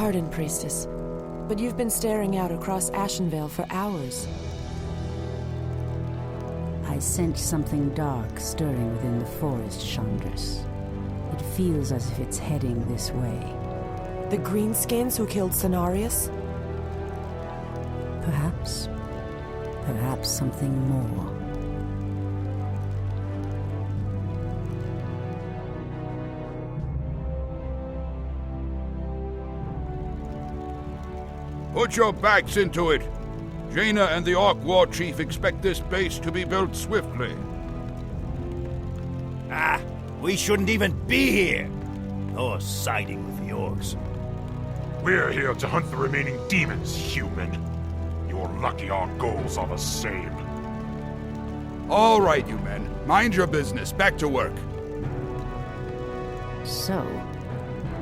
pardon, Priestess, but you've been staring out across Ashenvale for hours. I sense something dark stirring within the forest, Chandris. It feels as if it's heading this way. The greenskins who killed Cenarius? Perhaps. Perhaps something more. Put your backs into it. Jaina and the Orc War Chief expect this base to be built swiftly. Ah, we shouldn't even be here. Or siding with the orcs. We're here to hunt the remaining demons, human. You're lucky our goals are the same. All right, you men. Mind your business. Back to work. So,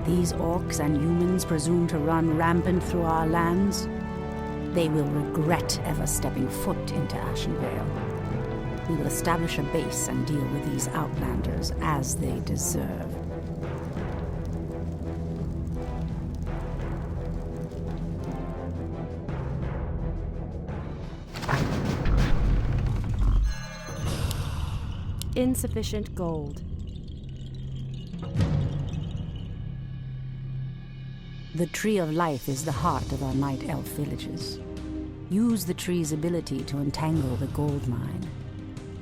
these orcs and humans presume to run rampant through our lands? They will regret ever stepping foot into Ashenvale. We will establish a base and deal with these outlanders as they deserve. Insufficient gold. The Tree of Life is the heart of our Night Elf villages. Use the tree's ability to entangle the gold mine.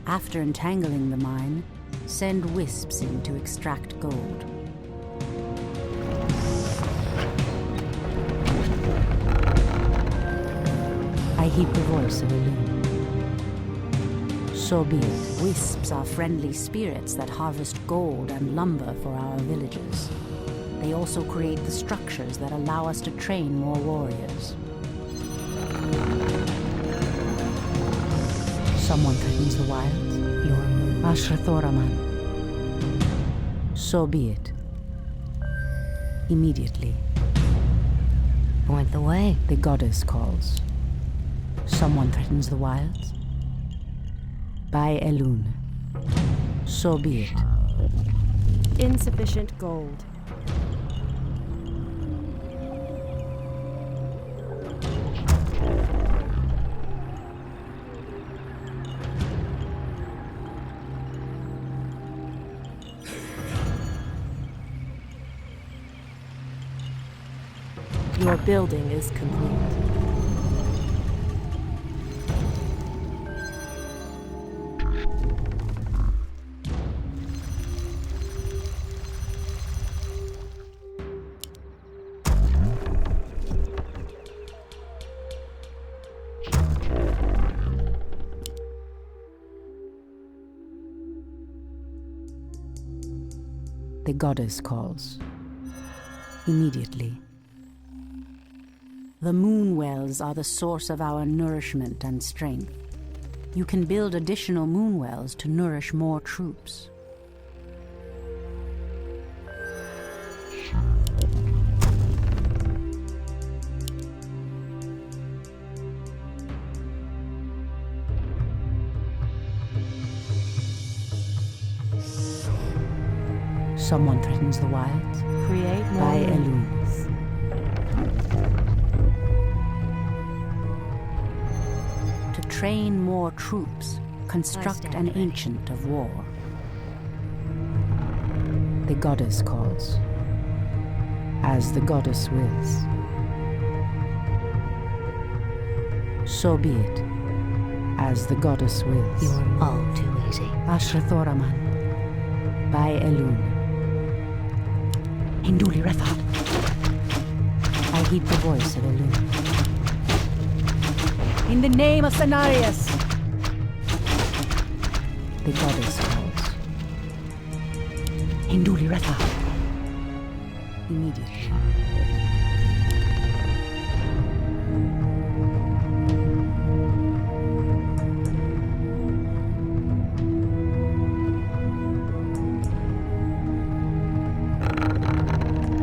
After entangling the mine, send wisps in to extract gold. I heed the voice of Illidan. So be it. Wisps are friendly spirits that harvest gold and lumber for our villages. They also create the structures that allow us to train more warriors. Someone threatens the wilds. Your moon. Ashrathoraman. So be it. Immediately. Point the way. The goddess calls. Someone threatens the wilds. By Elune. So be it. Insufficient gold. Your building is complete. The goddess calls. Immediately. The moon wells are the source of our nourishment and strength. You can build additional moon wells to nourish more troops. Someone threatens the wilds. Create more By room. Elune. To train more troops, construct an ancient of war. The goddess calls. As the goddess wills. So be it. As the goddess wills. You're all too easy. Ashrathoraman. By Elune. Induli Retha. I heed the voice of Elune. In the name of Cenarius! The goddess calls. Induli Retha. Immediately.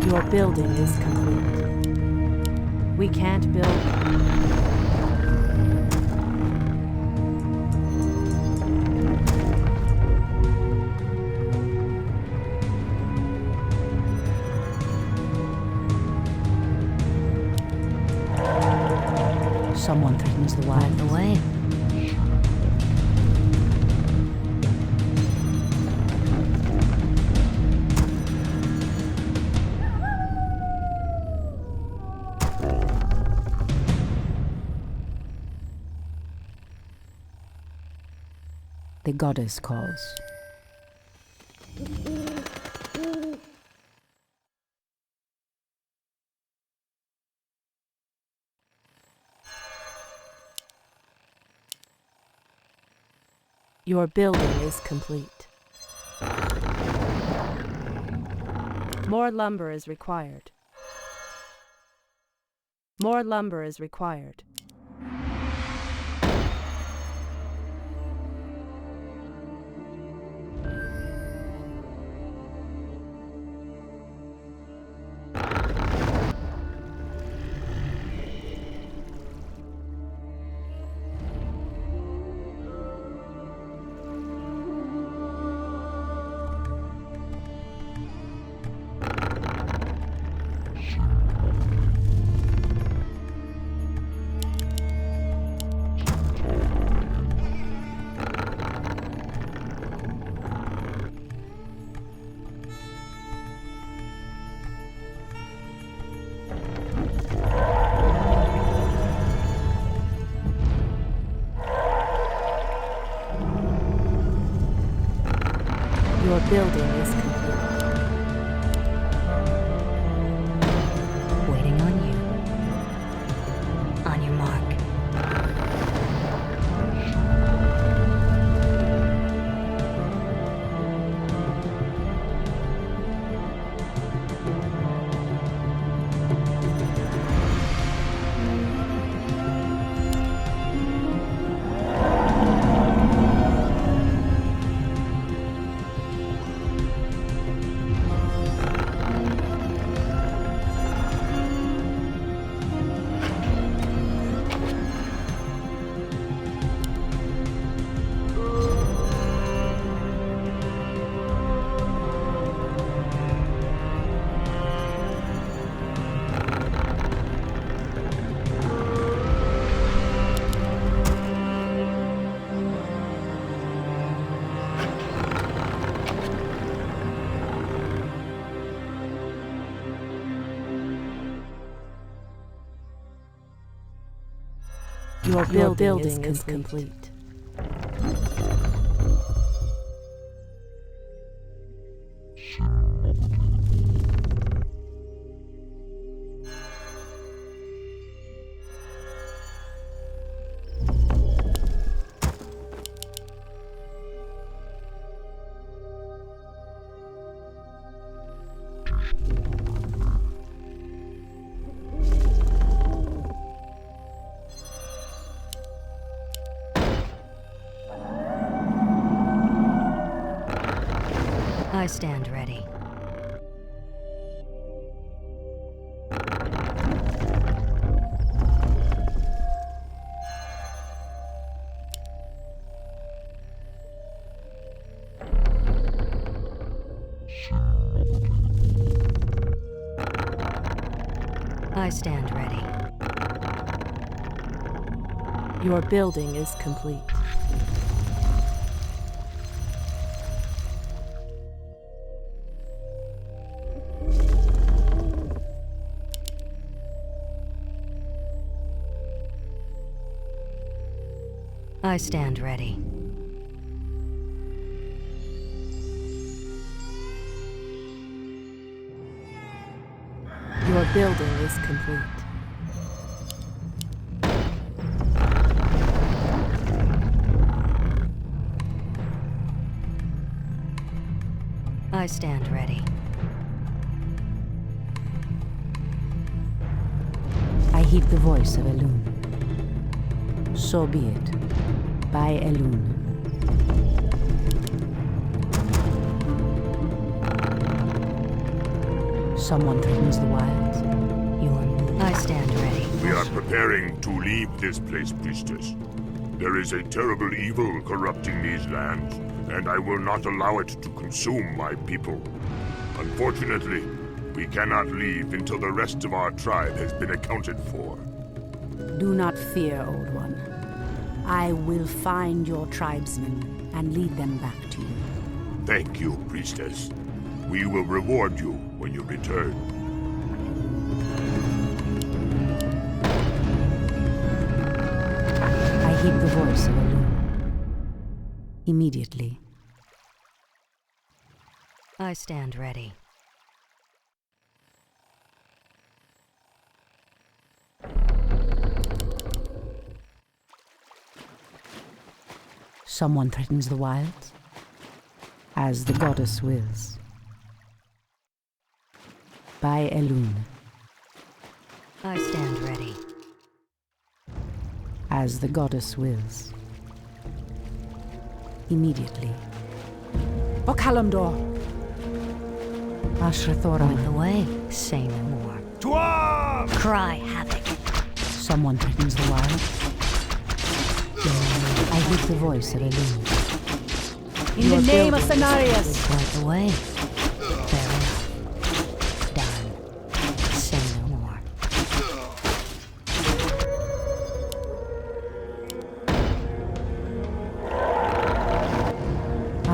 Your building is complete. We can't build. Someone threatens the wild. The way. The goddess calls. Your building is complete. More lumber is required. More lumber is required. Your building is complete. Waiting on you. On your mark. Your building is complete. I stand ready. I stand ready. Your building is complete. I stand ready. Your building is complete. I stand ready. I heed the voice of Elune. So be it. By Elune. Someone threatens the wilds. You are moved. I stand ready. We are preparing to leave this place, priestess. There is a terrible evil corrupting these lands, and I will not allow it to consume my people. Unfortunately, we cannot leave until the rest of our tribe has been accounted for. Do not fear, Old One. I will find your tribesmen and lead them back to you. Thank you, priestess. We will reward you when you return. I heed the voice of Elune. Immediately. I stand ready. Someone threatens the wilds? As the goddess wills. By Elune. I stand ready. As the goddess wills. Immediately. O Kalimdor! Ashrathora. Point the way, say no more. To arms! Cry havoc. Someone threatens the wild. I heed the voice of Elune. In the name of Cenarius! Point the way. Fair enough. Done. Say no more.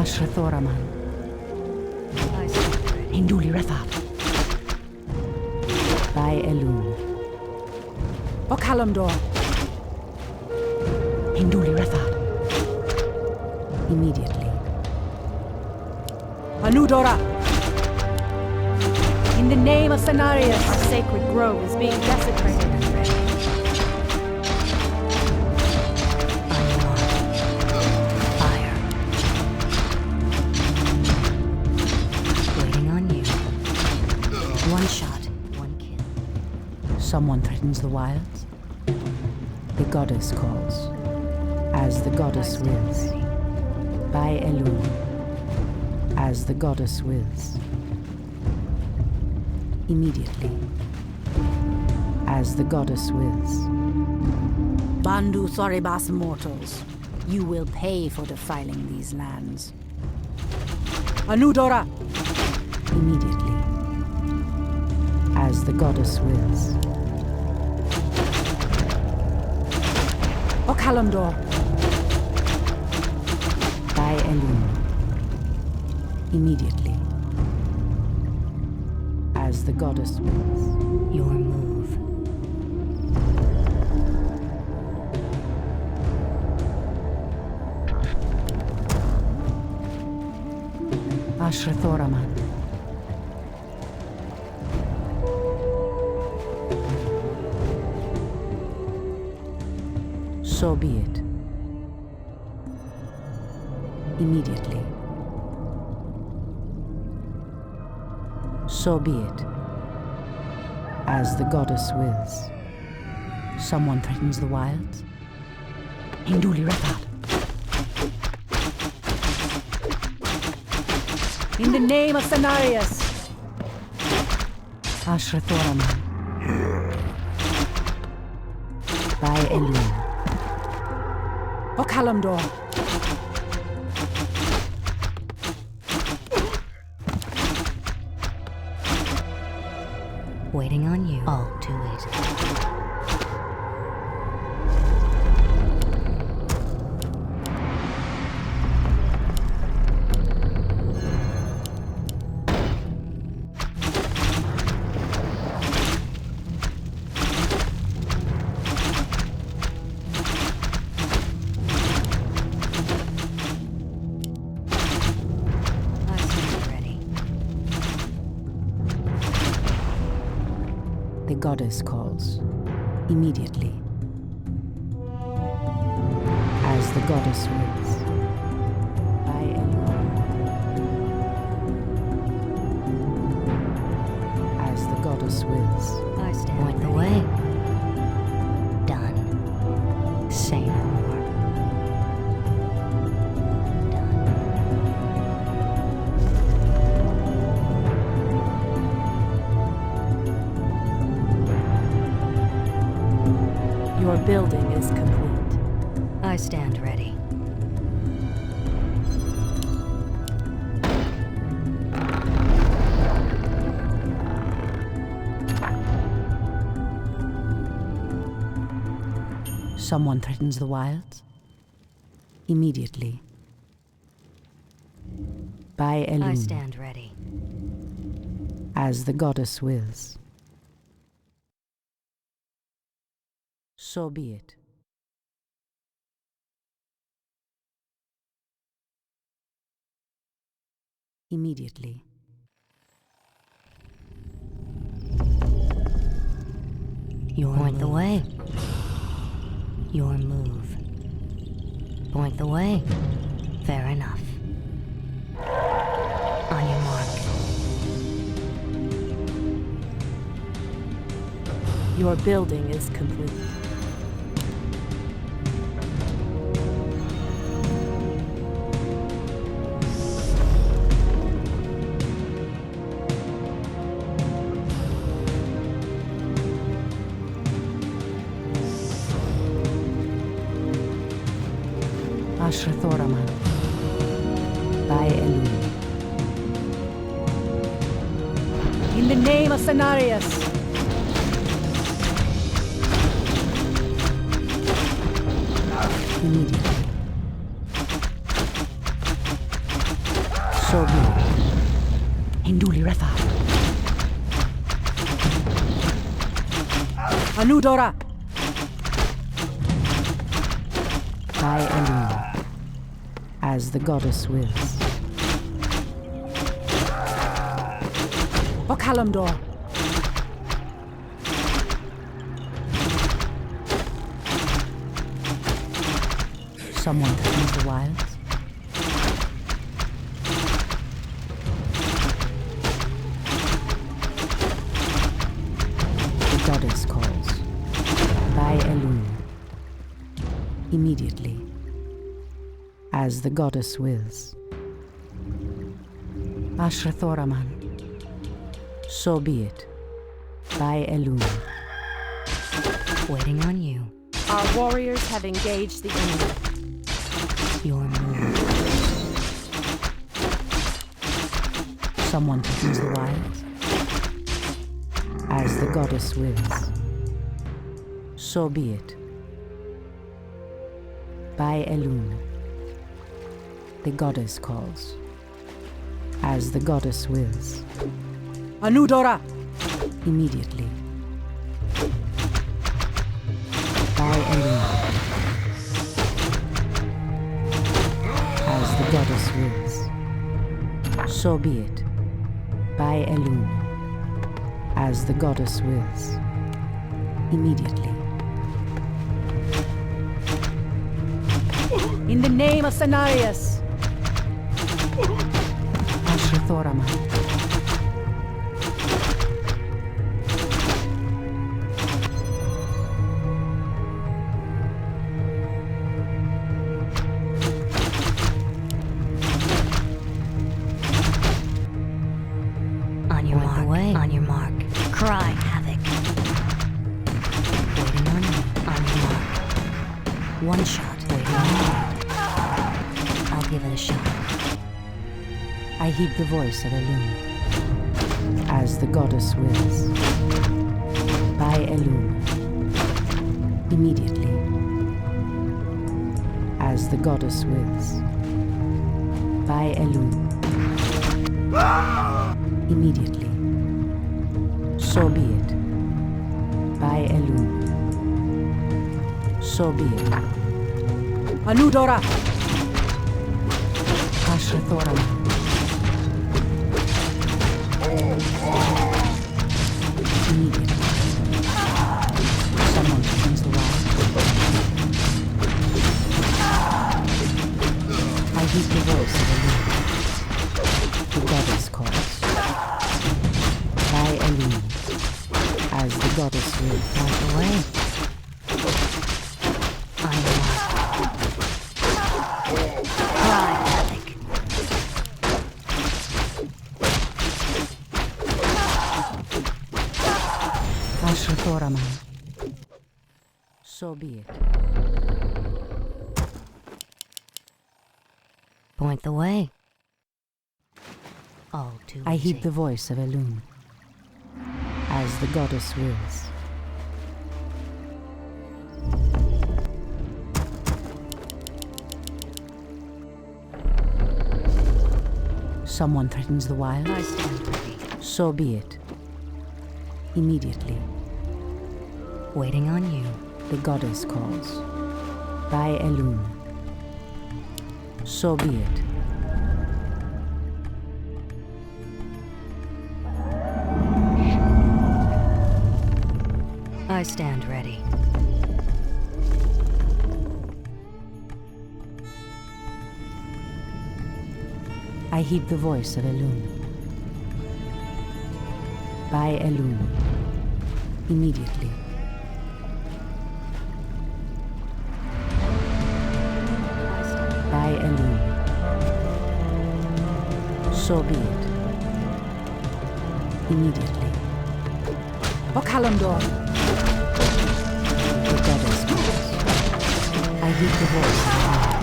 Ashrathoraman. I stand ready. Hinduli Refab. By Elune. O Kalimdor. Hinduli Refab. Immediately. Anudora! In the name of Cenarius! Our sacred grove is being desecrated. Fire. Waiting on you. One shot, one kill. Someone threatens the wilds? The goddess calls. As the goddess wills. By Elune. As the goddess wills. Immediately. As the goddess wills. Bandu Thoribas mortals, you will pay for defiling these lands. Anudora! Immediately. As the goddess wills. O Kalimdor! By Elune. Immediately. As the goddess wills. Your move. Ashrathoraman. So be it. Immediately. So be it. As the goddess wills. Someone threatens the wilds? Hinduli Refab. In the name of Cenarius! Ashrathoraman. By Elune. O Kalimdor! Waiting on you. All too easy. I stand ready. The goddess calls. Immediately. As the goddess wills. By Elune. As the goddess wills. I stand Point the way. Done. Say no more. Your building is complete. I stand ready. Someone threatens the wilds? Immediately. By Elune. I stand ready. As the goddess wills. So be it. Immediately. Your Point the way. Your move. Point the way. Fair enough. On your mark. Your building is complete. Ashrathoraman. By Elune. In the name of Cenarius! Immediately. So be it. Hinduli Refa. Anudora! By Elune. As the goddess wills. O Kalimdor! Someone threatens the wilds? The goddess calls. By Elune. Immediately. As the goddess wills. Ashrathoraman. So be it. By Elune. Waiting on you. Our warriors have engaged the enemy. Your move. Someone threatens the wilds? As the goddess wills. So be it. By Elune. The goddess calls. As the goddess wills. Anudora! Immediately. By Elune. As the goddess wills. So be it. By Elune. As the goddess wills. Immediately. In the name of Cenarius! Ashrathoraman. On your mark. Cry havoc. Waiting on you. On your mark. One shot. Waiting on you. I'll give it a shot. I heed the voice of Elune. As the goddess wills. By Elune. Immediately. As the goddess wills. By Elune. Immediately. So be it. By Elune. So be it. Anudora! Ashrathoraman. Immediately. Someone threatens the wild. I heed the voice of Elune. The goddess calls. By Elune. As the goddess will fight away. On your mark. Cry havoc. Ashrathoraman. So be it. Point the way. All too I heed easy. the voice of Elune. As the goddess wills. Someone threatens the wild. I stand ready. So be it. Immediately. Waiting on you. The goddess calls. By Elune. So be it. I stand ready. I heed the voice of Elune. By Elune. Immediately. By Elune. So be it. Immediately. O Kalimdor! The goddess calls. I heed the voice of Elune.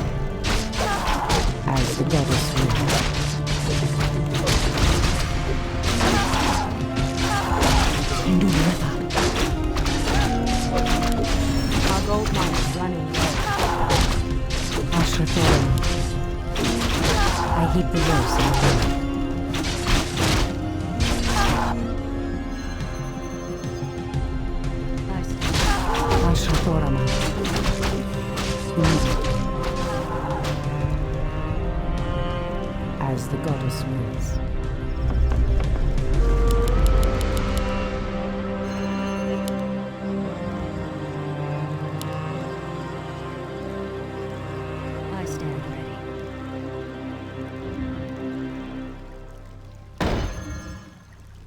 As the goddess wills. Into the river. Our gold mine is running low. Ashrathorn. I heed the voice of Elune. Ashrathorama. Immediately. As the goddess wills. I stand ready.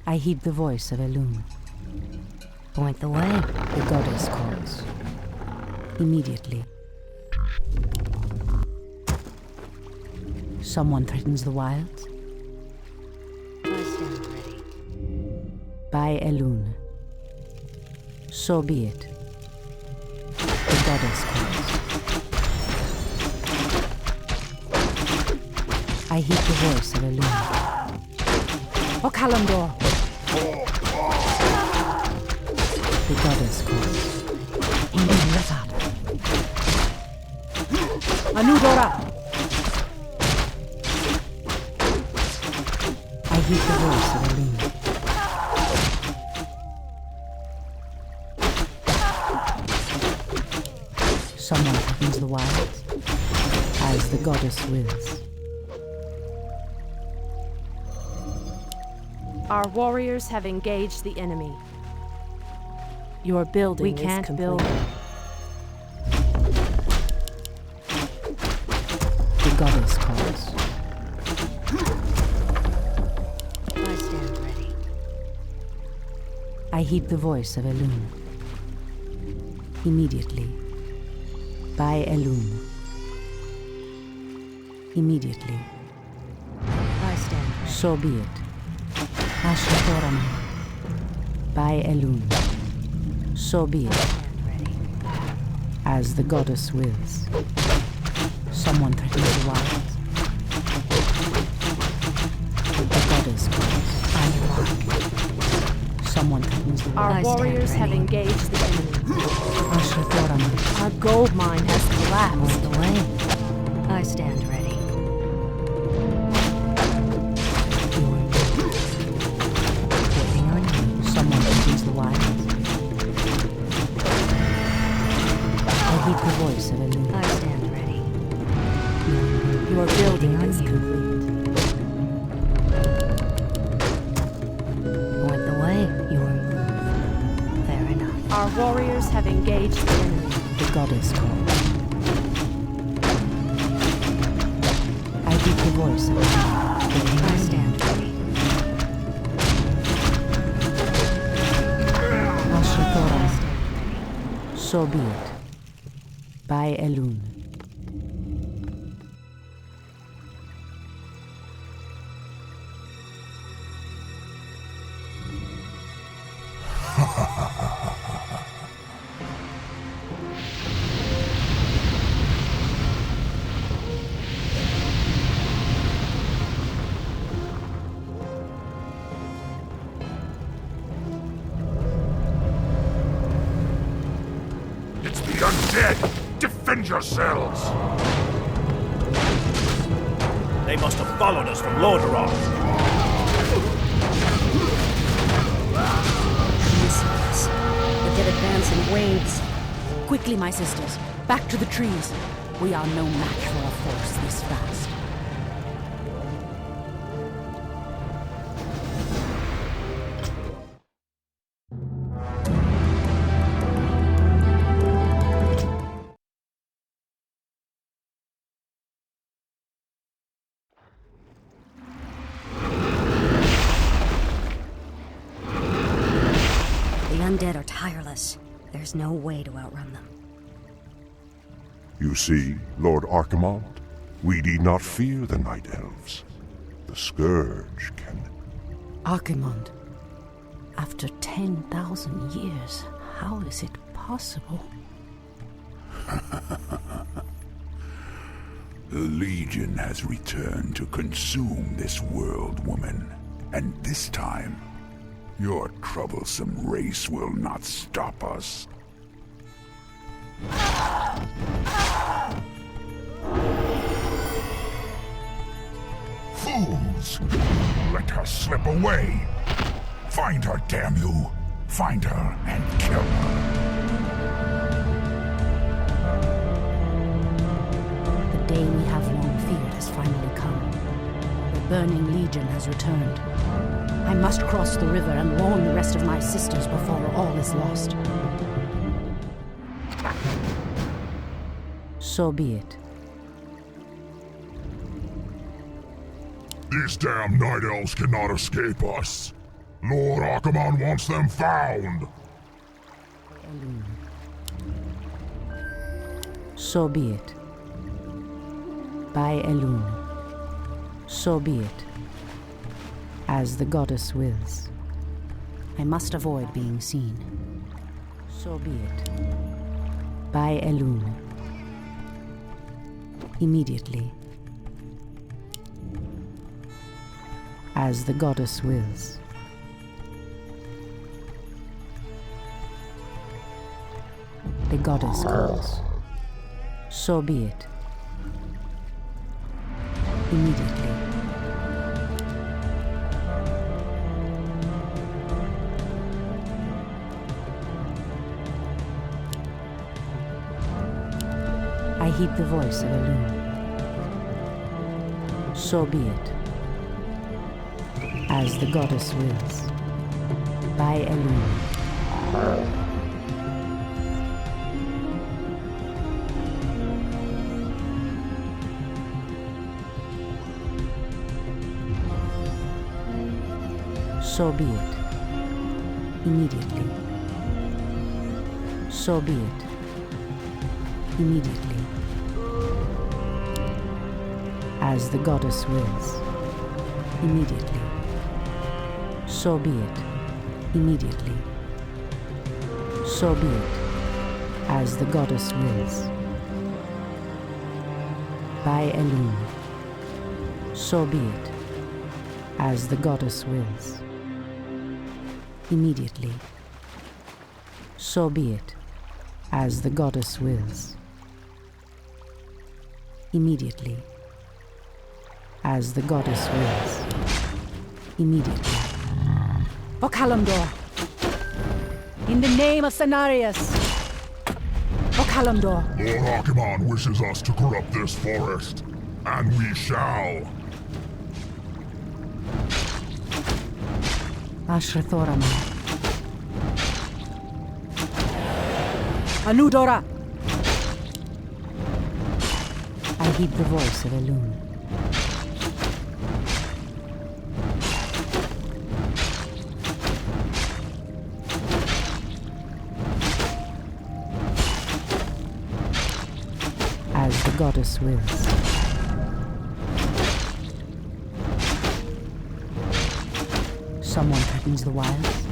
I heed the voice of Elune. Point the way. The goddess calls. Immediately. Someone threatens the wilds. I stand ready. By Elune. So be it. The goddess calls. I heed the voice of Elune. O Kalimdor! The goddess calls. Anudora! I heed the voice of Elune. Someone threatens the wilds, as the goddess wills. Our warriors have engaged the enemy. Your building We can't is complete. build. The goddess calls. I stand ready. I heed the voice of Elune. Immediately. By Elune. Immediately. I stand ready. So be it. Ashrathorama. By Elune. So be I it. stand ready. As the goddess wills. Someone threatens the wilds. The goddess calls. Someone threatens the Our wilds. warriors have ready. engaged the enemy. Ashrathorama. Our gold mine has collapsed. Point the way. I stand ready. Waiting on you. Someone threatens the wilds. I heed the voice of Elune. I stand ready. Your building on is you. complete. Point the way. Your move. Fair enough. Our warriors have engaged the enemy. The goddess calls. I heed the voice of Elune. I stand ready. Ashrathorama. So be it. By Elune. It's the undead! Defend yourselves! They must have followed us from Lordaeron. Missiles. But they advance in waves. Quickly, my sisters. Back to the trees. We are no match for a force this fast. The undead are tireless. There's no way to outrun them. You see, Lord Archimonde, we need not fear the Night Elves. The Scourge can... Archimonde. After 10,000 years, how is it possible? The Legion has returned to consume this world, woman. And this time, your troublesome race will not stop us. Fools! Let her slip away! Find her, damn you! Find her and kill her! The day we have long feared has finally come. The Burning Legion has returned. I must cross the river and warn the rest of my sisters before all is lost. So be it. These damn Night Elves cannot escape us. Lord Archimonde wants them found. So be it. By Elune. So be it. As the goddess wills. I must avoid being seen. So be it. By Elune. Immediately. As the goddess wills. The goddess calls. So be it. Immediately. I heed the voice of Elune. So be it. As the goddess wills. By Elune. So be it. Immediately. So be it. Immediately. As the goddess wills. Immediately. So be it. Immediately. So be it. As the goddess wills. By Elune. So be it. As the goddess wills. Immediately. So be it. As the goddess wills. Immediately. As the goddess wills. Immediately. For Kalimdor! In the name of Cenarius! For Kalimdor! Lord Archimonde wishes us to corrupt this forest, and we shall. Ashrathorama. Anudora! I heed the voice of Elune. As the goddess wills. Someone threatens the wilds.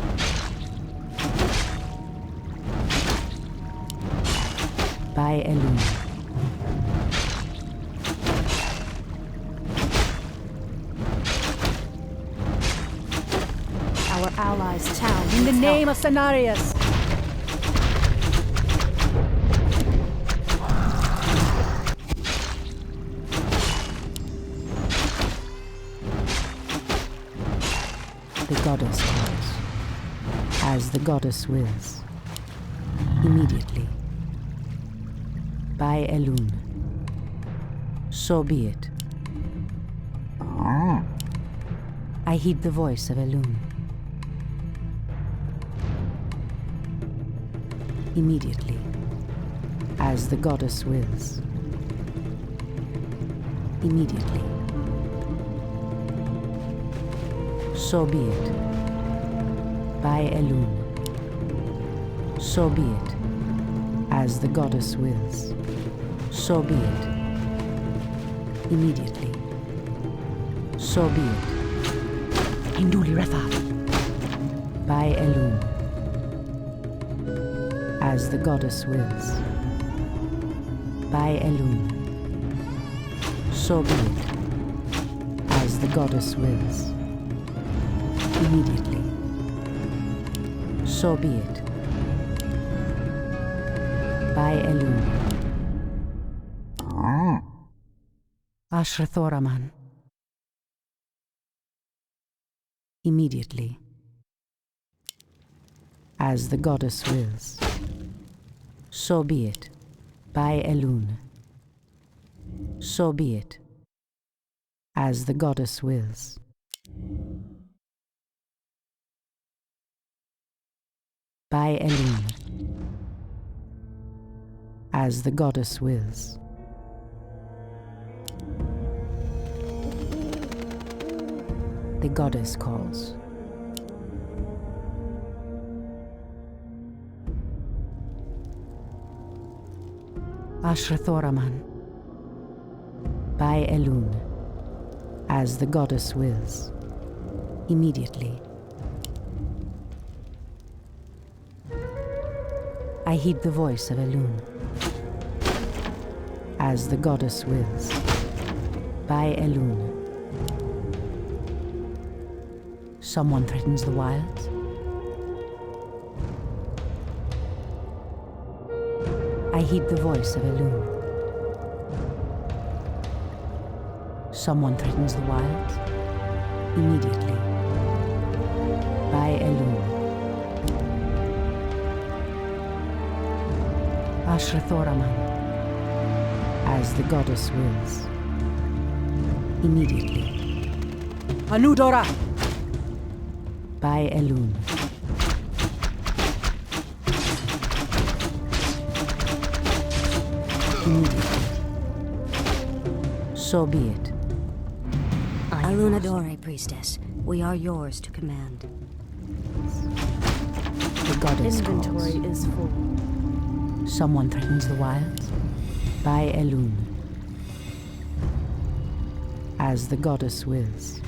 By Elune. Our allies' town. In the name of Cenarius. goddess calls. As the goddess wills. Immediately. By Elune. So be it. I heed the voice of Elune. Immediately. As the goddess wills. Immediately. So be it. By Elune. So be it. As the goddess wills. So be it. Immediately. So be it. Induli Refat. By Elune. As the goddess wills. By Elune. So be it. As the goddess wills. Immediately. So be it. By Elune. Ashrathoraman. Immediately. As the goddess wills. So be it. By Elune. So be it. As the goddess wills. By Elune. As the goddess wills. The goddess calls. Ashrathoraman. By Elune. As the goddess wills. Immediately. I heed the voice of Elune. As the goddess wills. By Elune. Someone threatens the wilds. I heed the voice of Elune. Someone threatens the wilds. Immediately. By Elune. Ashrathoraman. As the goddess wills. Immediately. Anudora! By Elune. Immediately. So be it. Alunadore, priestess. We are yours to command. The goddess Inventory calls. is full. Someone threatens the wilds. By Elune. As the goddess wills.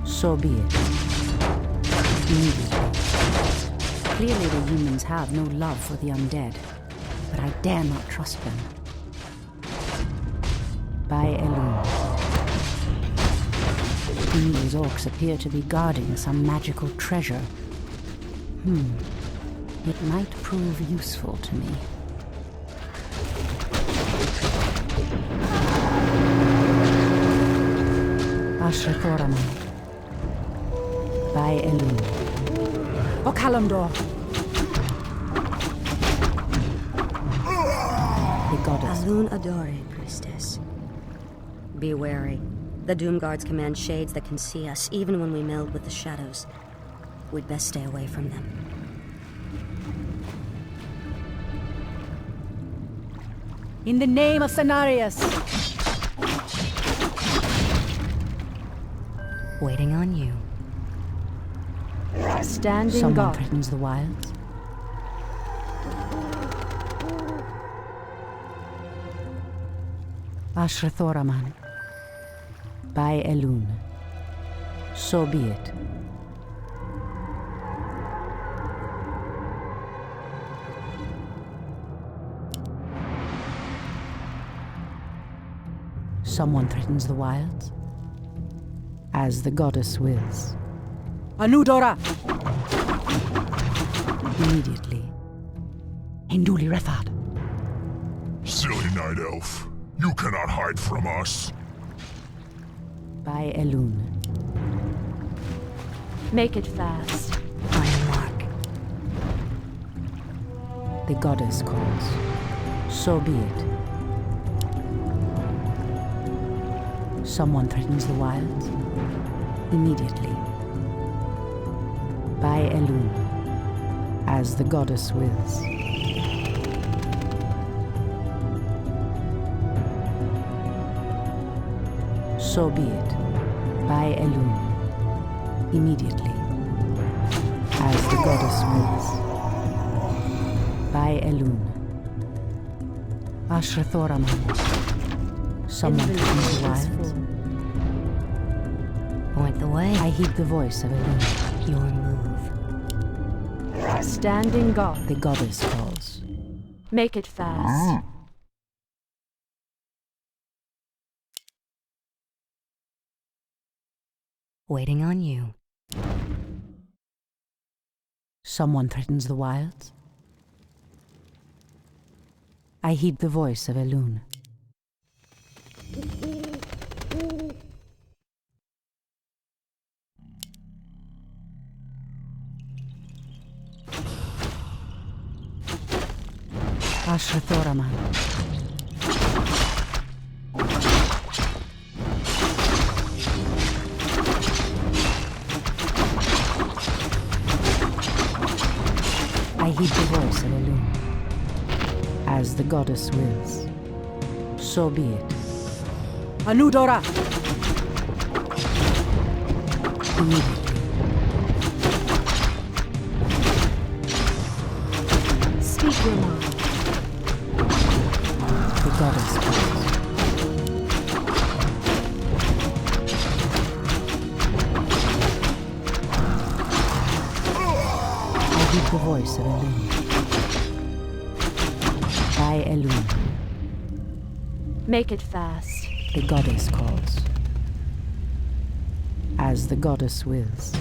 So be it. Immediately. Clearly the humans have no love for the undead, but I dare not trust them. By Elune. These orcs appear to be guarding some magical treasure. It might prove useful to me. Ashrathoraman. By Elune. O Kalimdor! The goddess. Alunadore, priestess. Be wary. The Doomguards command shades that can see us, even when we meld with the shadows. We'd best stay away from them. In the name of Cenarius! Waiting on you. Standing Someone guard. threatens the wilds. Ashrathoraman. By Elune. So be it. Someone threatens the wilds. As the goddess wills. Anudora! Immediately. Hinduli Refat. Silly night elf. You cannot hide from us. By Elune. Make it fast. On your mark. The goddess calls. So be it. Someone threatens the wilds. Immediately. By Elun. As the goddess wills. So be it. By Elun. Immediately. As the goddess wills. By Elun. Ashrathoraman. Someone threatens the wilds. Point the way. I heed the voice of Elun. Your move. Standing guard. The goddess calls. Make it fast. Waiting on you. Someone threatens the wilds. I heed the voice of Elun. Ashrathoraman. I heed the voice of Elun. As the goddess wills. So be it. Anudora! Immediately. Speak your mind. The goddess calls. I heed the voice of Elun. By Elun. Make it fast. The goddess calls. As the goddess wills.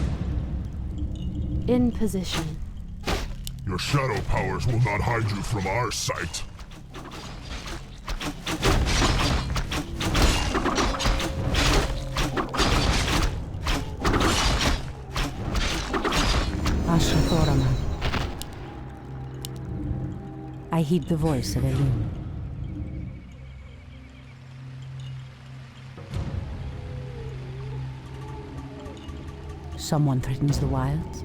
In position. Your shadow powers will not hide you from our sight. Ashrathoraman. I heed the voice of Elun. Someone threatens the wilds.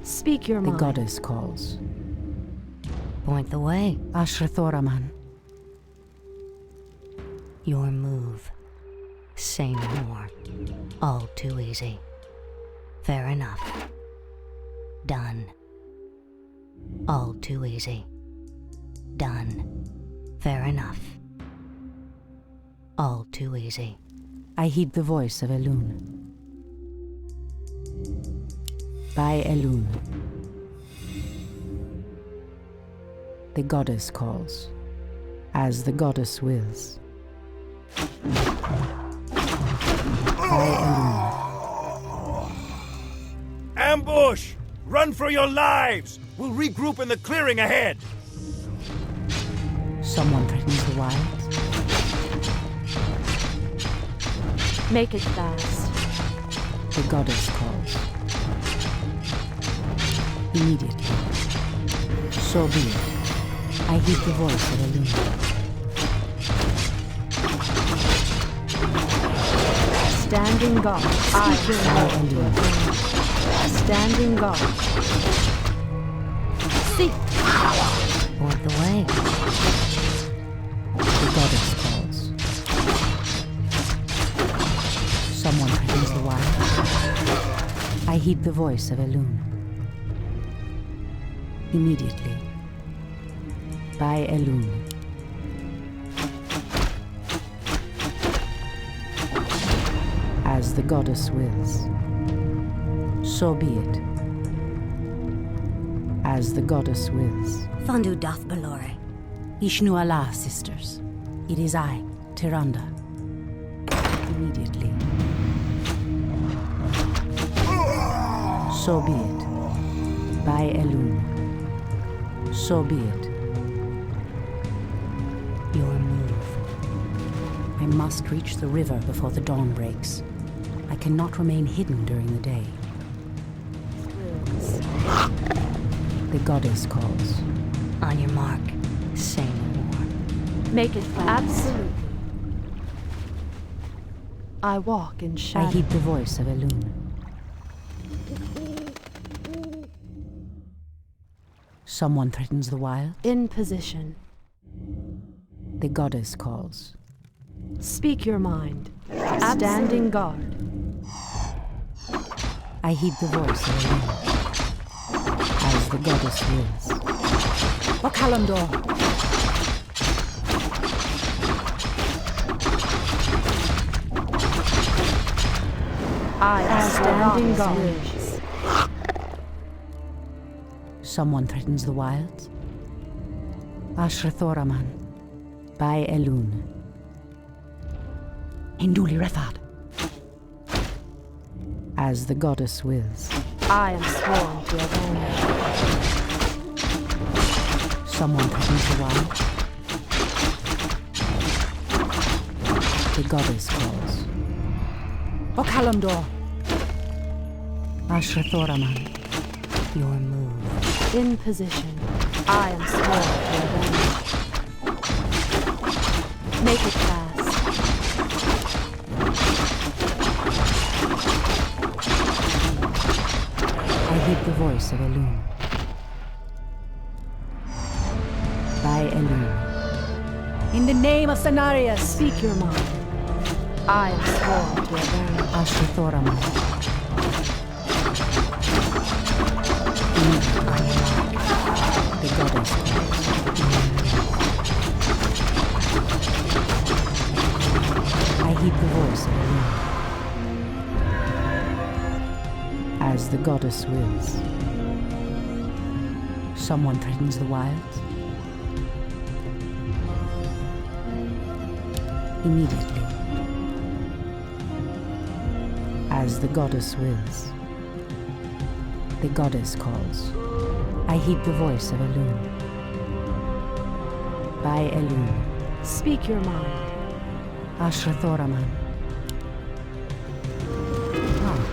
Speak your mind. The goddess calls. Point the way. Ashrathoraman. Your move. Say no more. All too easy. Fair enough. Done. All too easy. Done. Fair enough. All too easy. I heed the voice of Elun. By Elun. The goddess calls. As the goddess wills. By Elun. Ambush! Run for your lives! We'll regroup in the clearing ahead! Someone threatens the wilds. Make it fast. The goddess calls. Immediately. So be it. I heed the voice of Elun. Standing guard. I Elun. Standing guard. See. Point the way. The goddess calls. Someone threatens the wild. I heed the voice of Elun. Immediately. By Elun. As the goddess wills. So be it. As the goddess wills. Fondu doth Belore. Ishnu Allah, sisters. It is I, Tyrande. Immediately. So be it. By Elun. So be it. Your move. I must reach the river before the dawn breaks. I cannot remain hidden during the day. The goddess calls. On your mark, say no more. Make it fast. Absolutely. I walk in shadow. I heed the voice of Elune. Someone threatens the wild. In position. The goddess calls. Speak your mind. Standing guard. I heed the voice of Elune. As the goddess wills. For Kalimdor! I am standing guard. Someone threatens the wilds. Ashrathoraman. By Elune. Hinduli Refad. As the goddess wills. I am sworn to avenge. Someone threatens the wild. The goddess calls. For Kalimdor! Ashrathoraman. Your move. In position. I am sworn to avenge. Make it fast. I heed the voice of Elune. By Elune. In the name of Cenarius! Speak your mind. I am sworn to avenge. Ashrathoraman. The goddess calls. I heed the voice of Elune. As the goddess wills. Someone threatens the wilds. Immediately. As the goddess wills. The goddess calls. I heed the voice of Elune. By Elune. Speak your mind. Ashrathoraman. Ah,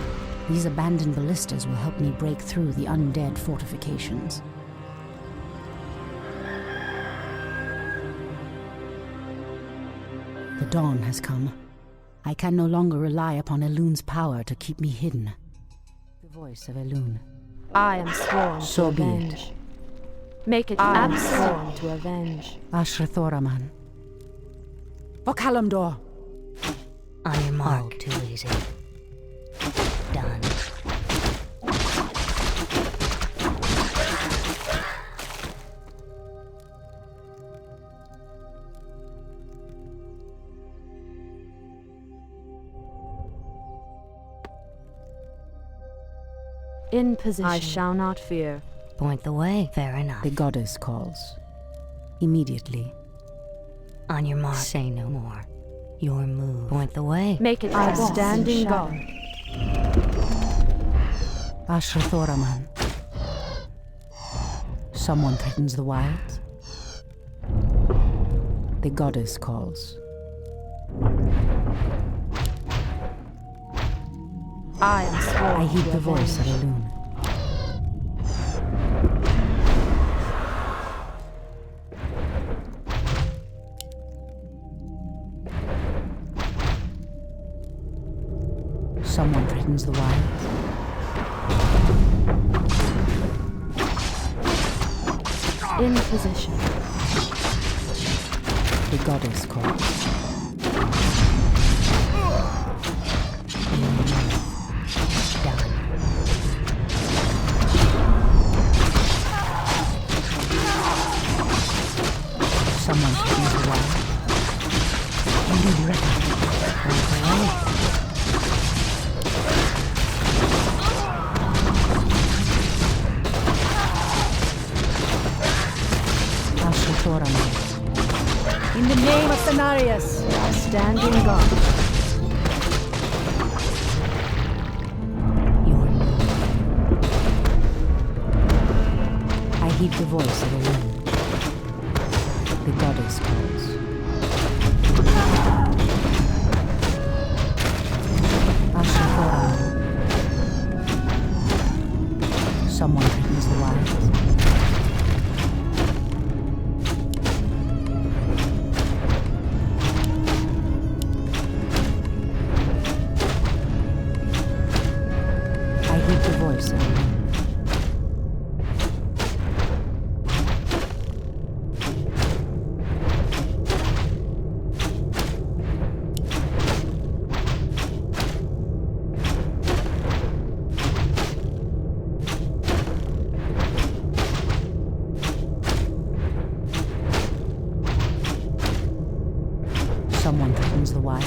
these abandoned ballistas will help me break through the undead fortifications. The dawn has come. I can no longer rely upon Elune's power to keep me hidden. The voice of Elune. I am sworn So to be it. avenge. Make it I am sworn to avenge. Ashrathoraman. For Kalimdor! On your mark. Too easy. Done. In position. I shall not fear. Point the way. Fair enough. The goddess calls. Immediately. On your mark. Say no more. Your move. Point the way. Make it fast. Standing guard. Ashrathoraman. Someone threatens the wilds. The goddess calls. I am sworn I heed to the voice of avenge. Elune. Someone threatens the wilds. In position. The goddess calls. Done. Someone threatens the wild. In the name of Cenarius, Standing guard. Your move. I heed the voice of Elune. The goddess calls. Ashrathoraman. Someone threatens the wilds. I heed the voice of it. Someone threatens the wild.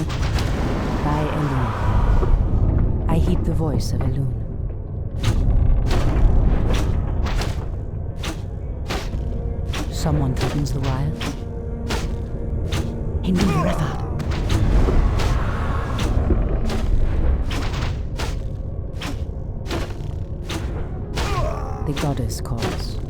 By Elune. I heed the voice of Elune. Someone threatens the wild. Hindu The goddess calls.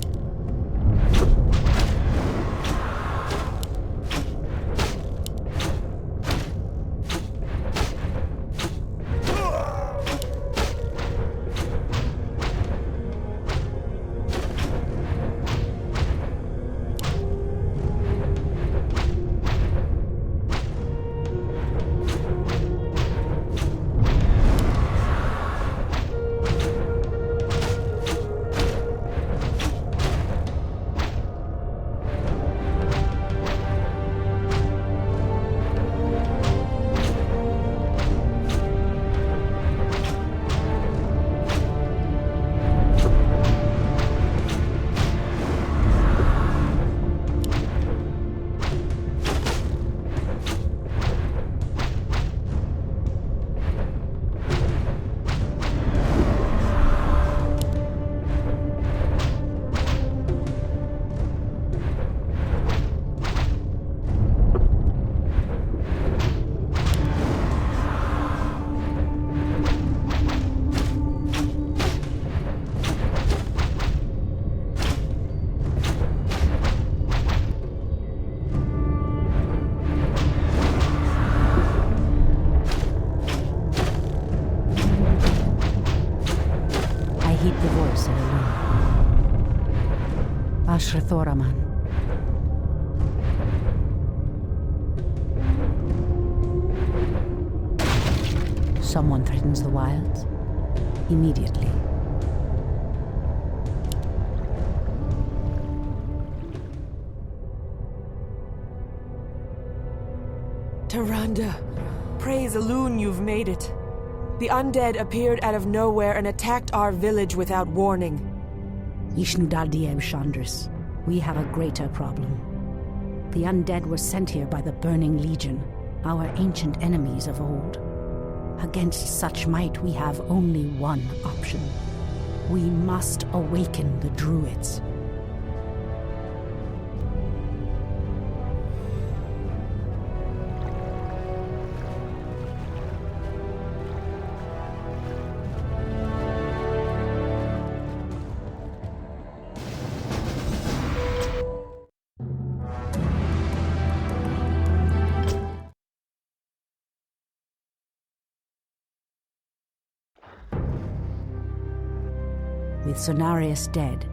Ashrathoraman. Someone threatens the wilds. Immediately. Tyrande, praise Elune, you've made it. The undead appeared out of nowhere and attacked our village without warning. Ishnudaldieb Chandris, we have a greater problem. The undead were sent here by the Burning Legion, our ancient enemies of old. Against such might, we have only one option. We must awaken the Druids. With Cenarius dead,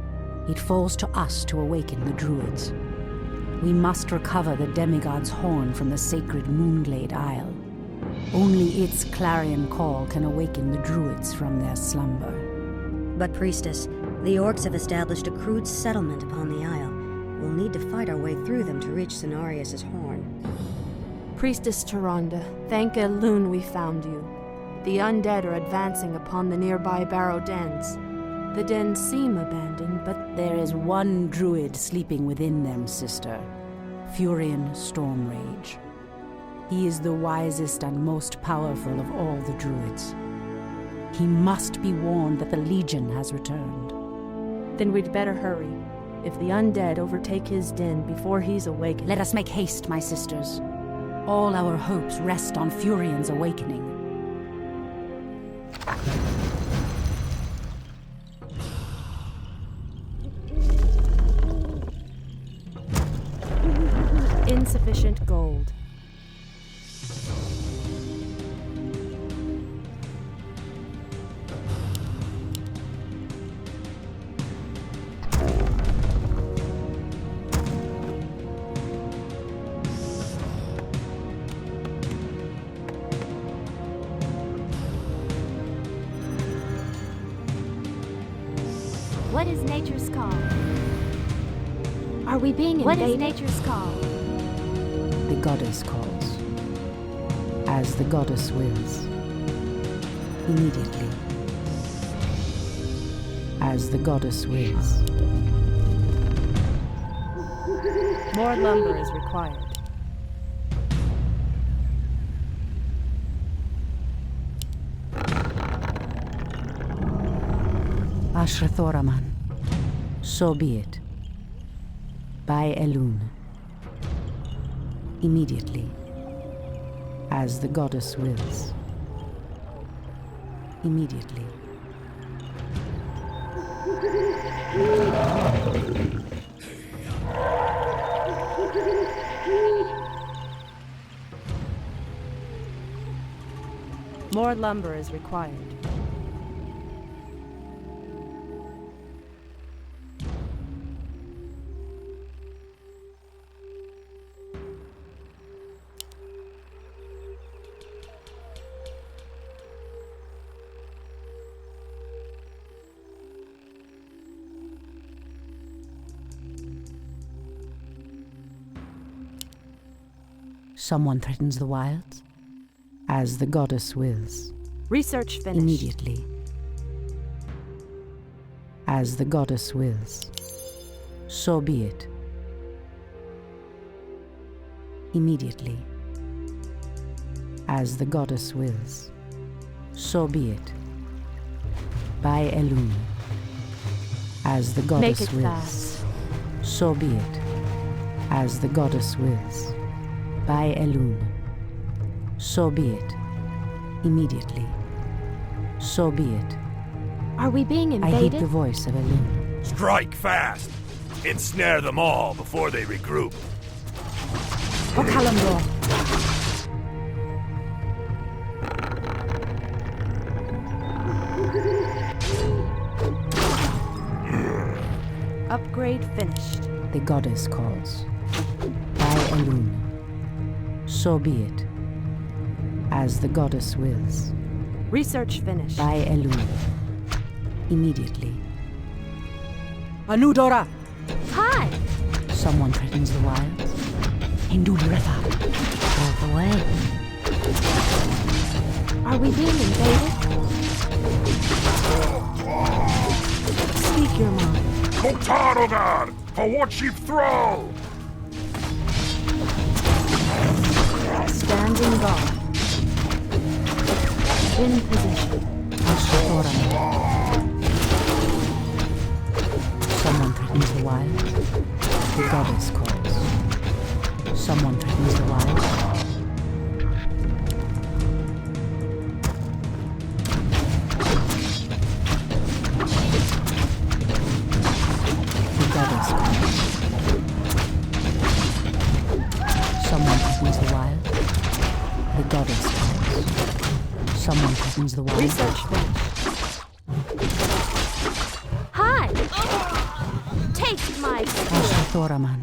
it falls to us to awaken the Druids. We must recover the demigod's horn from the sacred Moonglade Isle. Only its clarion call can awaken the Druids from their slumber. But, Priestess, the orcs have established a crude settlement upon the Isle. We'll need to fight our way through them to reach Cenarius' horn. Priestess Tyrande, thank Elune we found you. The undead are advancing upon the nearby barrow dens. The dens seem abandoned, but there is one druid sleeping within them, sister. Furion Stormrage. He is the wisest and most powerful of all the druids. He must be warned that the Legion has returned. Then we'd better hurry. If the undead overtake his den before he's awakened... Let us make haste, my sisters. All our hopes rest on Furion's awakening. Insufficient gold. What is nature's call? Are we being invaded? What is nature's call? The goddess calls. As the goddess wills. Immediately. As the goddess wills. More lumber is required. Ashrathoraman. So be it. By Elun. Immediately. As the goddess wills. Immediately. More lumber is required. Someone threatens the wilds. As the goddess wills. Research finished. Immediately. As the goddess wills. So be it. Immediately. As the goddess wills. So be it. By Elun. As the goddess Make it wills. fast. So be it. As the goddess wills. By Elun. So be it. Immediately. So be it. Are we being I heed invaded? the voice of Elun. Strike fast! Ensnare them all before they regroup. For Kalimdor. Upgrade finished. The goddess calls. By Elun. So be it. As the goddess wills. Research finished. By Elun. Immediately. Anudora! Hi! Someone threatens the wilds. Indudratha. Out the way. Are we being invaded? Speak your mind. Kotarogar! For what sheep Thrall! Standing guard. In position. Ashrathoraman. Someone threatens the wilds. The goddess calls. Someone threatens the wilds. The goddess calls. Someone threatens the wild. The goddess calls. Someone threatens the wild. Research finished. Hi! Taste my skill. Ashrathoraman.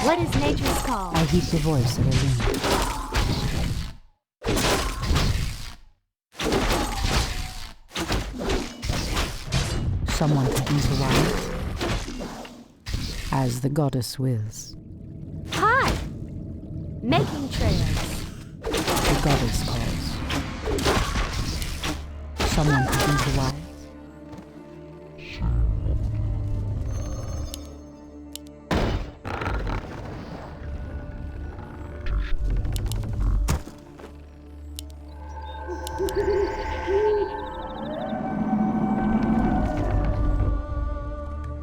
What is nature's call? I heed the voice of Elun. Someone threatens the wild. As the goddess wills. Hi! Making trails. The goddess calls. Someone threatens the wild.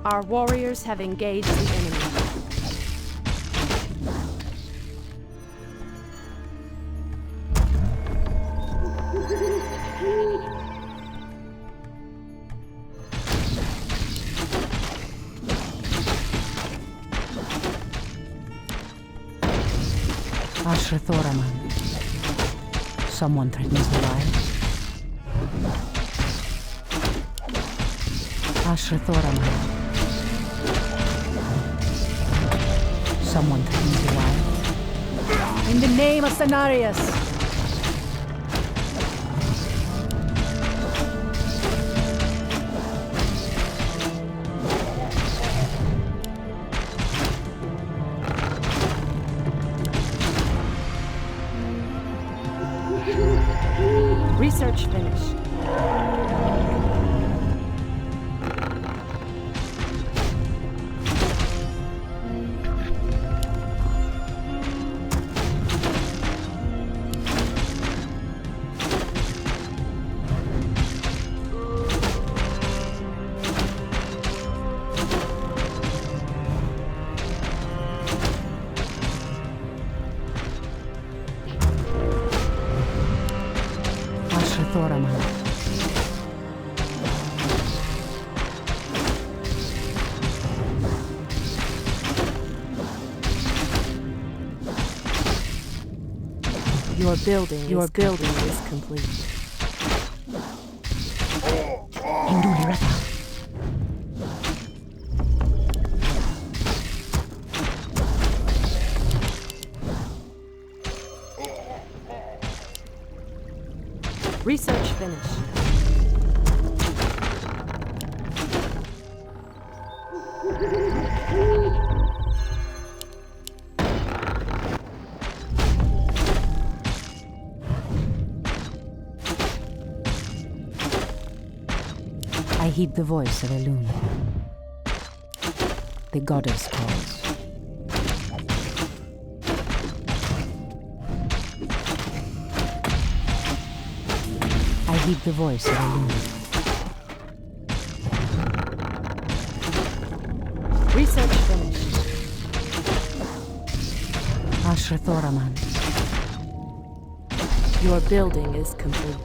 Our warriors have engaged the enemy. Ashrathoraman. Someone threatens the wild. Ashrathoraman. Someone threatens the wild. In the name of Cenarius! Your building is complete. Research finished. I heed the voice of Elune. The goddess calls. I heed the voice of Elune. Research finished. Ashrathoraman. Your building is complete.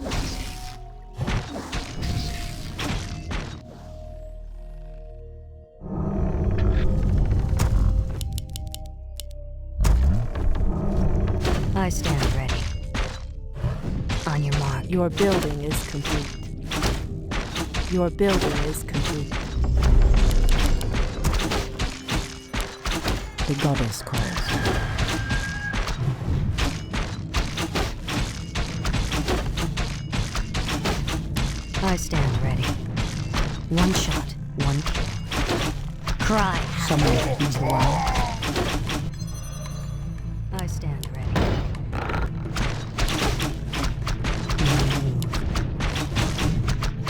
I stand ready. On your mark. Your building is complete. Your building is complete. The goddess calls. I stand ready. One shot, one kill. Cry. Someone heeds the word. I stand ready.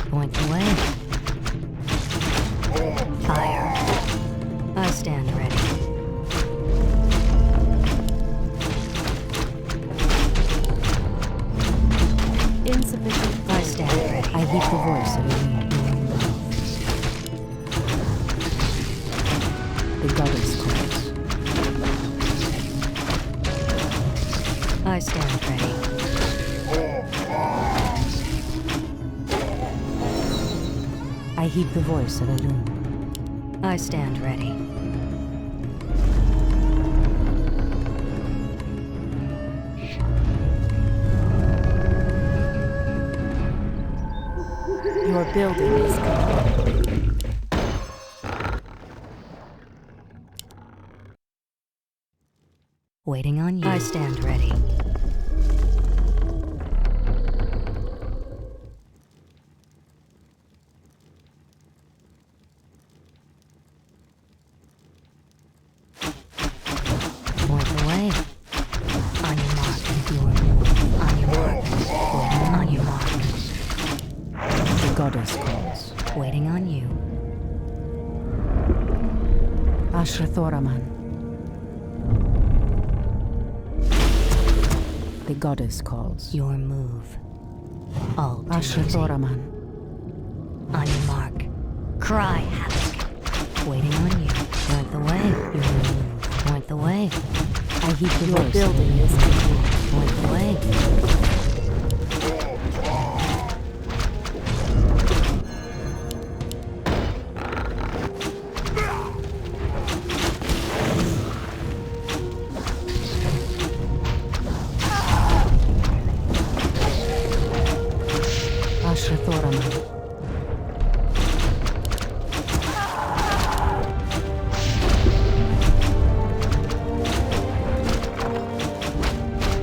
Point the way. Fire. I stand ready. Insufficient. I stand ready. I heed the voice of Elune. The goddess calls. I stand ready. I heed the voice of Elune. I stand ready. Your building is complete. Waiting on you. I stand ready. Point the way. On your mark. Your move. On your mark. Waiting on your mark. The goddess calls. Waiting on you. Ashrathoraman. The goddess calls. Your move. All too easy. Ashrathoraman. On your mark. Cry havoc. Waiting on you. Point the way. Your move. Point the way. I heed the Your voice. building is complete. Point the way. Ashrathoraman.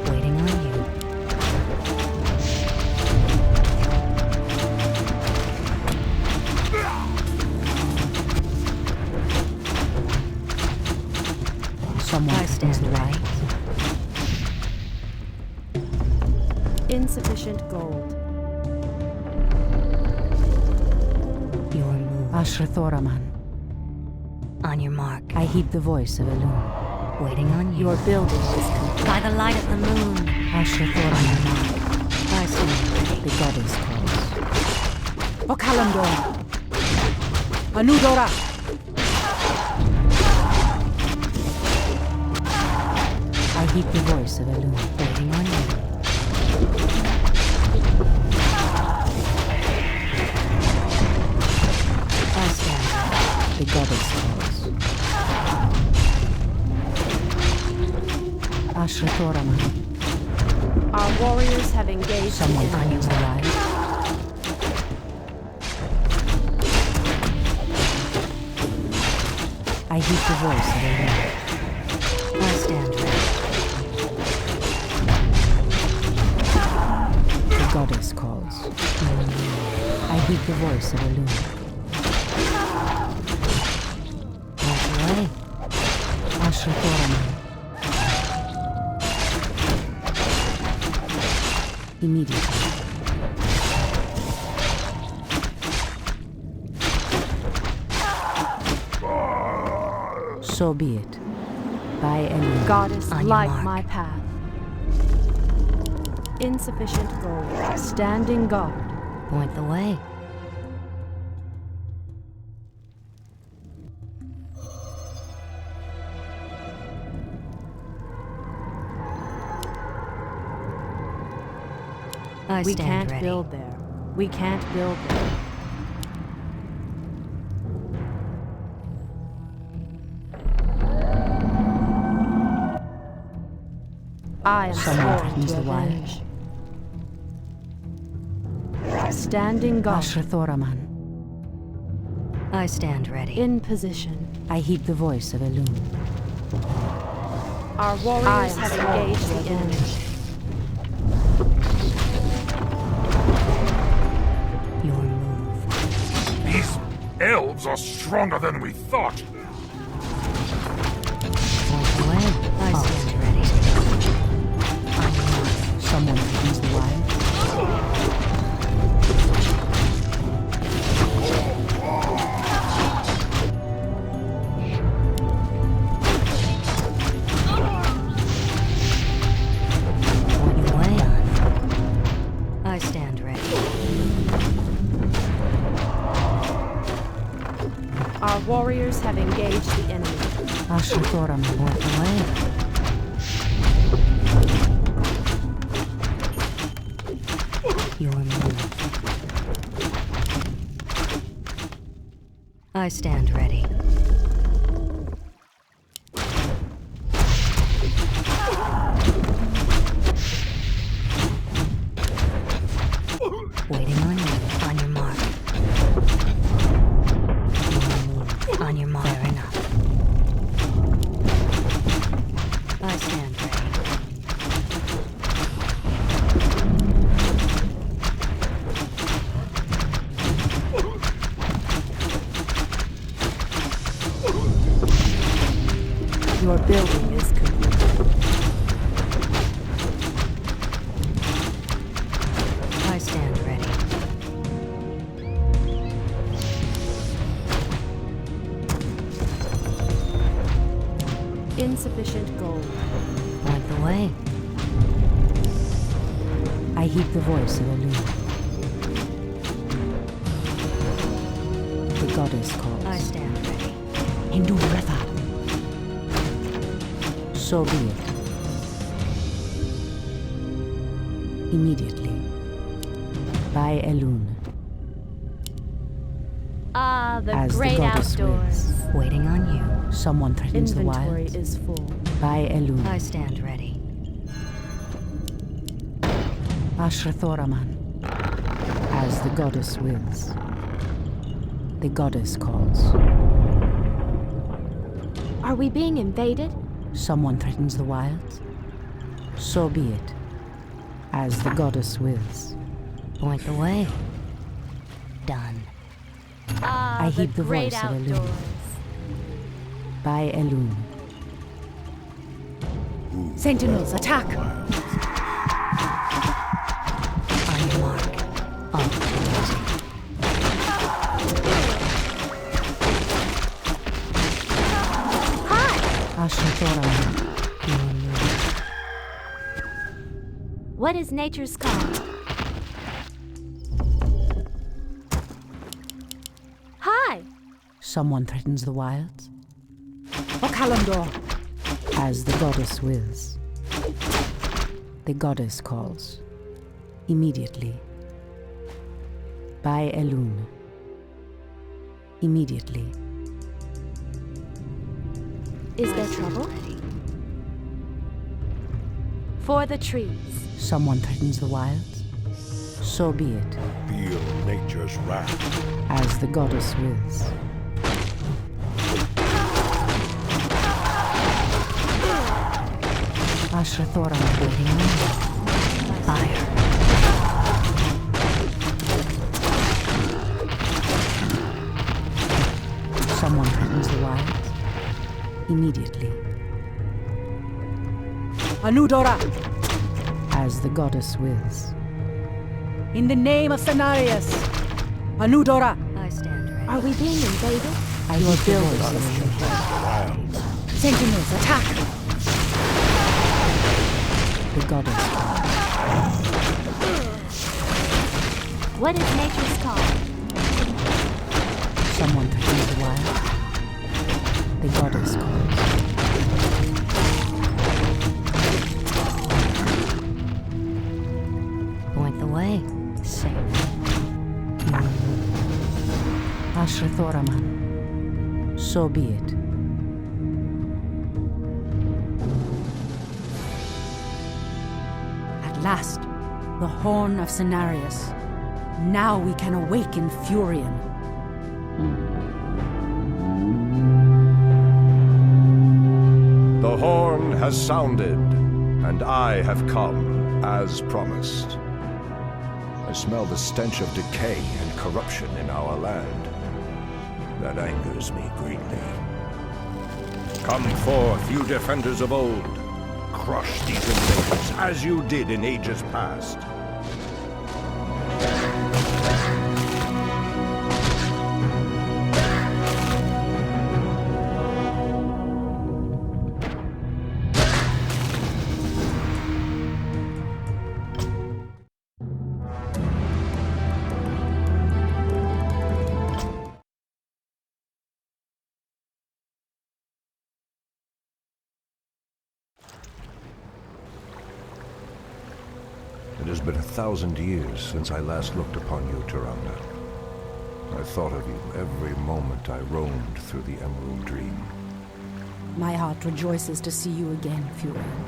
Waiting on you. Someone I stand right. Insufficient gold. Your move. Ashrathoraman. On your mark. I heed the voice of Elune. Waiting on you. Your building is complete. By the light of the moon. Ashrathoraman. I stand ready. The goddess calls. O Kalimdor! Anudora! I heed the voice of Elune. Waiting on you. I stand ready. The goddess calls. Ashrathoraman. Our warriors have engaged. Someone threatens the wild. I heed the voice of a wind. I stand ready. The goddess calls. I heed the voice of a loon. Walk away. Ashrathorama. Immediately. So be it. By any Goddess, On your light mark. my path. Insufficient gold. Standing guard. Point the way. I We stand can't ready. build there. We can't build there. I am Someone sworn threatens to the wild. avenge. Standing guard. Ashrathoraman. I stand ready. In position. I heed the voice of a loon. Our warriors have engaged the enemy. Your move. These elves are stronger than we thought. Point the way. I stand ready. Someone threatens the wild. Point the way. I stand ready. Our warriors have engaged the enemy. Ashrathoraman. Point the way. Your move. I stand ready. Waiting on you. On your mark. Your move. On your mark. Fair enough. I stand ready. Your building is complete. I stand ready. Insufficient gold. Point the way. I heed the voice of a loon. The goddess calls. I stand ready. Hindu Retha. So be it. Immediately. By Elune. Ah, the As the great goddess outdoors. wills. Waiting on you. Someone threatens Inventory the wild. is full. By Elune. I stand ready. Ashrathoraman. As the goddess wills. The goddess calls. Are we being invaded? Someone threatens the wild. So be it. As the goddess wills. Point the way. Done. Ah, I heed the great voice of Elune. outdoors. By Elune. Sentinels, attack! On your mark. On the Ashrathoraman. What is nature's call? Hi! Someone threatens the wilds. For Kalimdor! As the goddess wills. The goddess calls. Immediately. By Elune. Immediately. Is there trouble? For the trees. Someone threatens the wilds. So be it, Feel nature's wrath. as the goddess wills. Ashrathora waiting on fire. Someone threatens the wilds. Immediately, Anudora! as the goddess wills. In the name of Cenarius! Anudora! I stand ready. Are we being invaded? I will build this. Sentinels, attack! The goddess. What is nature's call? Someone threatens the wild. The goddess calls. Point the way. Safe. Ashrathoraman. So be it. At last, the horn of Cenarius. Now we can awaken Furion. The horn has sounded, and I have come, as promised. I smell the stench of decay and corruption in our land. That angers me greatly. Come forth, you defenders of old. Crush these invaders, as you did in ages past. It has been 1,000 years since I last looked upon you, Tyrande. I thought of you every moment I roamed through the Emerald Dream. My heart rejoices to see you again, Furion.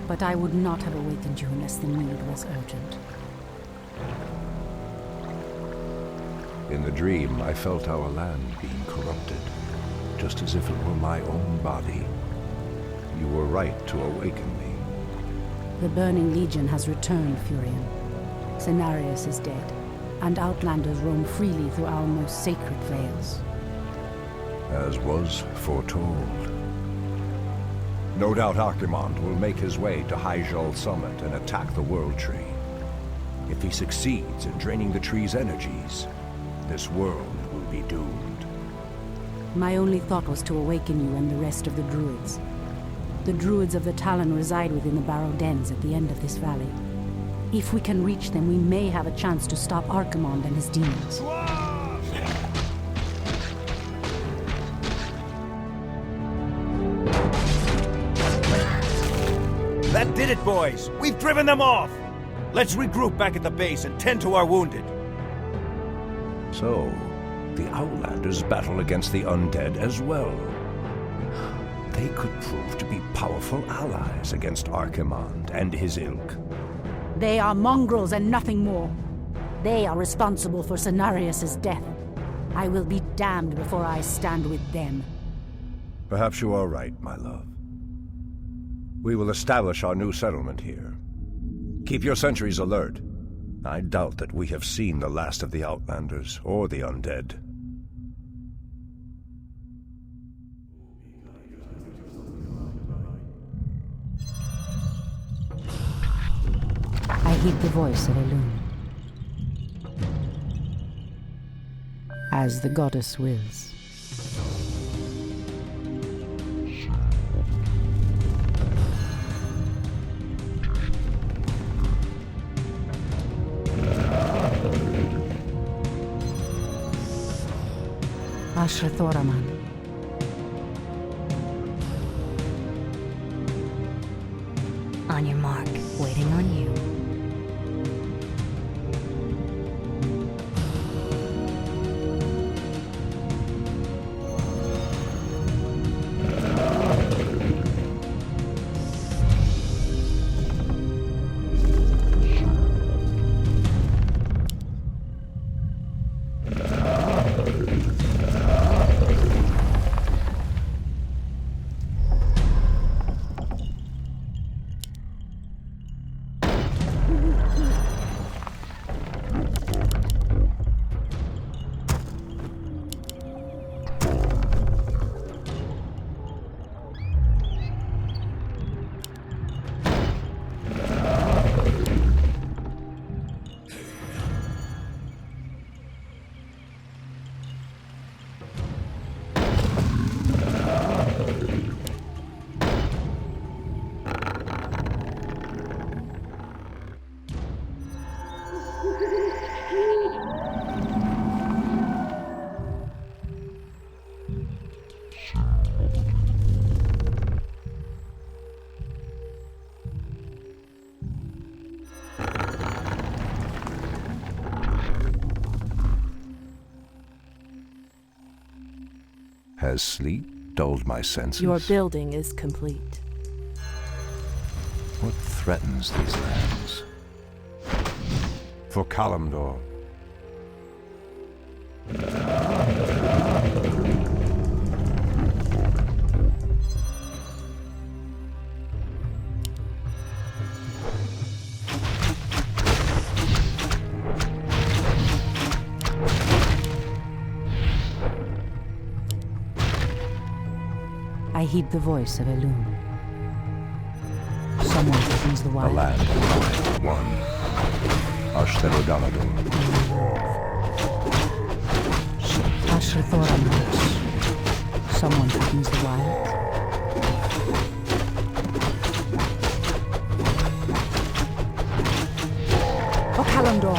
But I would not have awakened you unless the need was urgent. In the dream, I felt our land being corrupted, just as if it were my own body. You were right to awaken me. The Burning Legion has returned, Furion. Cenarius is dead, and Outlanders roam freely through our most sacred vales. As was foretold. No doubt Archimonde will make his way to Hyjal Summit and attack the World Tree. If he succeeds in draining the tree's energies, this world will be doomed. My only thought was to awaken you and the rest of the Druids. The Druids of the Talon reside within the Barrow Dens at the end of this valley. If we can reach them, we may have a chance to stop Archimonde and his demons. That did it, boys! We've driven them off! Let's regroup back at the base and tend to our wounded. So, the Outlanders battle against the undead as well. They could prove to be powerful allies against Archimonde and his ilk. They are mongrels and nothing more. They are responsible for Cenarius' death. I will be damned before I stand with them. Perhaps you are right, my love. We will establish our new settlement here. Keep your sentries alert. I doubt that we have seen the last of the Outlanders or the undead. I heed the voice of Elune. As the goddess wills. Ashrathoraman. On your mark, waiting on you. Has sleep dulled my senses? Your building is complete. What threatens these lands? For Kalimdor. I heed the voice of Elune. Someone threatens the A wild. land of one. Ashtherodalador. Ashrathoramus. Someone threatens the wild. Oh, Kalimdor!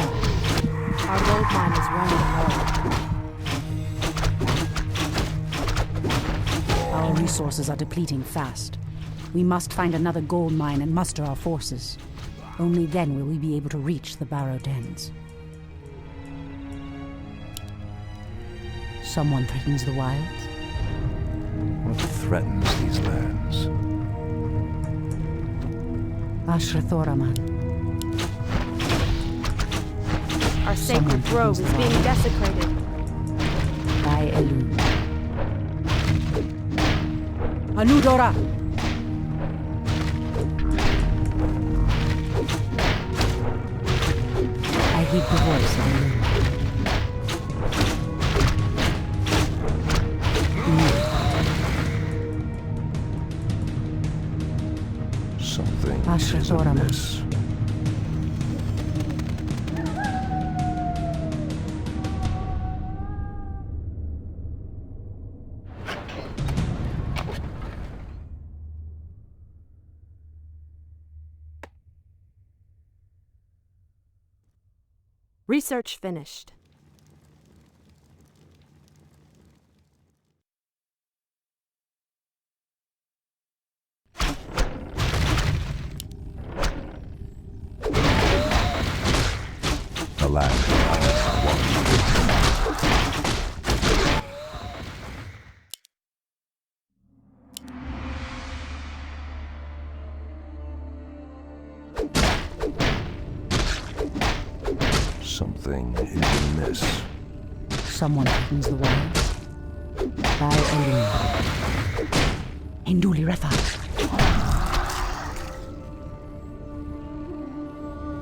Our gold mine is running low. Our resources are depleting fast. We must find another gold mine and muster our forces. Only then will we be able to reach the Barrow Dens. Someone threatens the wilds. What threatens these lands? Ashrathoraman. Our sacred grove is being desecrated. By Elune. Anudora! I heed the voice of Elune. Something is Ashrathoraman. amiss. Research finished. The land of one. Something is amiss. Someone threatens the wild. By Elune. Induli Refa.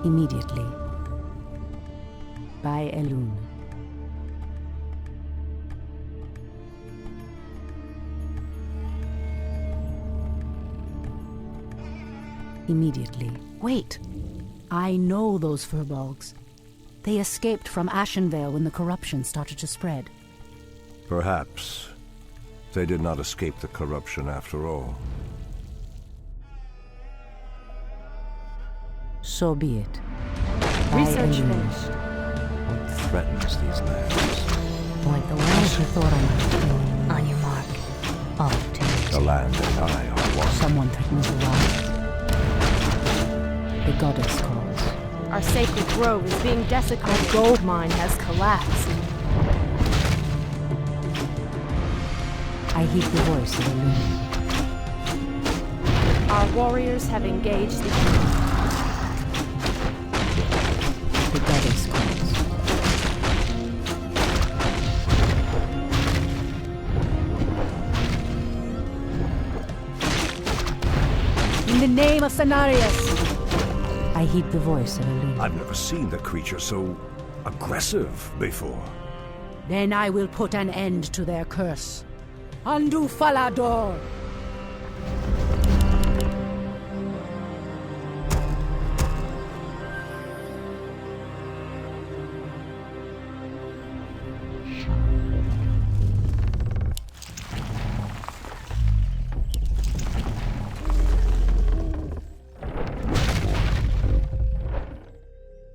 Immediately. By Elune. Immediately. Wait! I know those furbolgs. They escaped from Ashenvale when the corruption started to spread. Perhaps they did not escape the corruption after all. So be it. Research Elune. finished. What threatens these lands? Point the way. Ashrathoraman. On your mark. All to The land and I are one. Someone threatens the wild. The goddess calls. Our sacred grove is being desecrated. Our gold mine has collapsed. I heed the voice of Elune. Our warriors have engaged the enemy. The goddess calls. In the name of Cenarius! I heed the voice of Elune. I've never seen the creature so aggressive before. Then I will put an end to their curse. Undo Falador!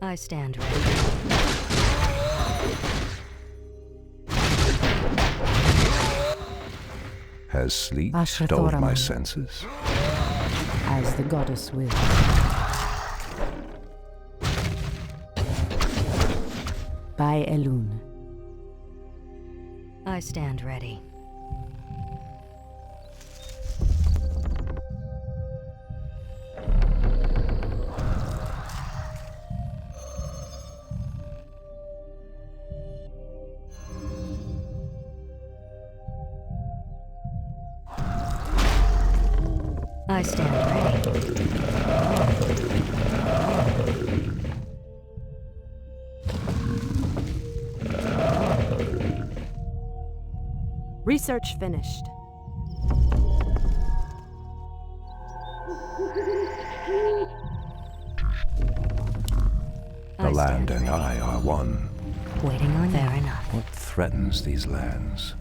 I stand ready. Has sleep Ashrathoraman. dulled my senses? As the goddess will. By Elune. I stand ready. I stand ready. Research finished. The land and I are one. Waiting on fair enough. What threatens these lands?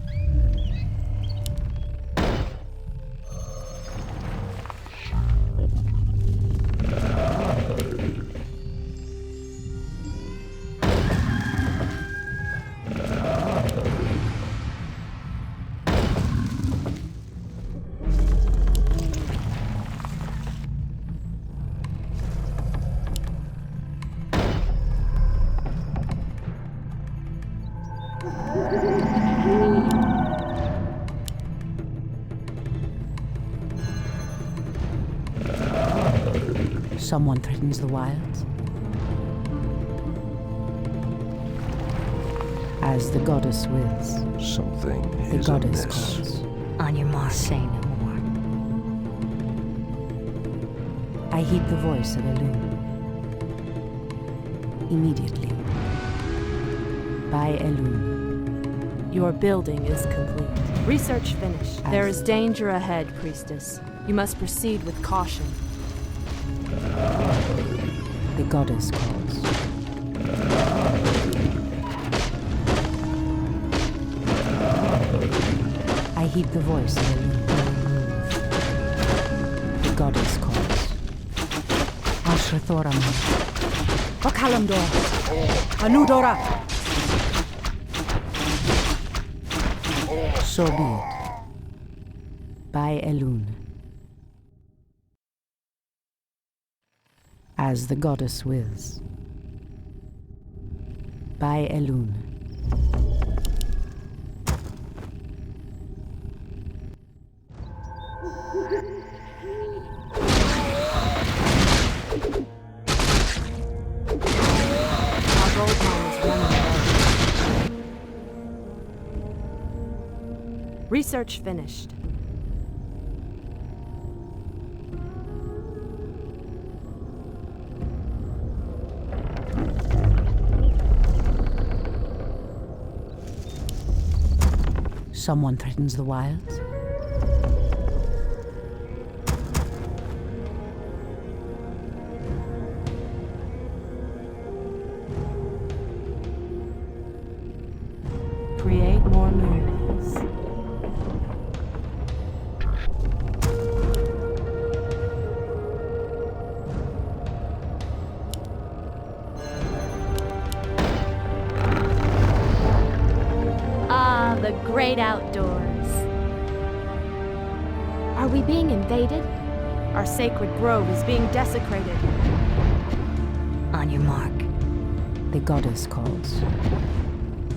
Someone threatens the wilds. As the goddess wills. Something The is goddess amiss. calls. On your mark, say no more. I heed the voice of Elune. Immediately. By Elune. Your building is complete. Research finished. There is danger ahead, Priestess. You must proceed with caution. The goddess calls. I heed the voice of Elune. The goddess calls. Ashrathoraman. O Kalimdor. Anudora. So be it. By Elune. As the goddess wills. By Elune. Our gold mine is running low. Research finished. Someone threatens the wilds. Create more moonbeams. Ah, the great outdoors. Are we being invaded? Our sacred grove is being desecrated. On your mark. The goddess calls.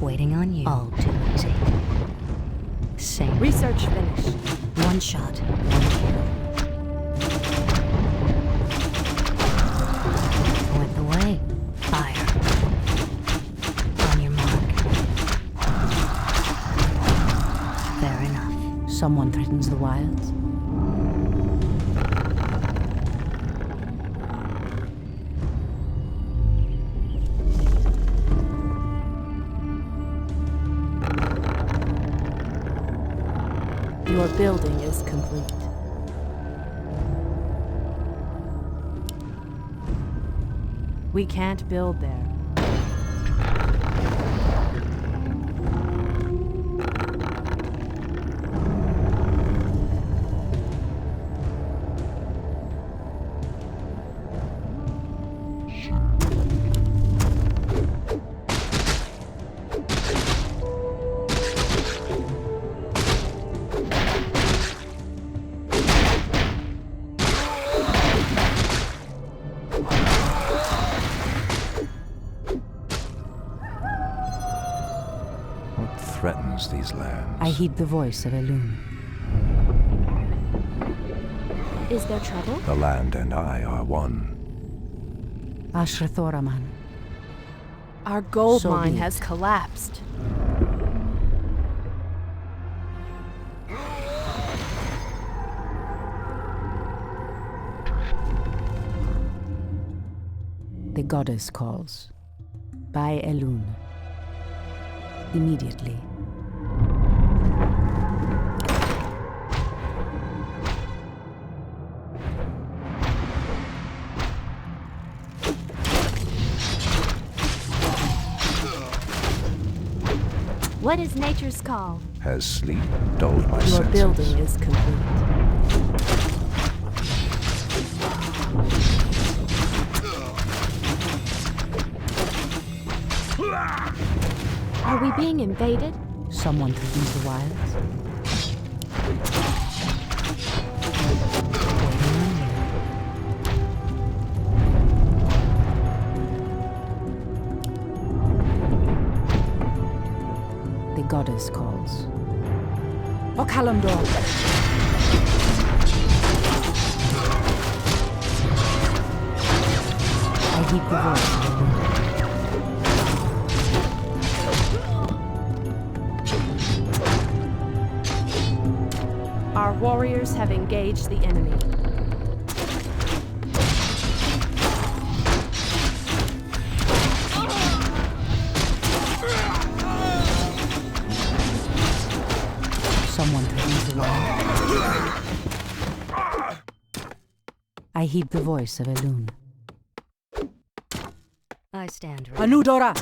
Waiting on you. All too easy. Same. Research finished. One shot, one kill. Point the way. Fire. On your mark. Fair enough. Someone threatens the wilds. Your building is complete. We can't build there. Threatens these lands. I heed the voice of Elune. Is there trouble? The land and I are one. Ashrathoraman. Our gold So mine be it. has collapsed. Goddess Calls. By Elune. Immediately. What is nature's call? Has sleep dulled my Your senses? building is complete. Are we being invaded? Someone threatens the wilds. The Goddess Calls. O Kalimdor! I heed the voice of the moon. Our warriors have engaged the enemy. Someone threatens the wild. I heed the voice of Elune. I stand ready. Anudora!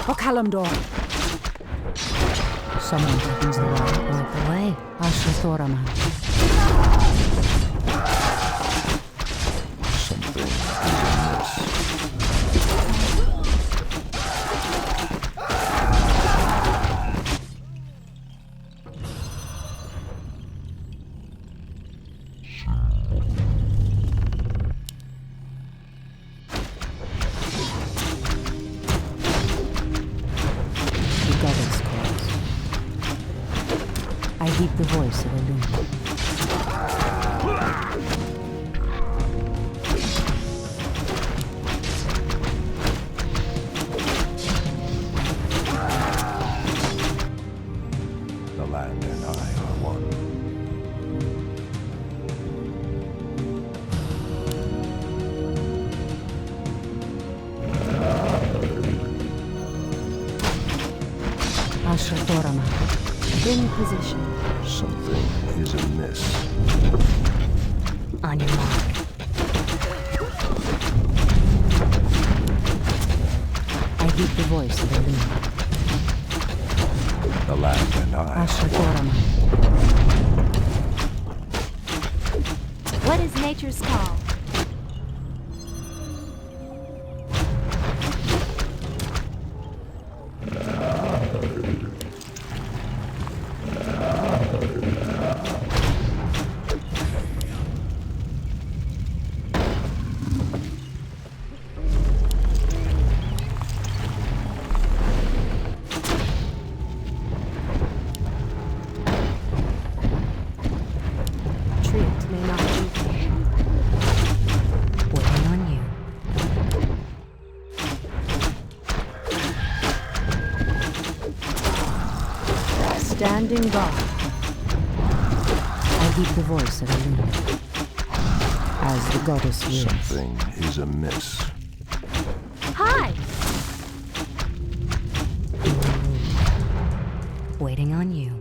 O Kalimdor! Someone threatens the wild. Right the way. Ashrathoraman. Something is amiss. The Goddess Calls. I heed the voice of Elune. The land and I are one. Ashrathoraman. In position. Something is amiss. On your mark. I heed the voice of Elune. The land and I are one. Ashrathoraman. What is nature's call? Treat may not be. Waiting on you. Standing guard. I heed the voice of Elune. As the goddess wills. Something is amiss. Hi! Waiting on you.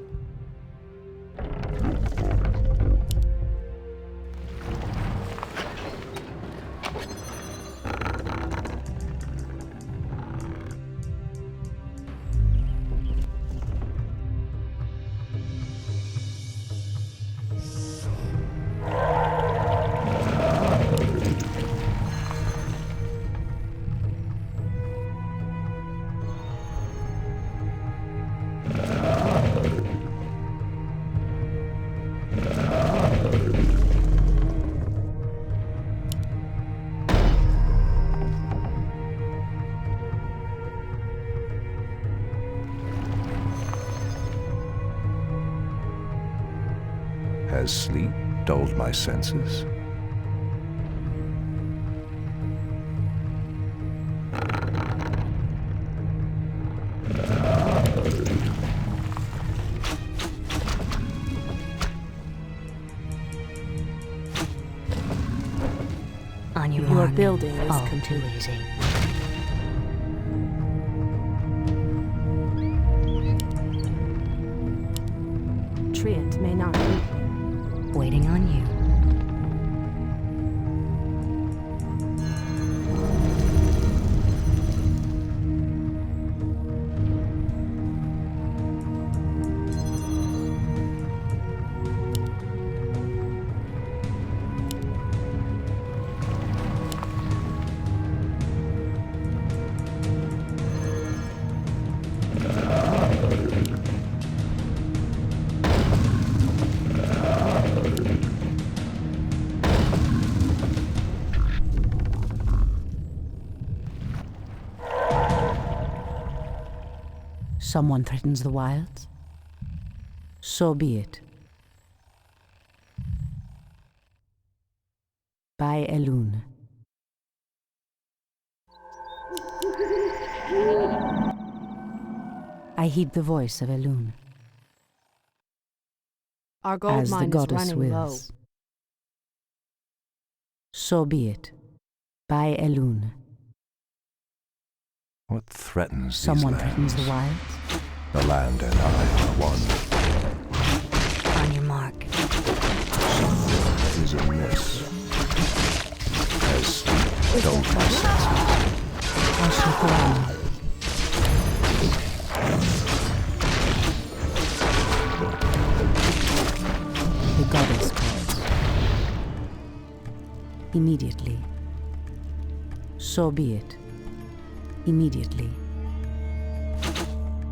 Has sleep dulled my senses? On your The Your building is all complete. too easy. Treant may not be. Waiting on you. Someone threatens the wilds? So be it. By Elune. I heed the voice of Elune. Our gold As the mine is goddess running low. wills. So be it. By Elune. What threatens Someone these threatens lands? the wilds? The land and I are one. On your mark. Something is amiss. As sleep dulled my senses. Archimonde. The goddess calls. Immediately. So be it. Immediately.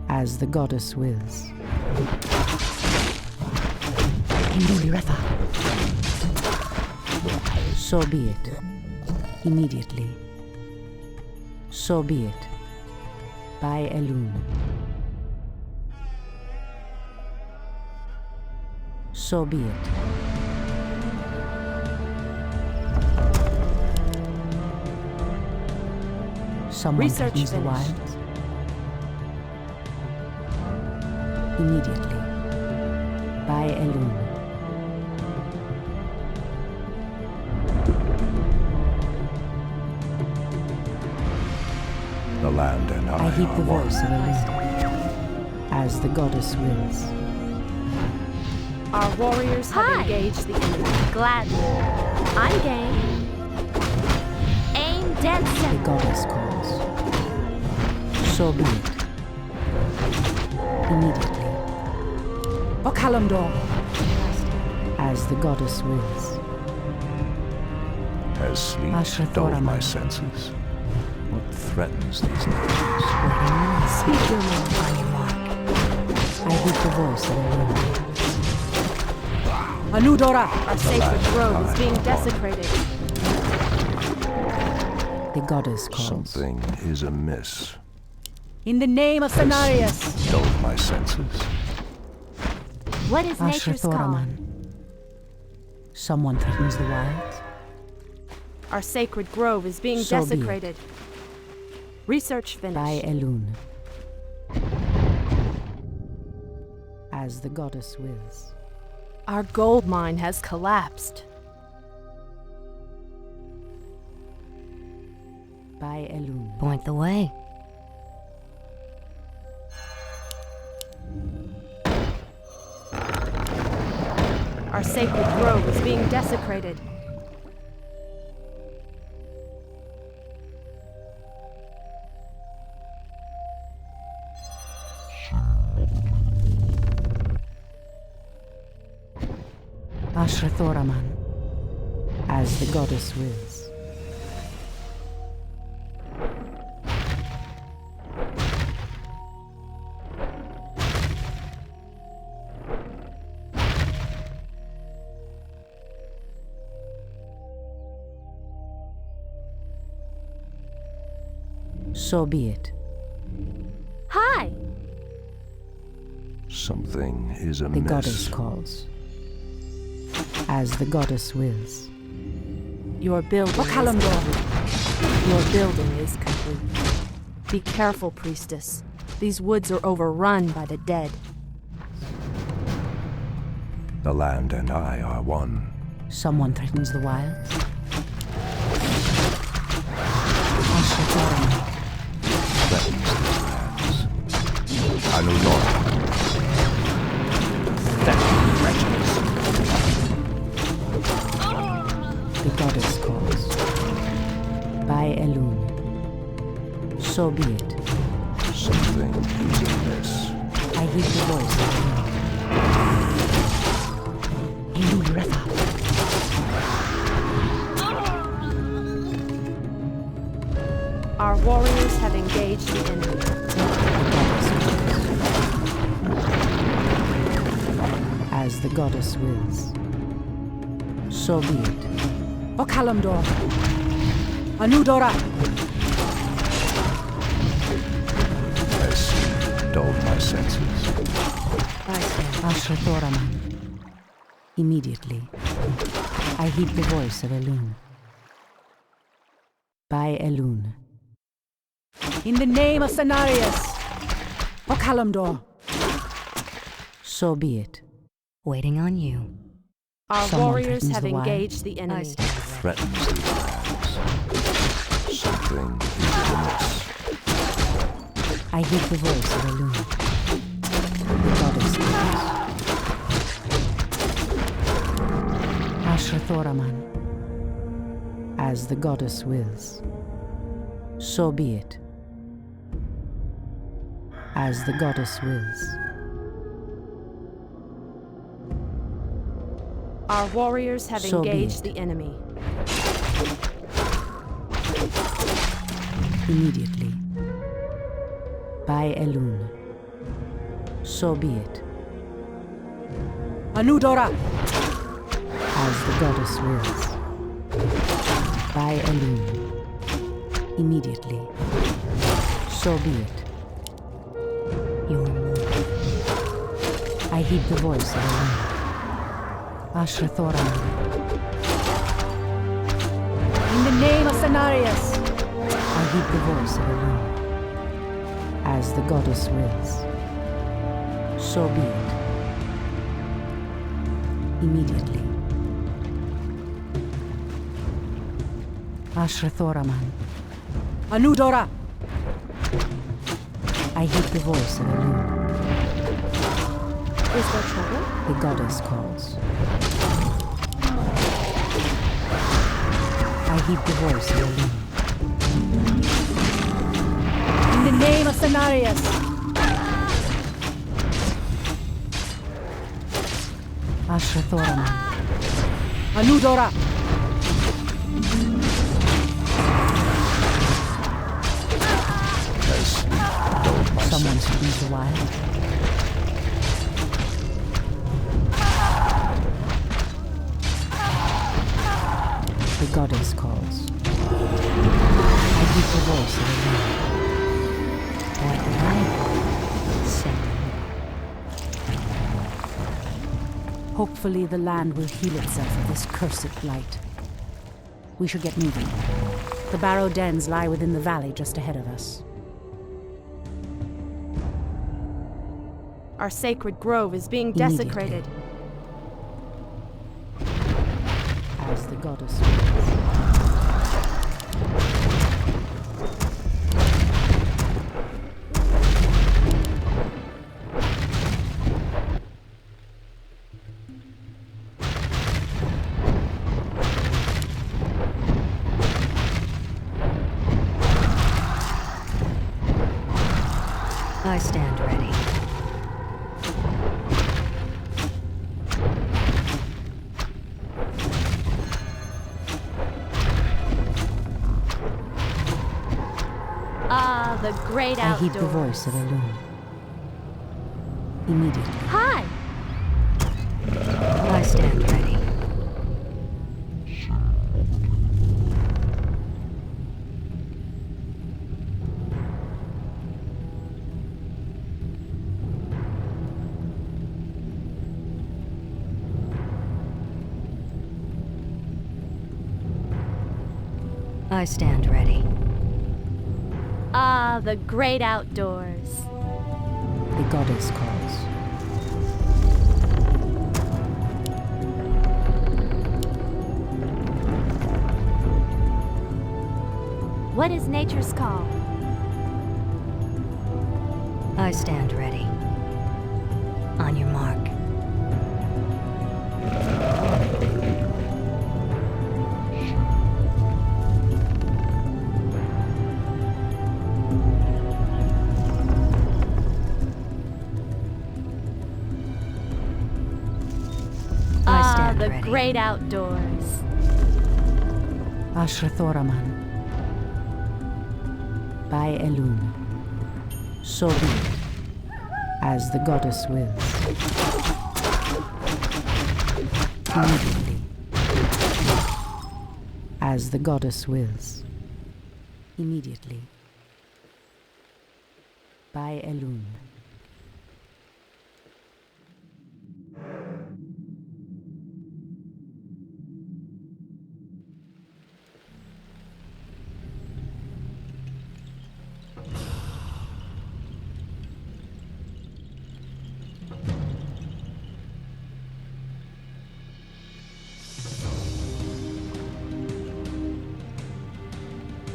As the goddess wills. So be it. Immediately. So be it. By Elune. So be it. Someone Research threatens the finished. wilds? Immediately. By Elune. The land and I I heed are the one. voice of Elune. As the goddess wills. Our warriors have Hi. engaged the enemy. Gladly. I'm game. Aim dead The center. goddess calls. So be it. Immediately. O Kalimdor. As the goddess wills. As sleep Ashra dulled my Thoraman. senses. What threatens these lands? Speak your mind. On your mark. I heed the voice of Elune. Anudora. Our sacred grove is being desecrated. The goddess calls. Something is amiss. In the name of Cenarius. Dulled my senses. What is Ashra nature's call? Thoraman. Someone threatens the wilds? Our sacred grove is being So be it. desecrated. Research finished. By Elune. As the goddess wills. Our gold mine has collapsed. By Elune. Point the way. Our sacred grove is being desecrated. Ashra Thoraman. As the goddess wills. So be it. Hi. Something is The amiss. goddess calls. As the goddess wills. Your building is complete. Your building is complete. Be careful, priestess. These woods are overrun by the dead. The land and I are one. Someone threatens the wilds? threatens these lands. Anudora. The goddess calls. By Elune. So be it. Something is amiss. I hear the voice of Elune. Elune Retha. Our warriors have engaged the enemy. As the goddess wills. So be it. O Kalimdor! Anudora! Has dulled my senses. Ashrathoraman. Immediately, I heed the voice of Elune. By Elune. In the name of Cenarius! O Kalimdor! So be it. Waiting on you. Our Someone warriors threatens have the wild. engaged the enemy. Threatens these lands. Something is amiss. I heed the voice of Elune. The goddess calls. Ashrathoraman. As the goddess wills. So be it. As the goddess wills. Our warriors have So be engaged it. the enemy. Immediately. By Elune. So be it. Anudora! As the goddess wills. By Elune. Immediately. So be it. Your move. I heed the voice of Elune. Ashrathoraman. In the name of Cenarius! I heed the voice of Elune. As the goddess wills. So be it. Immediately. Ashrathoraman. Anudora! I heed the voice of Elune. Is there trouble? The goddess calls. I heed the voice of Elune. In the name of Cenarius! Ashrathoraman. Anudora! Has dulled my Someone senses. feeds the wild. The goddess calls. I heed the voice of Elune. That hopefully the land will heal itself of this cursed blight. We should get moving. The barrow dens lie within the valley just ahead of us. Our sacred grove is being Immediately. desecrated. As the goddess wills. I stand ready. Ah, the great I heed outdoors. the voice of Elune. Immediately. Hi! I stand ready. I stand ready. Ah, the great outdoors. The goddess calls. What is nature's call? I stand ready. On your mark. The great outdoors. Ashrathoraman. By Elun. So be it, as the goddess wills. Immediately. As the goddess wills. Immediately. By Elun.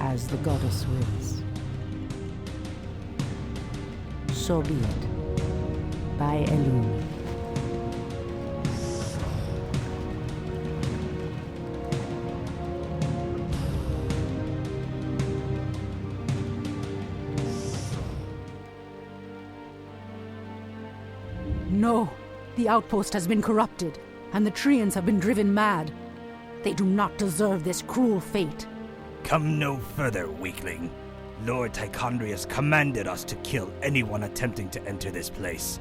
As the goddess wills. So be it. By Elun. No! The outpost has been corrupted, and the Treants have been driven mad. They do not deserve this cruel fate. Come no further, weakling. Lord Tichondrius commanded us to kill anyone attempting to enter this place.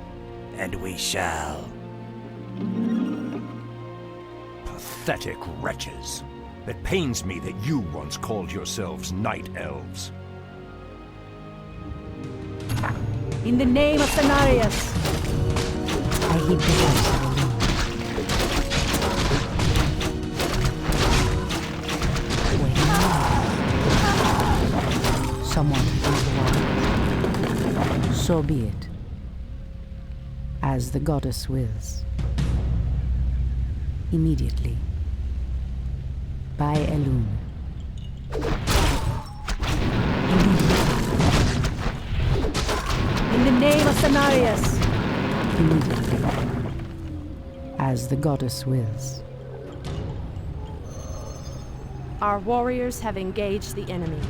And we shall. Pathetic wretches. It pains me that you once called yourselves night elves. In the name of Cenarius! I heed the voice of Elun. Someone is the one. So be it. As the goddess wills. Immediately. By Elun. In the name of Cenarius! Immediately. As the goddess wills. Our warriors have engaged the enemy.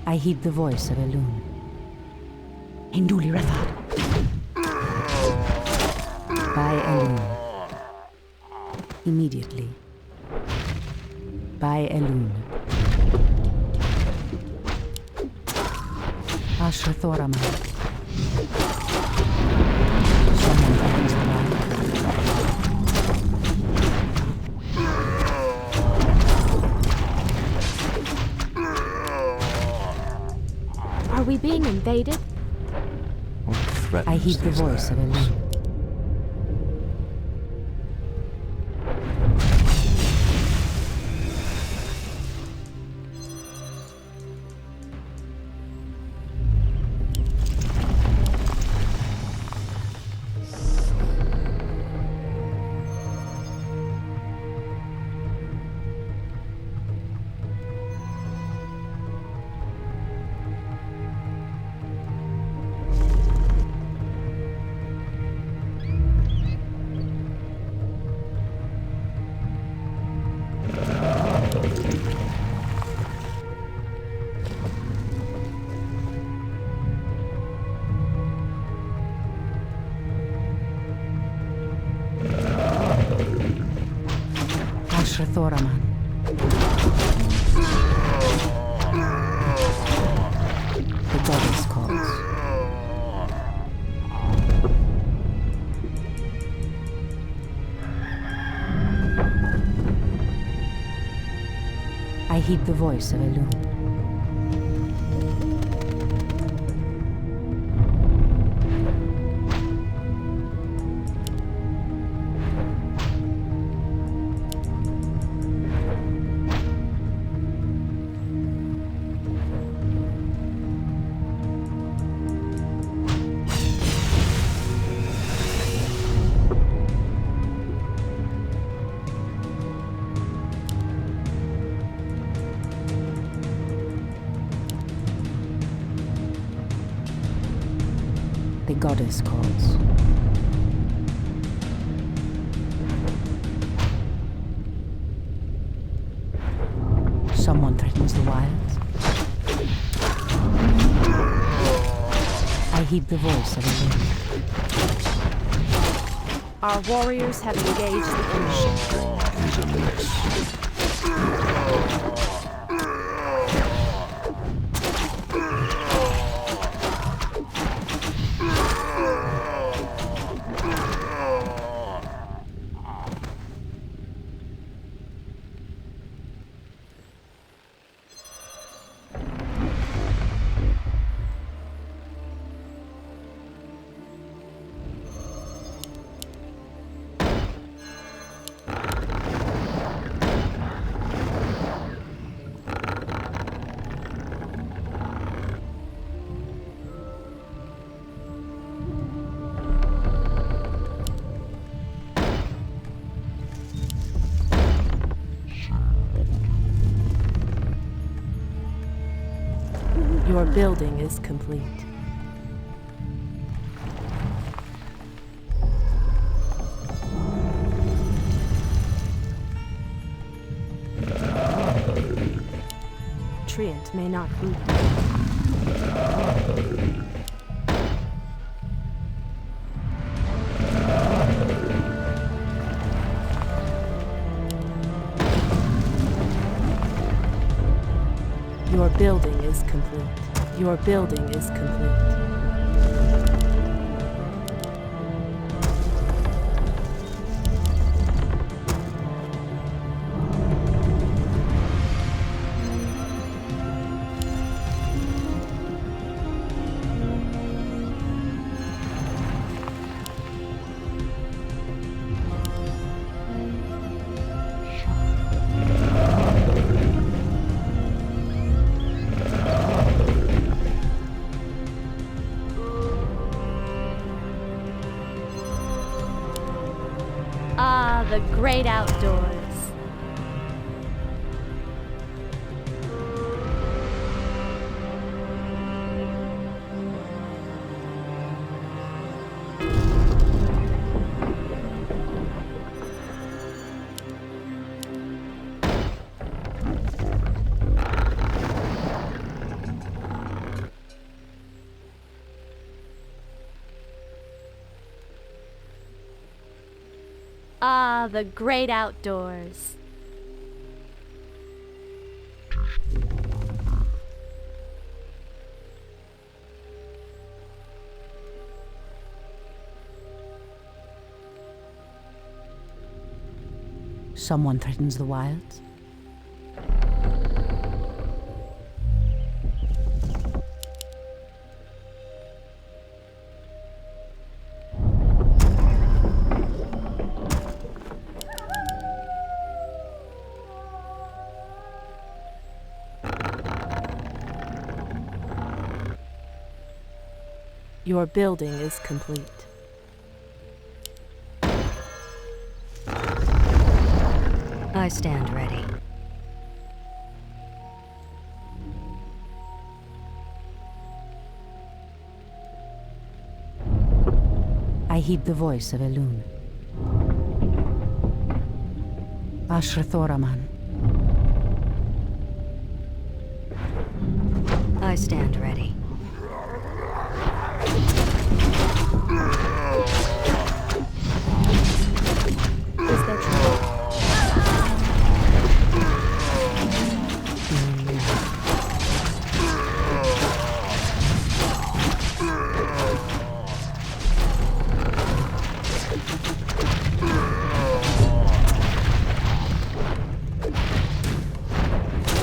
I heed the voice of Elun. Hinduli Rethad. By Elun. Immediately. By Elun. Ashrathoraman. Someone opens the light. Are we being invaded? I heed the voice of Elun. Ashrathoraman. The goddess calls. I heed the voice of Elun. goddess calls. Someone threatens the wilds. I heed the voice of a wind. Our warriors have engaged the enemy. Is amiss. Your building is complete. Treant may not be. Your building is complete. Your building is complete. The great outdoors. The great outdoors. Someone threatens the wilds. Your building is complete. I stand ready. I heed the voice of Elune. Ashrathoraman. I stand ready. Is there trouble?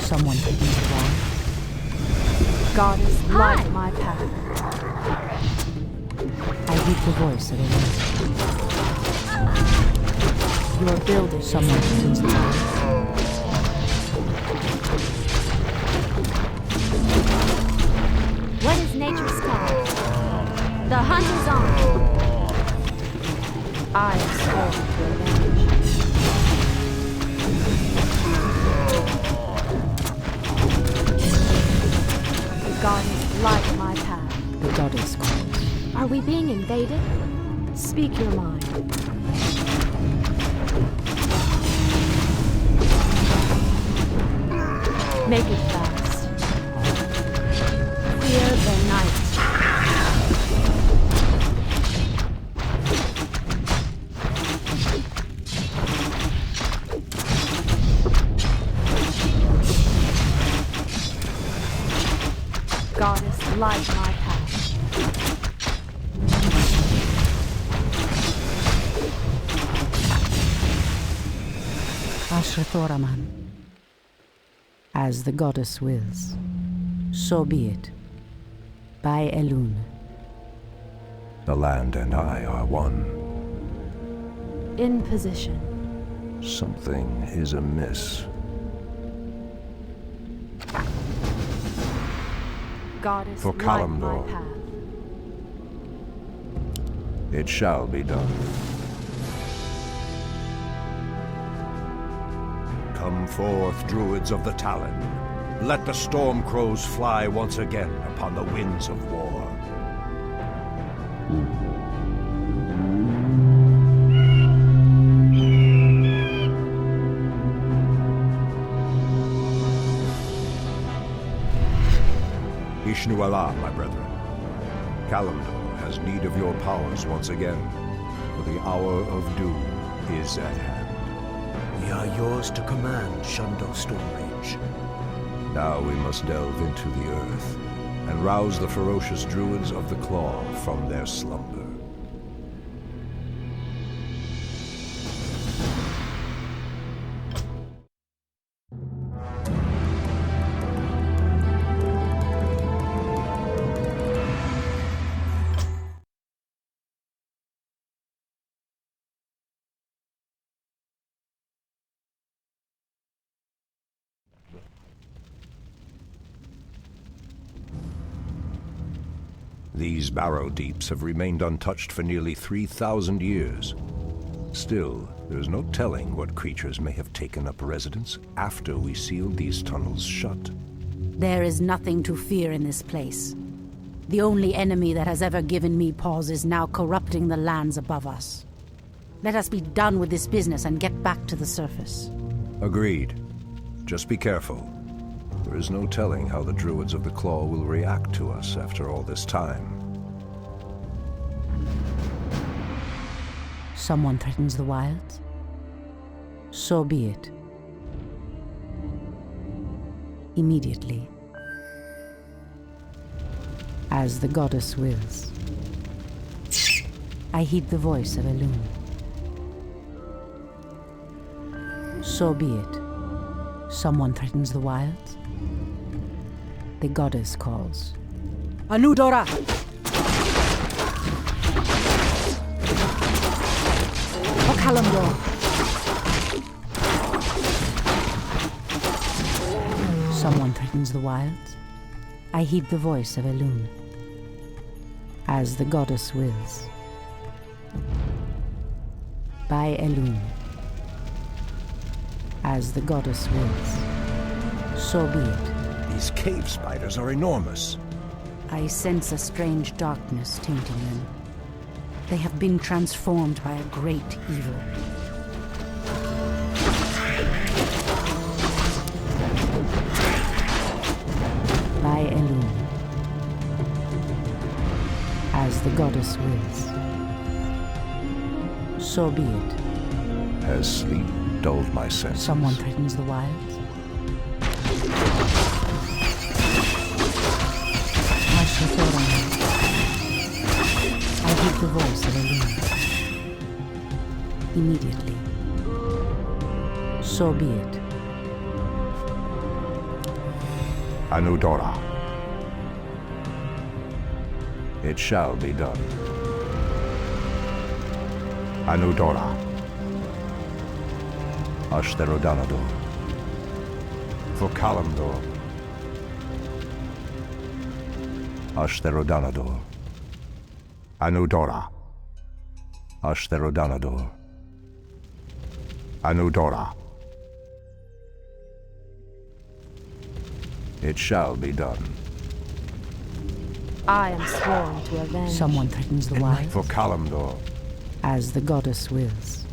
Someone taking the wrong. Goddess, light my path. I heed the voice of Elune. Your building. Someone threatens the wilds. What is nature's call? The hunt is on. I am sworn to avenge. Goddess, light my path. The goddess calls. Are we we being invaded? Speak your mind. Make it fast. Fear the night. Goddess, light my path. Ashrathoraman. As the goddess wills, so be it. By Elun. The land and I are one. In position. Something is amiss. Goddess, For light my Kalimdor. path. It shall be done. Come forth, Druids of the Talon. Let the storm crows fly once again upon the winds of war. Ishnu Allah, my brethren. Kalimdor has need of your powers once again, for the hour of doom is at hand. We are yours to command, Illidan Stormrage. Now we must delve into the earth and rouse the ferocious Druids of the Claw from their slumber. These barrow deeps have remained untouched for nearly 3,000 years. Still, there's no telling what creatures may have taken up residence after we sealed these tunnels shut. There is nothing to fear in this place. The only enemy that has ever given me pause is now corrupting the lands above us. Let us be done with this business and get back to the surface. Agreed. Just be careful. There is no telling how the Druids of the Claw will react to us after all this time. Someone threatens the wilds? So be it. Immediately. As the goddess wills. I heed the voice of Elun. So be it. Someone threatens the wilds? The goddess calls. Anudora! For Kalimdor! Someone threatens the wilds? I heed the voice of Elun. As the goddess wills. By Elun. As the goddess wills. So be it. These cave spiders are enormous. I sense a strange darkness tainting them. They have been transformed by a great evil. By Elun. As the goddess wills. So be it. Has sleep dulled my senses? Someone threatens the wilds? I heed the voice of Elun. Immediately. So be it. Anudora. It shall be done. Anudora. Ashtherodanador. For Kalimdor. Ashtherodanador. Anudora. Ashtherodanador. Anudora. It shall be done. I am sworn to avenge. Someone threatens the wild. For Kalimdor. As the goddess wills.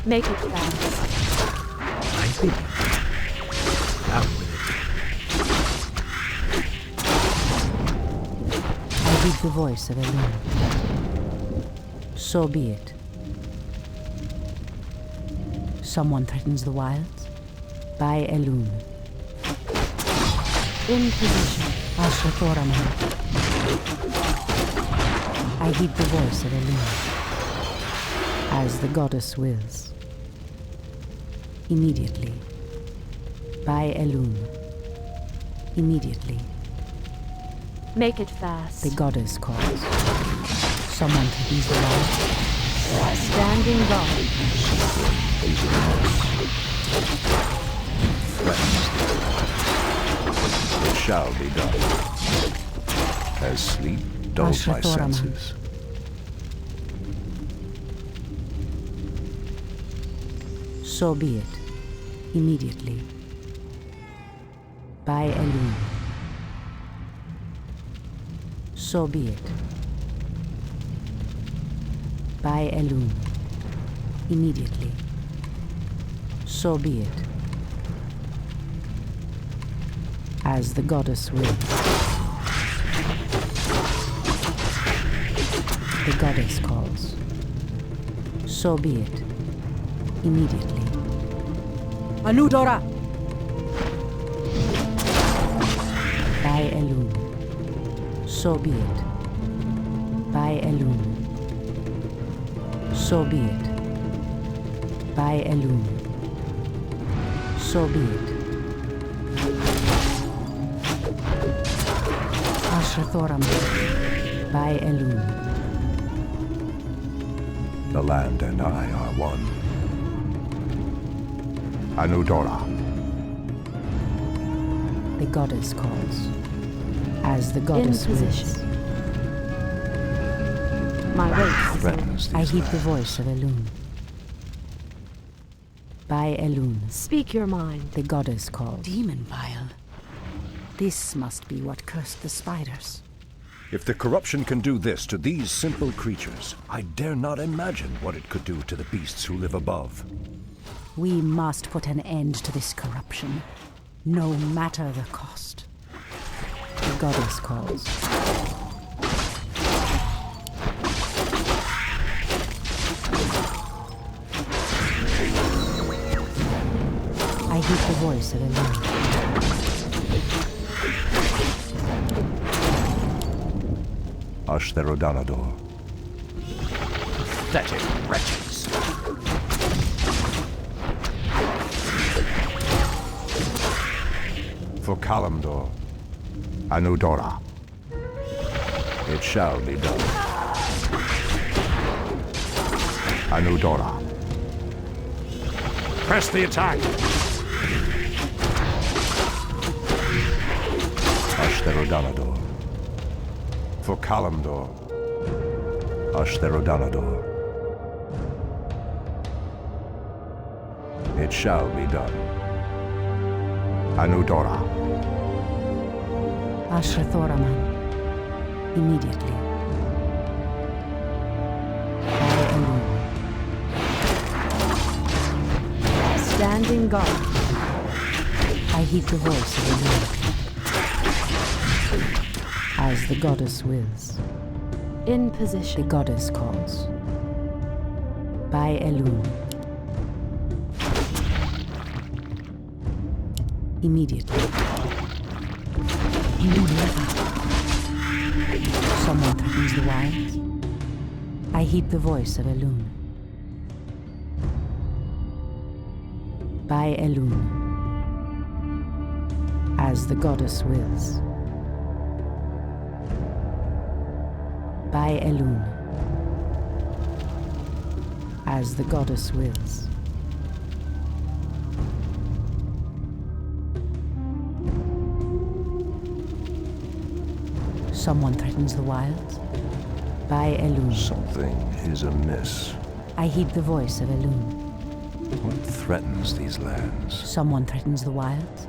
Make it fast. I bid you. Out with it. I heed the voice of Elune. So be it. Someone threatens the wilds? By Elune. In position. Ashrathoraman. I heed the voice of Elune. As the goddess wills. Immediately. By Elune. Immediately. Make it fast. The goddess calls. Someone threatens the wild. Standing guard. It shall be done. As sleep dulls my senses. So be it. Immediately. By Elune. So be it. By Elune. Immediately. So be it. As the goddess wills. The goddess calls. So be it. Immediately. Anudora! By Elune. So be it. By Elune. So be it. By Elune. So be it. Ashrathoram. By Elune. The land and I are one. Anudora. The goddess calls. As the goddess wills. My weight Threatens I these heed the lands. voice of Elune. By Elune. Speak your mind. The goddess calls. Demon bile. This must be what cursed the spiders. If the corruption can do this to these simple creatures, I dare not imagine what it could do to the beasts who live above. We must put an end to this corruption, no matter the cost. The goddess calls. I heed the voice of Elune. Ashtherodanador. Pathetic wretches. For Kalimdor. Anudora. It shall be done. Anudora. Press the attack. Ashtherodanador. For Kalimdor. Ashtherodanador. It shall be done. Anudora. Ashrathoraman. Immediately. By Elune. Standing guard. I heed the voice of Elune. As the goddess wills. In The position. goddess calls. By Elune. Immediately. Someone threatens the wilds. I heed the voice of Elune. By Elune. As the goddess wills. By Elune. As the goddess wills. Someone threatens the wilds. By Elune. Something is amiss. I heed the voice of Elune. What threatens these lands? Someone threatens the wilds.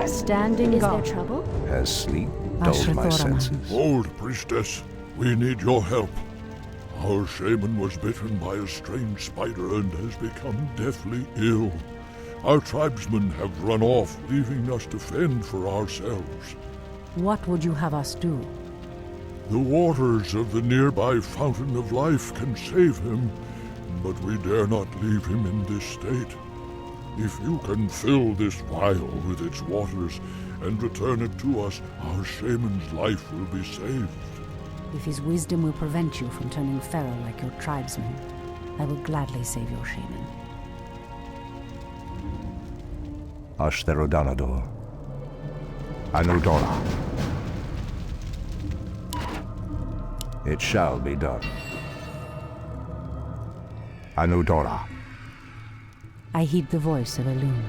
Standing Is there guard. trouble? Has sleep dulled my Ashrathoraman. senses? Old priestess, we need your help. Our shaman was bitten by a strange spider and has become deathly ill. Our tribesmen have run off, leaving us to fend for ourselves. What would you have us do? The waters of the nearby Fountain of Life can save him, but we dare not leave him in this state. If you can fill this vial with its waters and return it to us, our shaman's life will be saved. If his wisdom will prevent you from turning feral like your tribesmen, I will gladly save your shaman. Ashtherodanador. Anudora. It shall be done. Anudora. I heed the voice of Elune.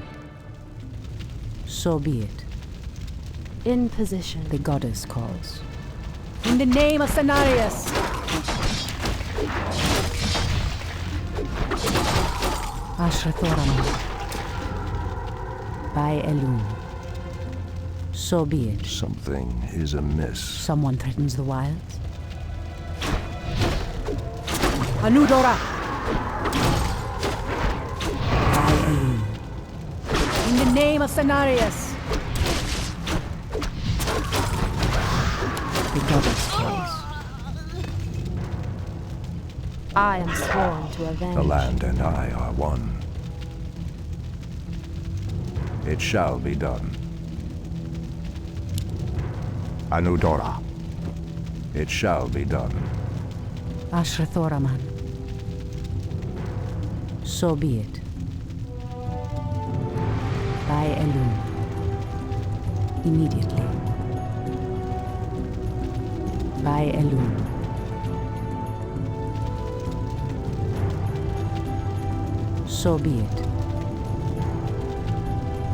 So be it. In position. The goddess calls. In the name of Cenarius! Ashrathoraman. By Elune. So be it. Something is amiss. Someone threatens the wilds. Anudora! By Elune. In the name of Cenarius! The goddess calls. I am sworn to avenge. The land and I are one. It shall be done. Anudora. It shall be done. Ashrathoraman. So be it. By Elune. Immediately. By Elune. So be it.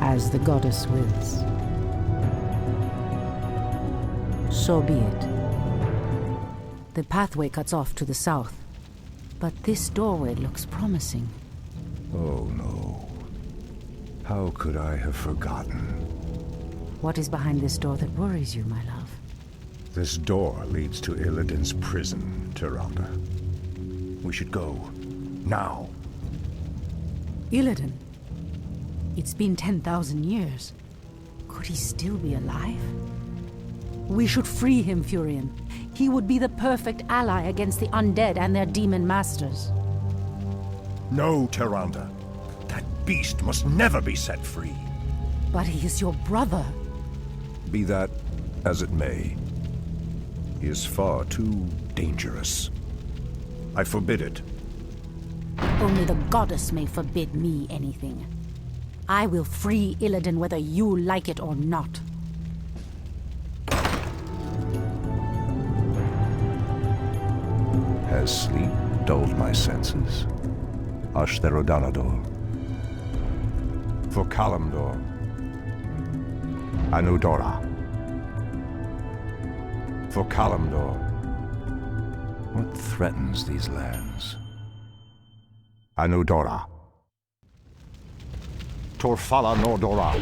As the goddess wills. So be it. The pathway cuts off to the south, but this doorway looks promising. Oh no. How could I have forgotten? What is behind this door that worries you, my love? This door leads to Illidan's prison, Tyrande. We should go. Now. Illidan? It's been 10,000 years. Could he still be alive? We should free him, Furion. He would be the perfect ally against the undead and their demon masters. No, Tyrande. That beast must never be set free. But he is your brother. Be that as it may, he is far too dangerous. I forbid it. Only the goddess may forbid me anything. I will free Illidan whether you like it or not. Has sleep dulled my senses? Ashtherodanador. For Kalimdor. Anudora. For Kalimdor. What threatens these lands? Anudora. Torfala Nordora.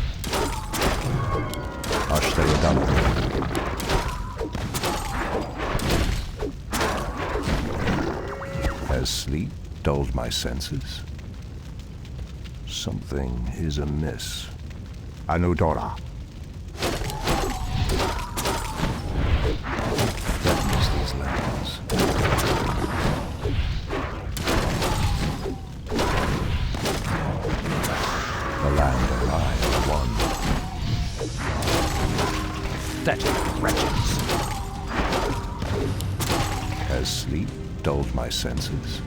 Ashtherodanador. Has sleep dulled my senses? Something is amiss. Anudora. Threatens these lands. The land and I are one. Pathetic wretches. Has sleep dulled my senses?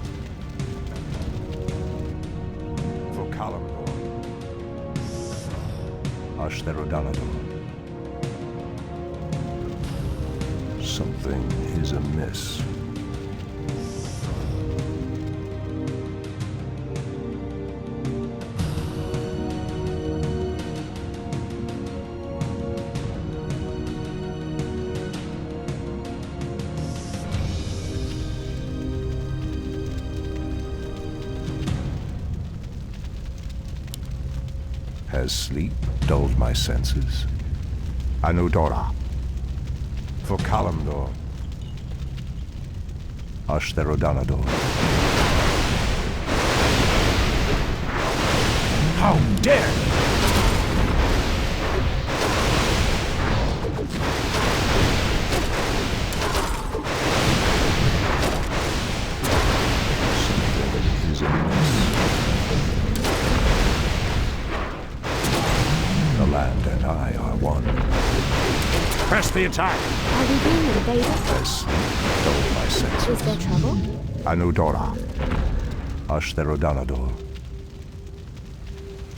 For Kalimdor. Ashtherodanador. Something is amiss. Has sleep dulled my senses? Anudora. For Kalimdor. Ashtherodanador. How dare you! The land and I are one. Press the attack! Are we being invaded? Has sleep dulled my senses? Is there trouble? Anudora. Ashtherodanador.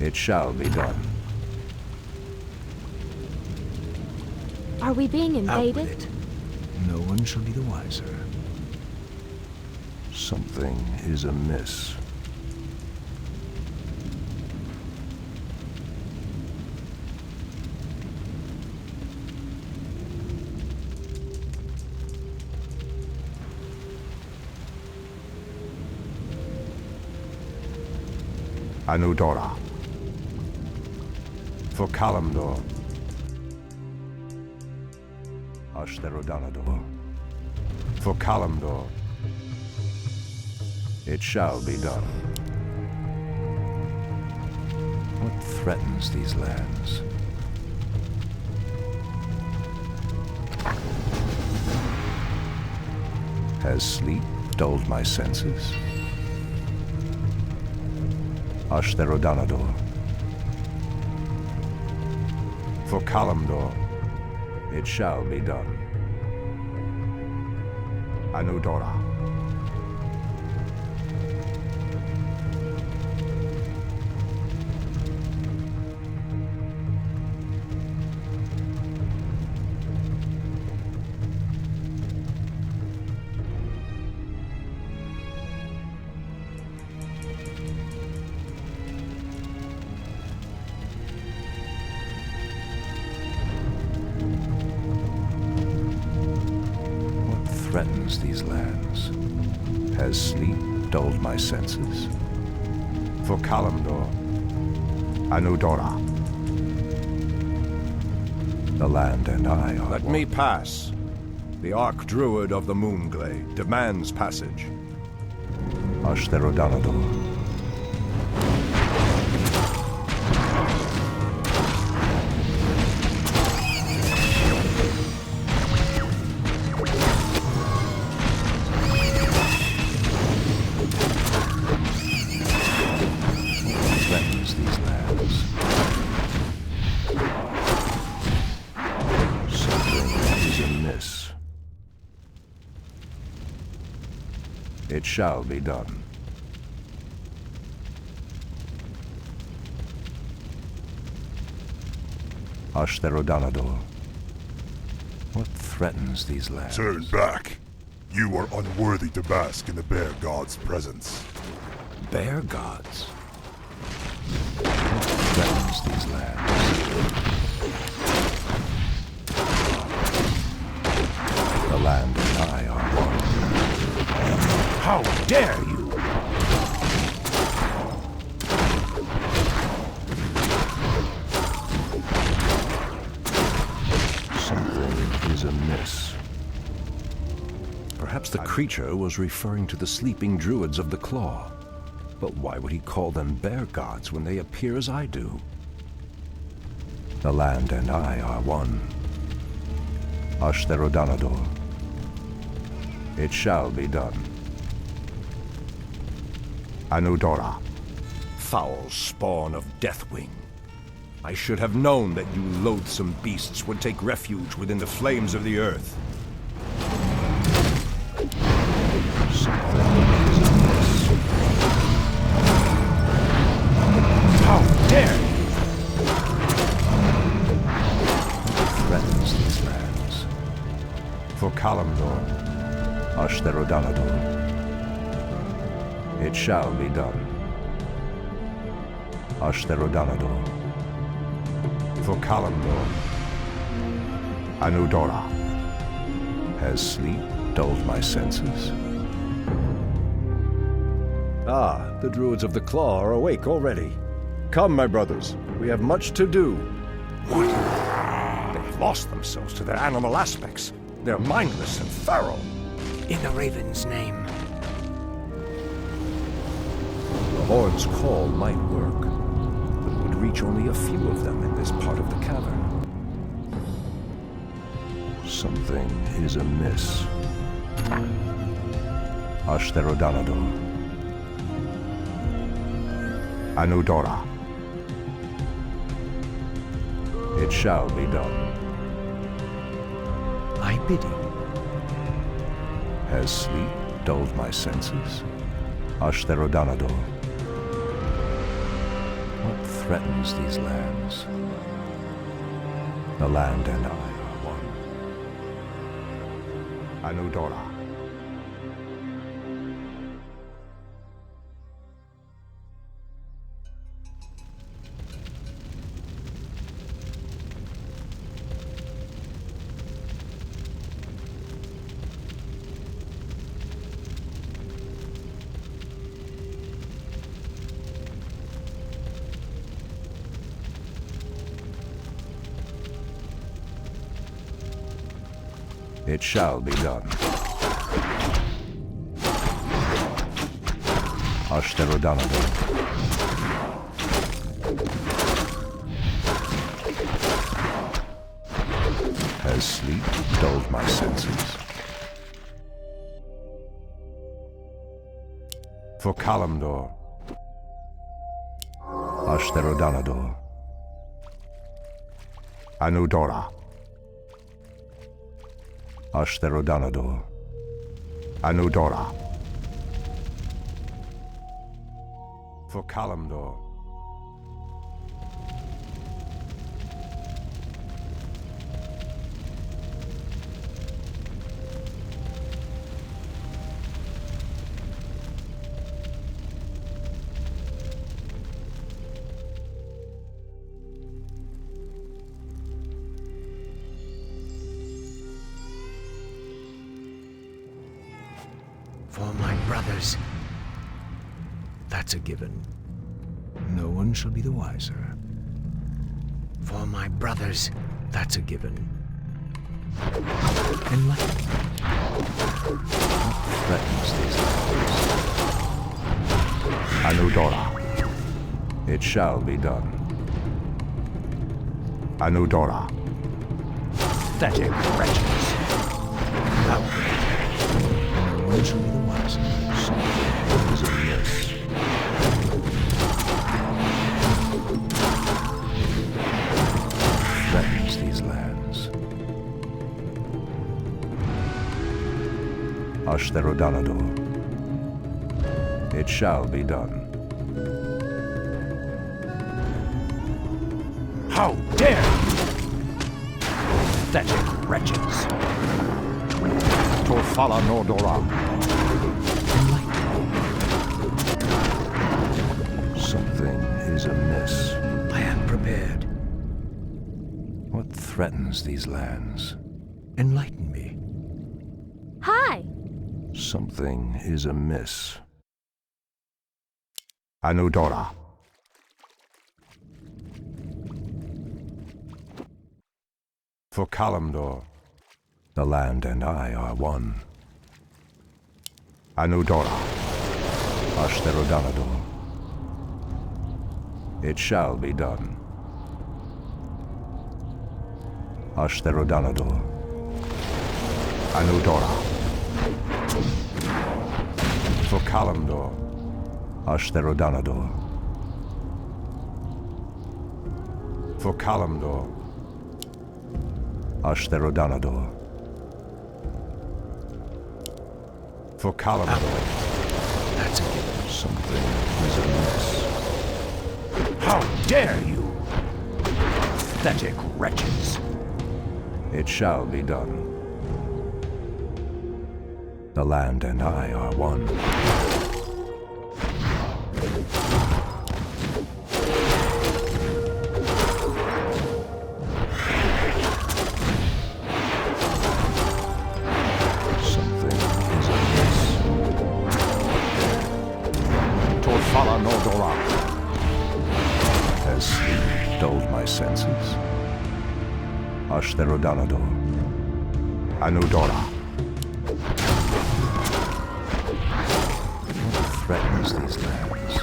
It shall be done. Are we being Out with invaded? it. No one shall be the wiser. Something is amiss. Anudora. For Kalimdor. Ashtherodanador. For Kalimdor. It shall be done. What threatens these lands? Has sleep dulled my senses? Ashtherodanador. For Kalimdor, it shall be done. Anudora. Threatens these lands. Has sleep dulled my senses? For Kalimdor, Anudora. The land and I are Let one. me pass. The Archdruid of the Moonglade demands passage. Ashtherodanador. It shall be done. Ashtherodanador. What threatens these lands? Turn back. You are unworthy to bask in the Bear God's presence. Bear gods? What threatens these lands? The land and I are one. How dare you! Something is amiss. Perhaps the creature was referring to the sleeping Druids of the Claw. But why would he call them bear gods when they appear as I do? The land and I are one. Ashtherodanador. It shall be done. Anudora. Foul spawn of Deathwing. I should have known that you loathsome beasts would take refuge within the flames of the earth. How dare you! Threatens these lands. For Kalimdor, Ashtherodanador. It shall be done. Ashtherodanador. For Kalimdor. Anudora. Has sleep dulled my senses? Ah, the Druids of the Claw are awake already. Come, my brothers. We have much to do. What? They've lost themselves to their animal aspects. They're mindless and feral. In the Raven's name. The Horn's call might work, but it would reach only a few of them in this part of the cavern. Something is amiss. Ashtherodanador. Anudora. It shall be done. My bidding. Has sleep dulled my senses? Ashtherodanador. What threatens these lands? The land and I are one. Anudora. It shall be done. Ashtherodanador. Has sleep dulled my senses? For Kalimdor. Ashtherodanador. Anudora. Ashtherodanador. Anudora. For Kalimdor. For my brothers. That's a given. No one shall be the wiser. For my brothers. That's a given. Enlighten. What threatens these lands? Anudora. It shall be done. Anudora. Pathetic wretches. No one shall be the wiser. Something is amiss. Threatens these lands. Ashtherodanador. It shall be done. How dare you! Pathetic wretches. Torfala Nordora. Something is amiss. I am prepared. What threatens these lands? Enlighten me. Hi! Something is amiss. Anudora. For Kalimdor. The land and I are one. Anudora. Ashtherodanador. It shall be done. Ashtherodanador. Anudora. For Kalimdor. Ashtherodanador. For Kalimdor. Ashtherodanador. For Kalimdor. That's a given. Something is amiss. How dare you! Pathetic wretches. It shall be done. The land and I are one. Something is amiss. Torfala Nordora. Has sleep dulled my senses? Ashtherodanador. Anudora. What threatens these lands?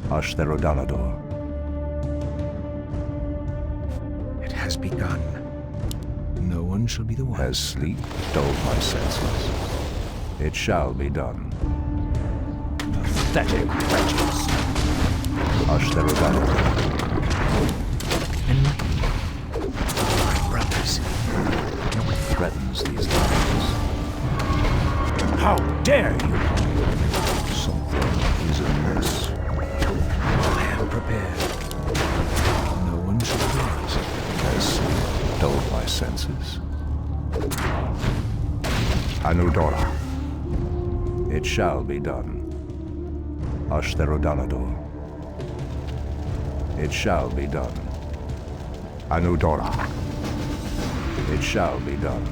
Ashtherodanador. It has begun. No one shall be the wiser. Has sleep dulled my senses? It shall be done. Pathetic wretches. Ashtherodanador. My brothers. What threatens these lands? How dare you! Something is amiss. I am prepared. No one shall be wiser. Has sleep dulled my senses? Anudora. It shall be done. Ashtherodanador. It shall be done. Anudora. It shall be done.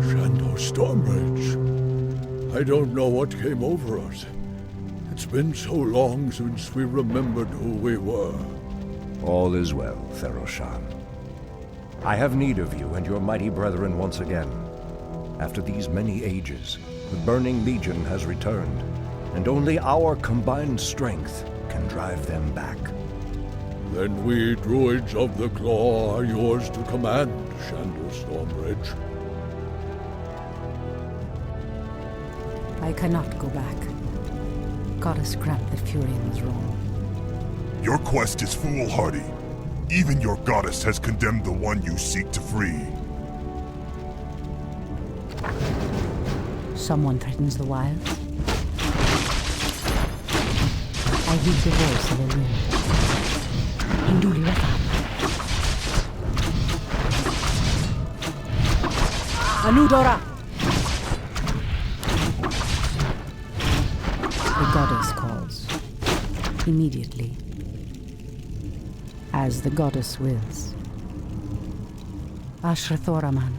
Jaina Stormrage. I don't know what came over us. It's been so long since we remembered who we were. All is well, Theroshan. I have need of you and your mighty brethren once again. After these many ages, the Burning Legion has returned, and only our combined strength can drive them back. Then we Druids of the Claw are yours to command, Jaina Stormrage. I cannot go back. Goddess grant that Furion was wrong. Your quest is foolhardy. Even your goddess has condemned the one you seek to free. Someone threatens the wilds. I heed the voice of Elune. Induli Rafa. Anudora! The goddess calls. Immediately. As the goddess wills. Ashrathoraman.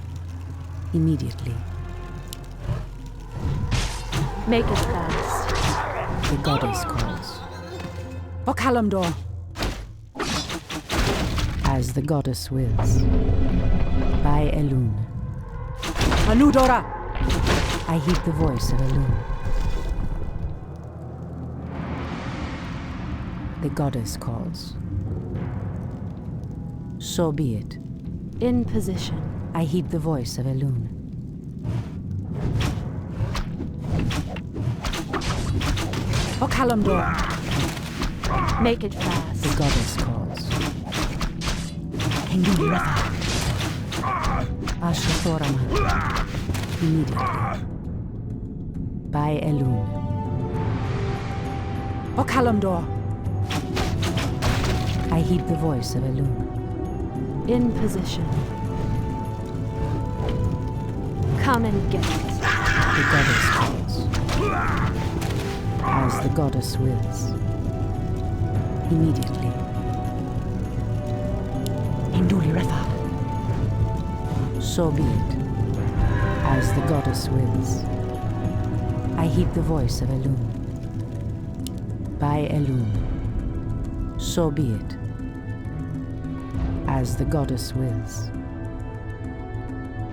Immediately. Make it fast. The goddess calls. For Kalimdor. As the goddess wills. By Elune. Anudora! I heed the voice of Elune. The goddess calls. So be it. In position. I heed the voice of Elune. For Kalimdor. Make it fast. The goddess calls. Induli Rafa. Ashrathoraman. Immediately. By Elune. For Kalimdor. I heed the voice of Elune. In position. Come and get it. The goddess calls. As the goddess wills. Immediately. Induli Rafa. So be it. As the goddess wills. I heed the voice of Elune. By Elune. So be it. As the goddess wills.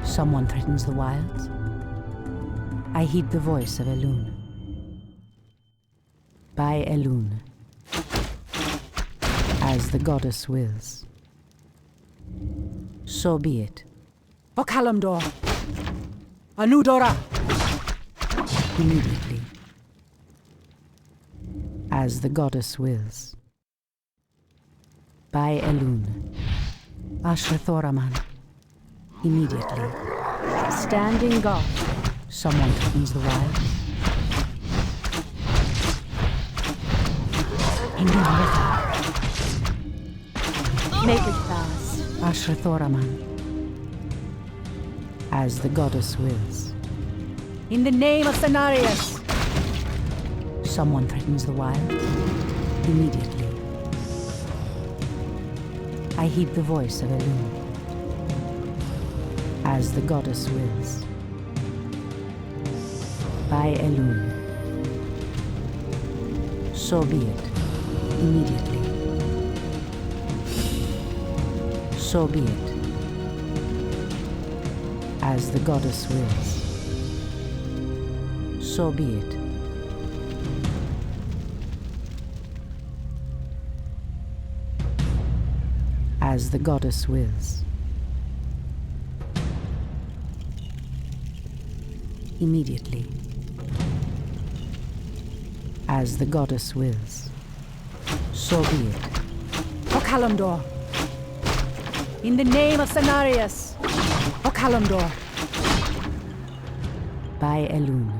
Someone threatens the wilds. I heed the voice of Elune. By Elune. As the goddess wills. So be it. For Kalimdor. Anudora! Immediately. As the goddess wills. By Elune. Ashrathoraman. Immediately. Standing guard. Someone threatens the wild. Induli Rafa. Make it fast. Ashrathoraman. As the goddess wills. In the name of Cenarius! Someone threatens the wild. Immediately. I heed the voice of Elune. As the goddess wills. By Elun. So be it. Immediately. So be it. As the goddess wills. So be it. As the goddess wills. Immediately. As the goddess wills. So be it. For Kalimdor. In the name of Cenarius. For Kalimdor. By Elun.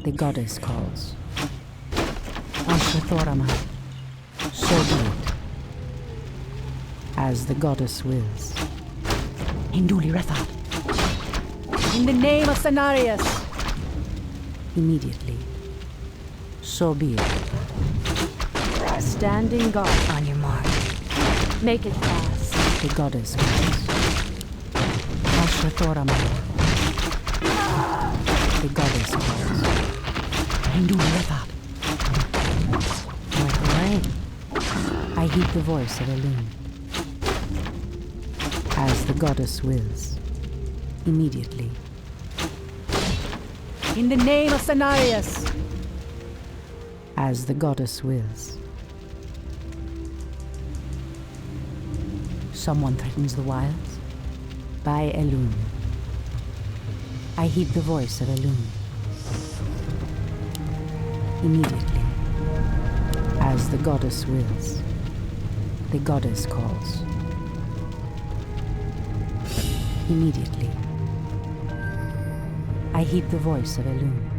The goddess calls. Ashrathoraman. So be it. As the goddess wills. Hinduli Rethad. In the name of Cenarius. Immediately. So be it. Standing guard. On your mark. Make it fast. The goddess calls. Ashrathoraman. The goddess calls. Hinduli Rethad. I heed the voice of Elun. As the goddess wills. Immediately. In the name of Cenarius. As the goddess wills. Someone threatens the wilds. By Elun. I heed the voice of Elun. Immediately. As the goddess wills. The goddess calls. Immediately. I heed the voice of Elun.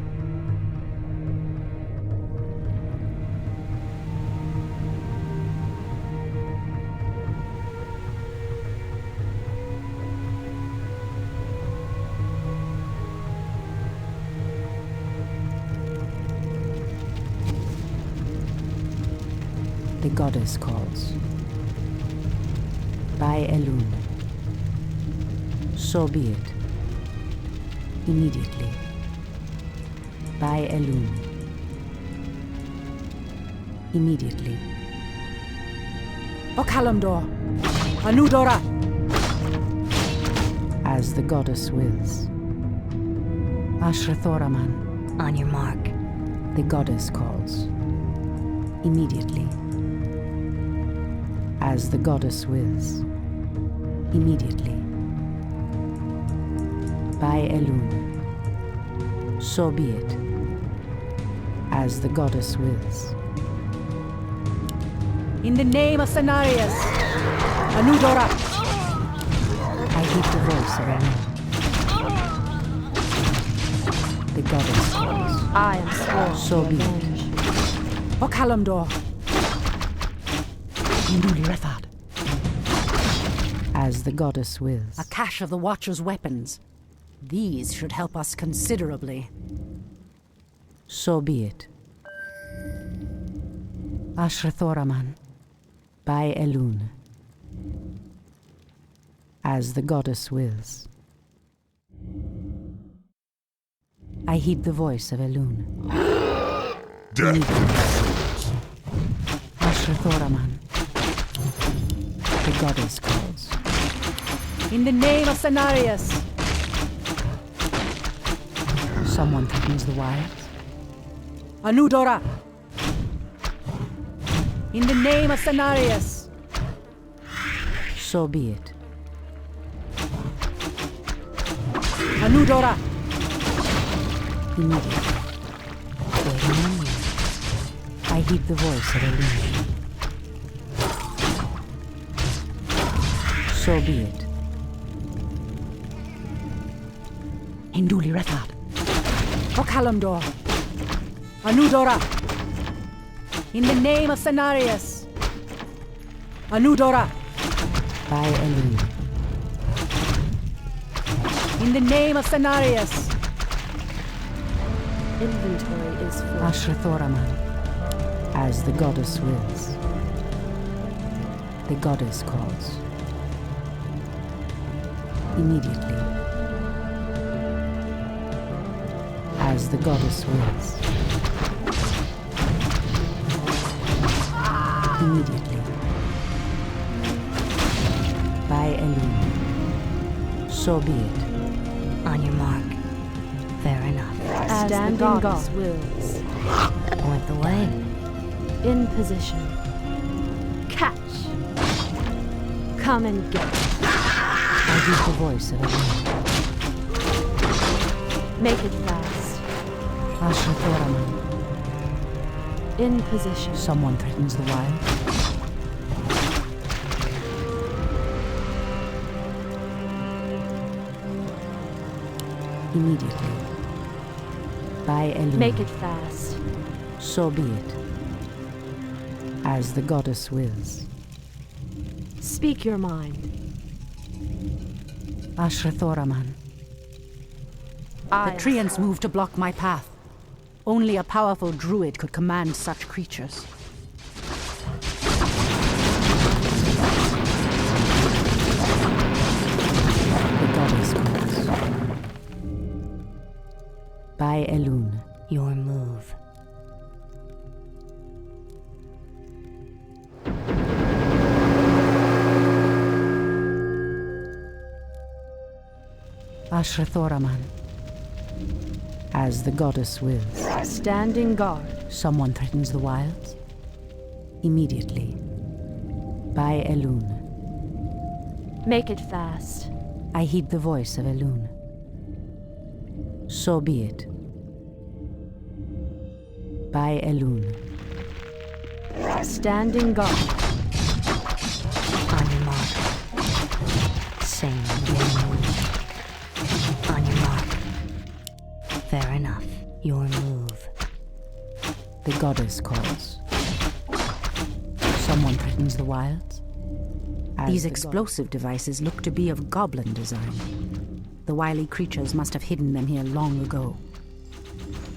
The goddess calls. By Elun. So be it. Immediately. By Elun. Immediately. For Kalimdor. Anudora. As the goddess wills. Ashrathoraman. On your mark. The goddess calls. Immediately. As the goddess wills. Immediately. By Elun. So be it. As the goddess wills. In the name of Cenarius. Anudora. I heed the voice of Elun. The goddess calls. I am sworn. So be it. For Kalimdor. Hinduli Rethad. As the goddess wills. A cache of the Watcher's weapons. These should help us considerably. So be it. Ashrathoraman. By Elun. As the goddess wills. I heed the voice of Elun. Ashrathoraman. The goddess calls. In the name of Cenarius. Someone threatens the wilds. Anudora. In the name of Cenarius. So be it. Anudora. Immediately. Wait a moment. I heed the voice of Elun. So be it. Hinduli Rethad. For Kalimdor. Anudora. In the name of Cenarius. Anudora. By Elun. In the name of Cenarius. Inventory is full. Ashrathoraman. As the goddess wills. The goddess calls. Immediately. As the goddess wills. Immediately. By Elune. So be it. On your mark. Fair enough. As the goddess wills. Point the way. In position. Catch. Come and get. I hear the voice of Elune. Make it fast. Ashrathoraman. In position. Someone threatens the wild. Immediately. By Elune. Make it fast. So be it. As the goddess wills. Speak your mind. Ashrathoraman. The Treants moved to block my path. Only a powerful druid could command such creatures. The goddess calls. By Elune. Your move. Ashrathoraman. As the goddess wills. Standing guard. Someone threatens the wilds. Immediately. By Elune. Make it fast. I heed the voice of Elune. So be it. By Elune. Standing guard. On your mark. Sing your move. On your mark. Fair enough. Your move. The goddess calls. Someone threatens the wilds. These explosive devices look to be of goblin design. The wily creatures must have hidden them here long ago.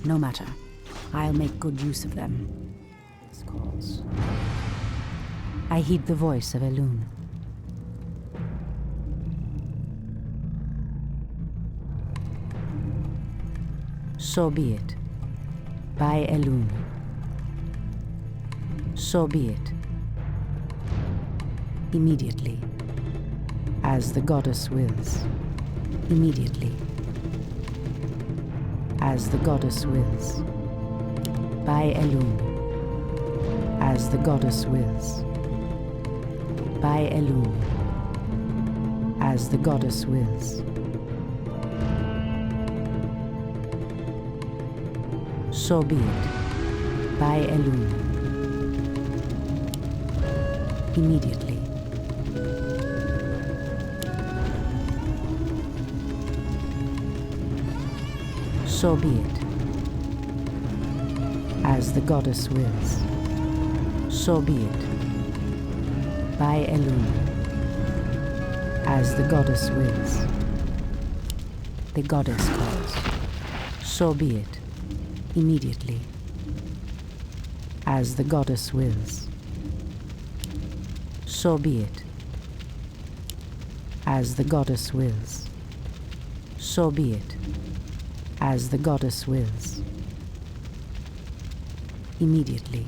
No matter. I'll make good use of them. This calls. I heed the voice of Elune. So be it. By Elune. So be it. Immediately. As the goddess wills. Immediately. As the goddess wills. By Elune. As the goddess wills. By Elune. As the goddess wills. So be it. By Elune. Immediately. So be it. As the goddess wills. So be it. By Elune. As the goddess wills. The goddess calls. So be it. Immediately. As the goddess wills. So be it. As the goddess wills. So be it. As the goddess wills. Immediately.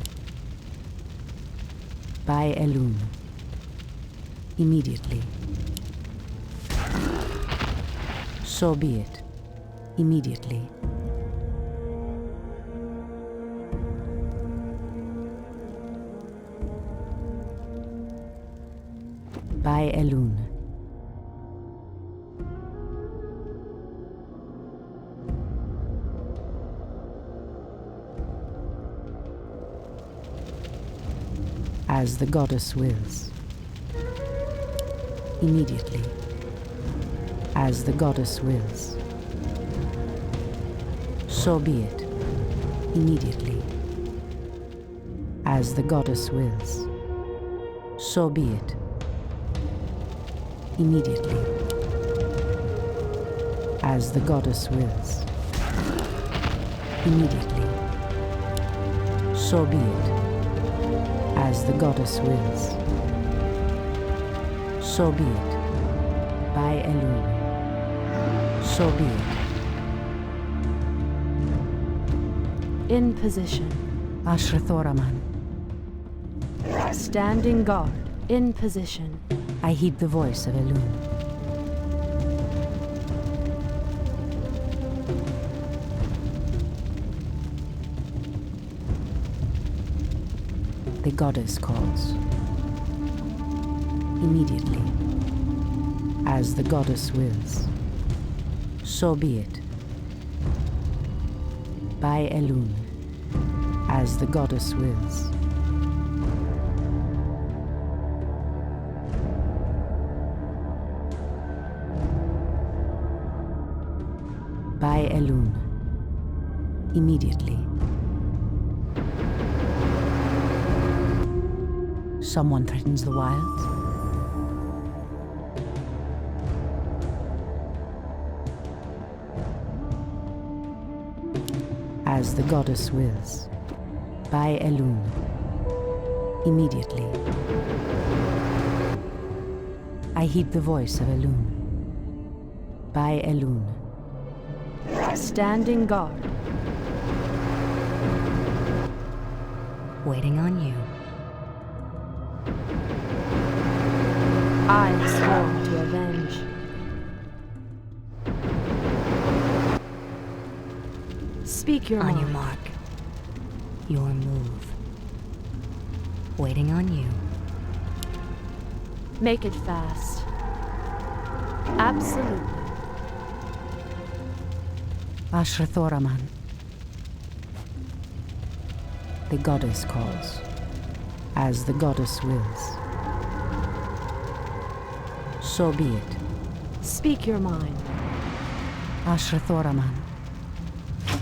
By Elune. Immediately. So be it. Immediately. By Elune. As the goddess wills. Immediately. As the goddess wills. So be it. Immediately. As the goddess wills. So be it. Immediately. As the goddess wills. Immediately. So be it. As the goddess wills. So be it. By Elune. So be it. In position. Ashrathoraman. Standing guard. In position. I heed the voice of Elune. The goddess calls. Immediately. As the goddess wills. So be it. By Elune. As the goddess wills. By Elune. Immediately. Someone threatens the wilds? As the goddess wills. By Elune. Immediately. I heed the voice of Elune. By Elune. Standing guard. Waiting on you. I sworn to avenge. Speak your On mind. your mark. Your move. Waiting on you. Make it fast. Absolutely. Ashrathoraman. The goddess calls. As the goddess wills. So be it. Speak your mind. Ashrathoraman.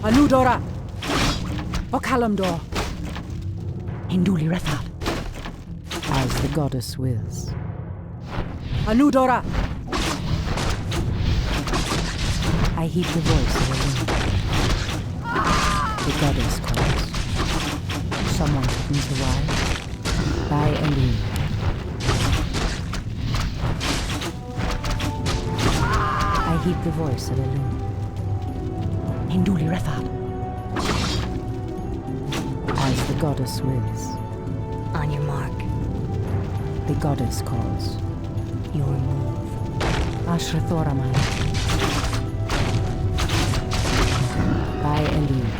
Anudora! O Kalimdor! Hinduli Rethal. As the goddess wills. Anudora! I heed the voice of Elune. The goddess calls. Someone threatens the wild. By Elune. I heed the voice of Elune. Hinduli Rethal. As the goddess wills. On your mark. The goddess calls. Your move. Ashrathoraman. By Elune.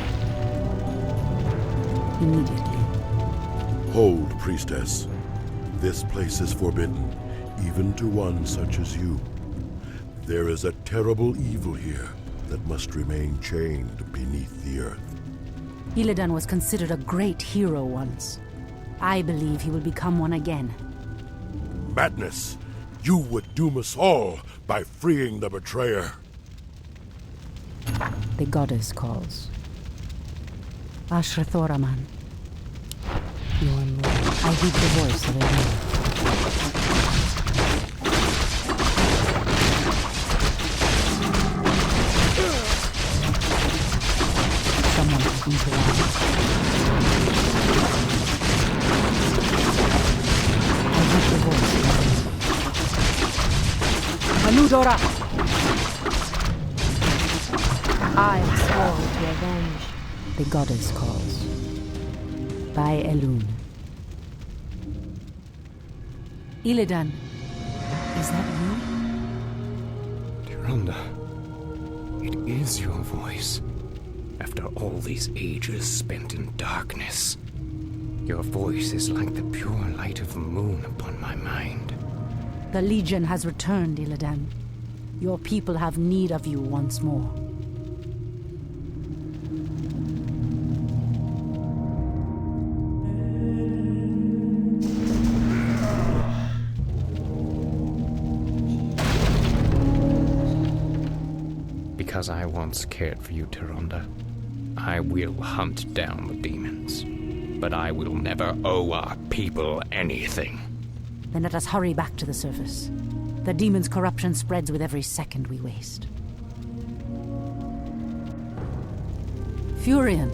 Immediately. Hold, priestess. This place is forbidden, even to one such as you. There is a terrible evil here that must remain chained beneath the earth. Illidan was considered a great hero once. I believe he will become one again. Madness! You would doom us all by freeing the betrayer. The goddess calls. Ashrathoraman. Your move. I heed the voice of Elune. Someone threatens the wild. I heed the voice of Elune. Anudora! I sworn to avenge. The goddess calls. By Elune. Illidan, is that you? Tyrande, it is your voice. After all these ages spent in darkness, your voice is like the pure light of the moon upon my mind. The Legion has returned, Illidan. Your people have need of you once more. Because I once cared for you, Tyrande, I will hunt down the demons. But I will never owe our people anything. Then let us hurry back to the surface. The demon's corruption spreads with every second we waste. Furion.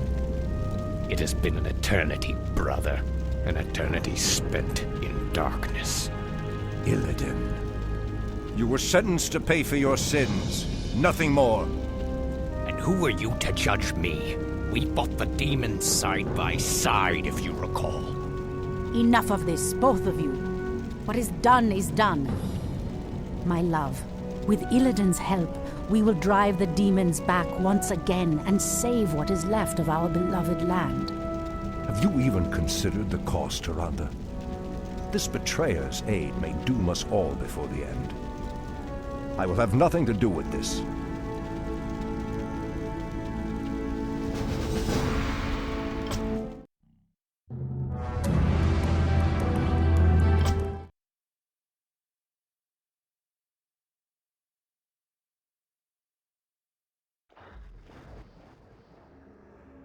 It has been an eternity, brother. An eternity spent in darkness. Illidan, you were sentenced to pay for your sins. Nothing more. And who are you to judge me? We fought the demons side by side, if you recall. Enough of this, both of you. What is done is done. My love, with Illidan's help, we will drive the demons back once again and save what is left of our beloved land. Have you even considered the cost, Tyrande? This betrayer's aid may doom us all before the end. I will have nothing to do with this.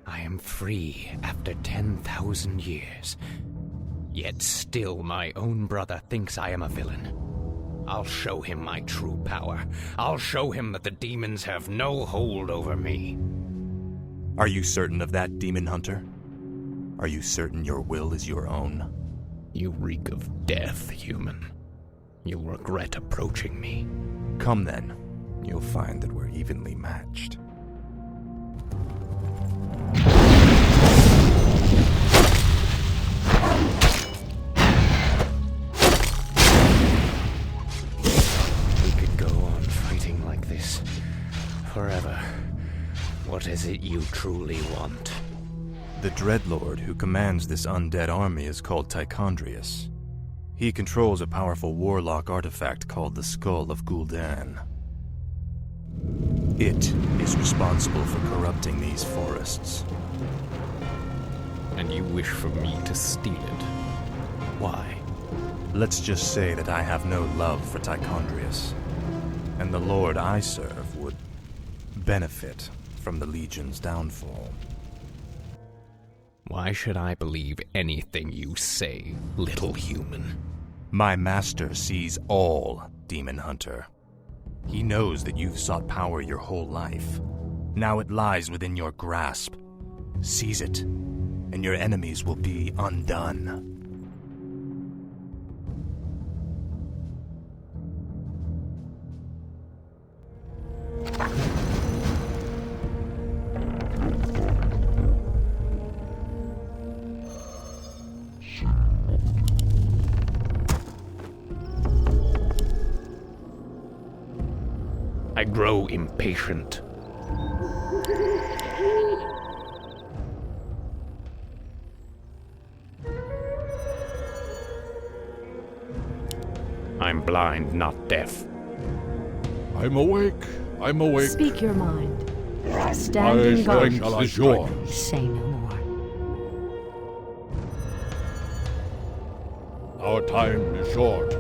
I am free after 10,000 years. Yet still my own brother thinks I am a villain. I'll show him my true power. I'll show him that the demons have no hold over me. Are you certain of that, Demon Hunter? Are you certain your will is your own? You reek of death, human. You'll regret approaching me. Come then. You'll find that we're evenly matched. Forever. What is it you truly want? The Dreadlord who commands this undead army is called Tychondrius. He controls a powerful warlock artifact called the Skull of Gul'dan. It is responsible for corrupting these forests. And you wish for me to steal it? Why? Let's just say that I have no love for Tychondrius, and the lord I serve would benefit from the Legion's downfall. Why should I believe anything you say, little human? My master sees all, Demon Hunter. He knows that you've sought power your whole life. Now it lies within your grasp. Seize it, and your enemies will be undone. I grow impatient. I'm blind, not deaf. I'm awake. I'm awake. Speak your mind. Stand My in guard. strength is yours. Say no more. Our time is short.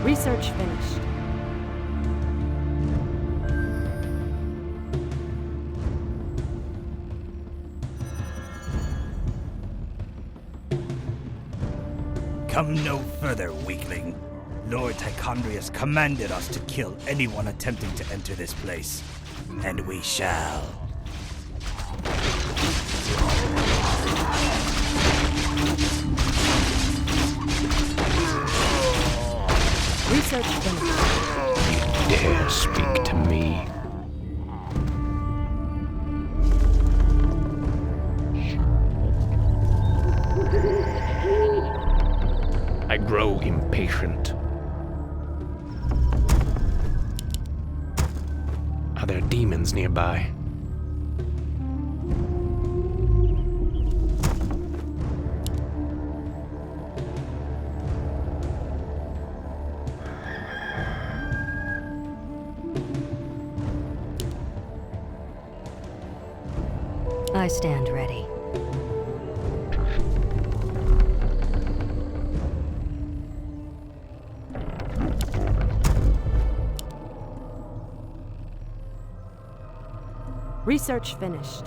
Research finished. Come no further, weakling. Lord Tychondrius commanded us to kill anyone attempting to enter this place. And we shall. Research finished. Dare speak to me. I grow impatient. Are there demons nearby? I stand ready. Research finished.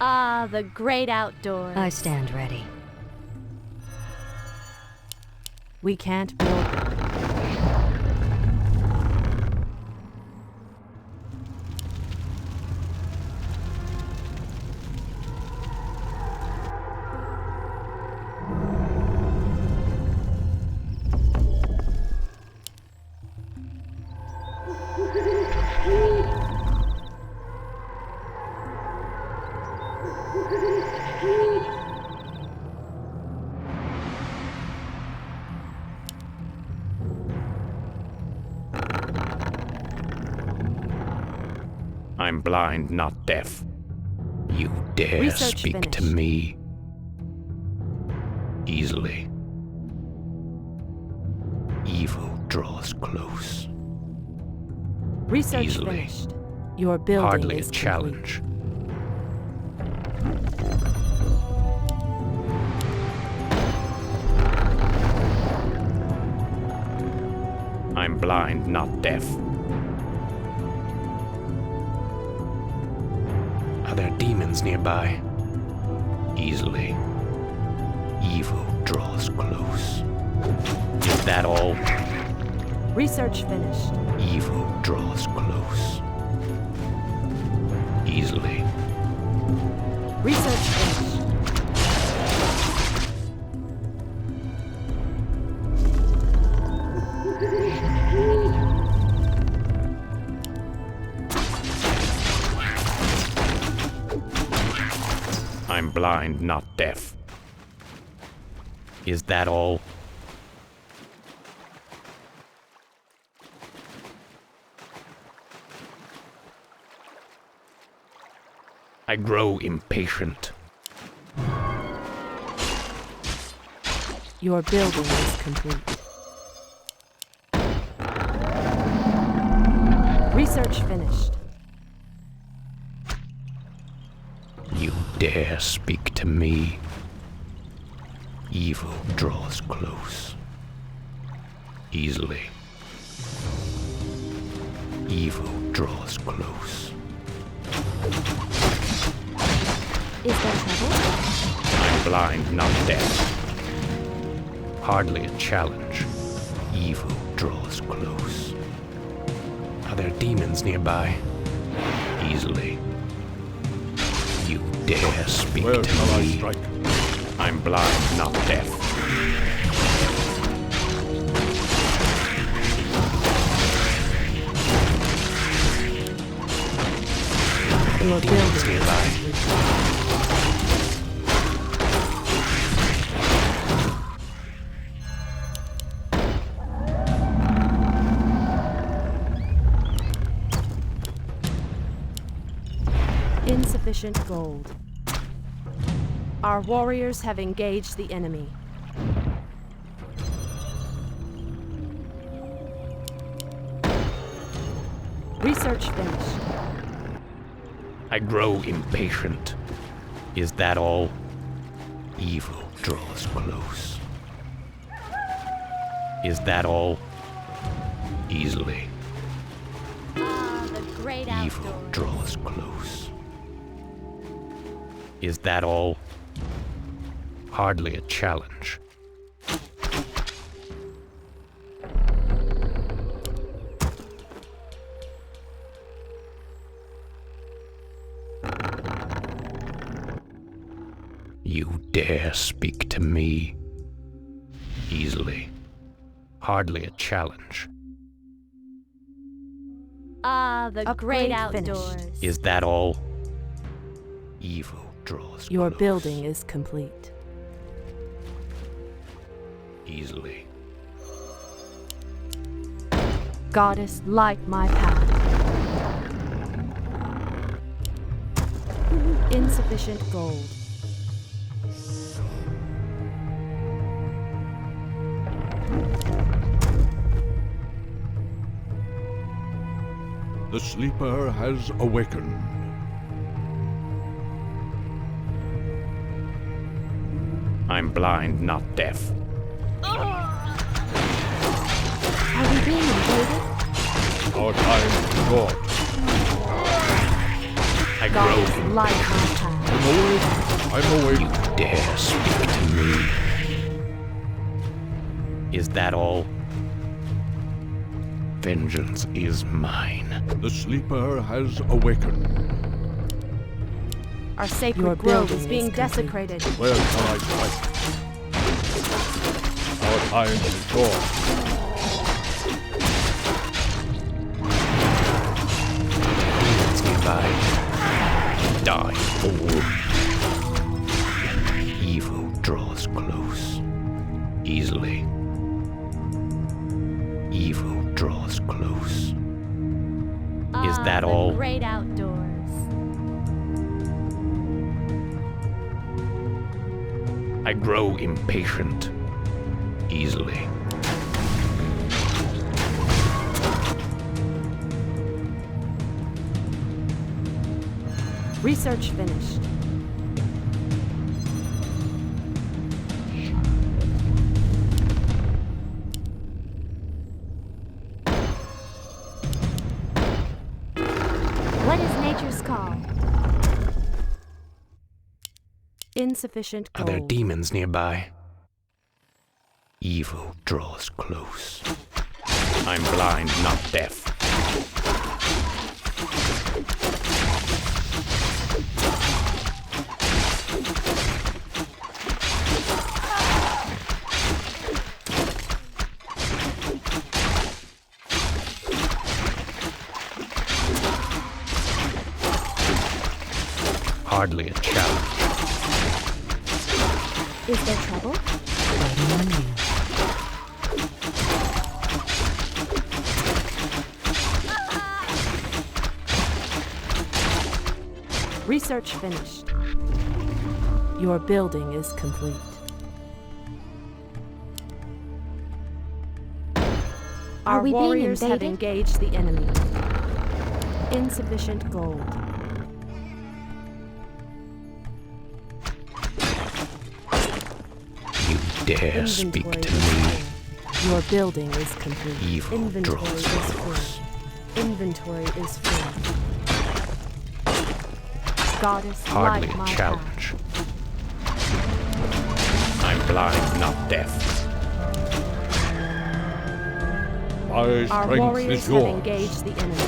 Ah, the great outdoors. I stand ready. We can't build. I'm blind, not deaf. You dare Research speak to finished. me easily. Evil draws close. Research Easily. finished. Your building Hardly a is challenge. I'm blind, not deaf. Are there demons nearby? Easily. Evil draws close. Is that all? complete. Research finished. Evil draws close. Easily. Research finished. I'm blind, not deaf. Is that all? I grow impatient. Your building is complete. Research finished. You dare speak to me? Evil draws close. Easily. Evil draws close. Is there trouble? I'm blind, not deaf. Hardly a challenge. Evil draws close. Are there demons nearby? Easily. You dare speak Where to shall I me? strike? I'm blind, not deaf. Your Demons building nearby. Insufficient gold. Our warriors have engaged the enemy. Research finished. I grow impatient. Is that all? Evil draws close. Is that all? Easily. The great Evil outdoors. draws close. Is that all? Hardly a challenge. You dare speak to me? Easily. Hardly a challenge. The Upgrade great outdoors. finished. Is that all? Evil draws Your close. building is complete. Easily. Goddess, light my path. Insufficient gold. The sleeper has awakened. I'm blind, not deaf. Are we being invaded? Our time is short. I Goddess, grow light my path. I'm awake. I'm awake. You dare speak to me? Is that all? Vengeance is mine. The sleeper has awakened. Our sacred Your grove building is being is complete. desecrated. Where shall I strike? Our time is short. Demons nearby. Die, fool. Evil draws close. Easily. Evil draws close. Is that The all? great outdoors. I grow impatient easily. Research finished. What is nature's call? Insufficient Are gold. there demons nearby? Evil draws close. I'm blind, not deaf. Hardly a challenge. Is there trouble? Waiting on you. Research finished. Your building is complete. Are Our we being warriors have invaded? engaged the enemy. Insufficient gold. You dare speak to me. Your building is complete. Evil Inventory draws is full. close. Inventory is full. Goddess, Hardly light a my challenge. I'm blind, not deaf. My path. Our strength warriors is have yours. engaged the enemy. The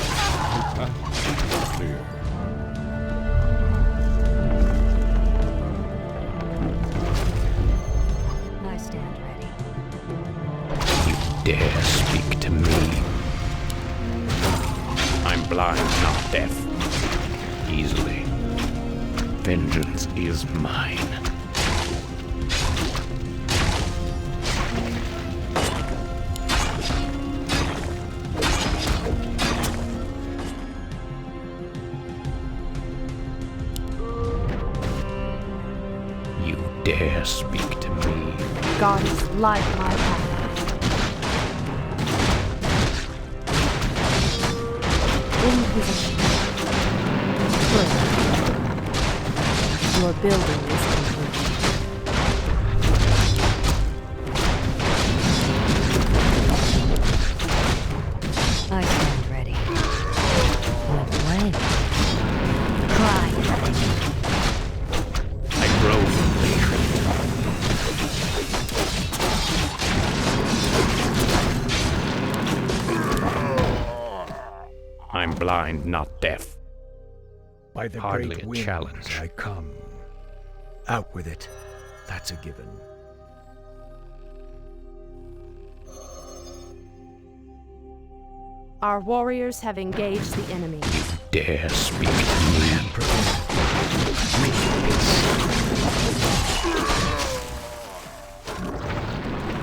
path is clear. I stand ready. You dare speak to me. I'm blind, not deaf. Easily. Vengeance is mine. You dare speak to me. Goddess, light my path. In position. Good. Your building is complete. I stand ready. What way? Cry. I grow impatient. I'm blind, not deaf. By the Hardly great a winds challenge. I come. Out with it. That's a given. Our warriors have engaged the enemy. Dare speak to me.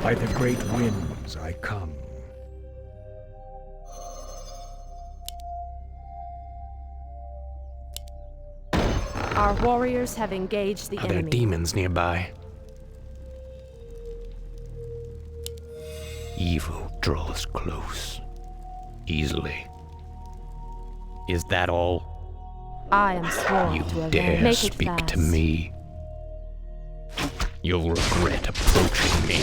By the great winds I come. Our warriors have engaged the Are there enemy. demons nearby? Evil draws close. Easily. Is that all? I am sworn You to dare avenge. Make it speak to fast. me. You'll regret approaching me.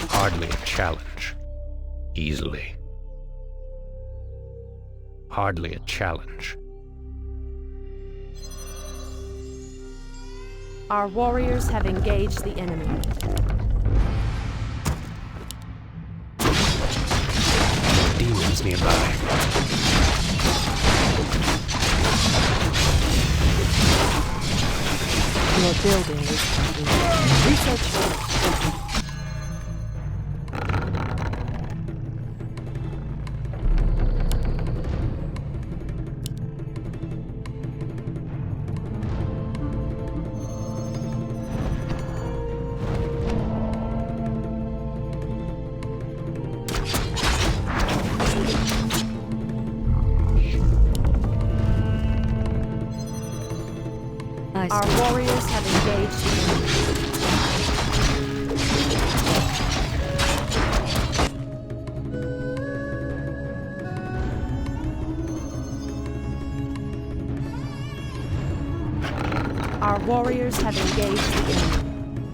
Hardly a challenge. Easily. Hardly a challenge. Our warriors have engaged the enemy. Demons nearby. Your building is complete. Research finished. I Our warriors have engaged the enemy. Our warriors have engaged the enemy.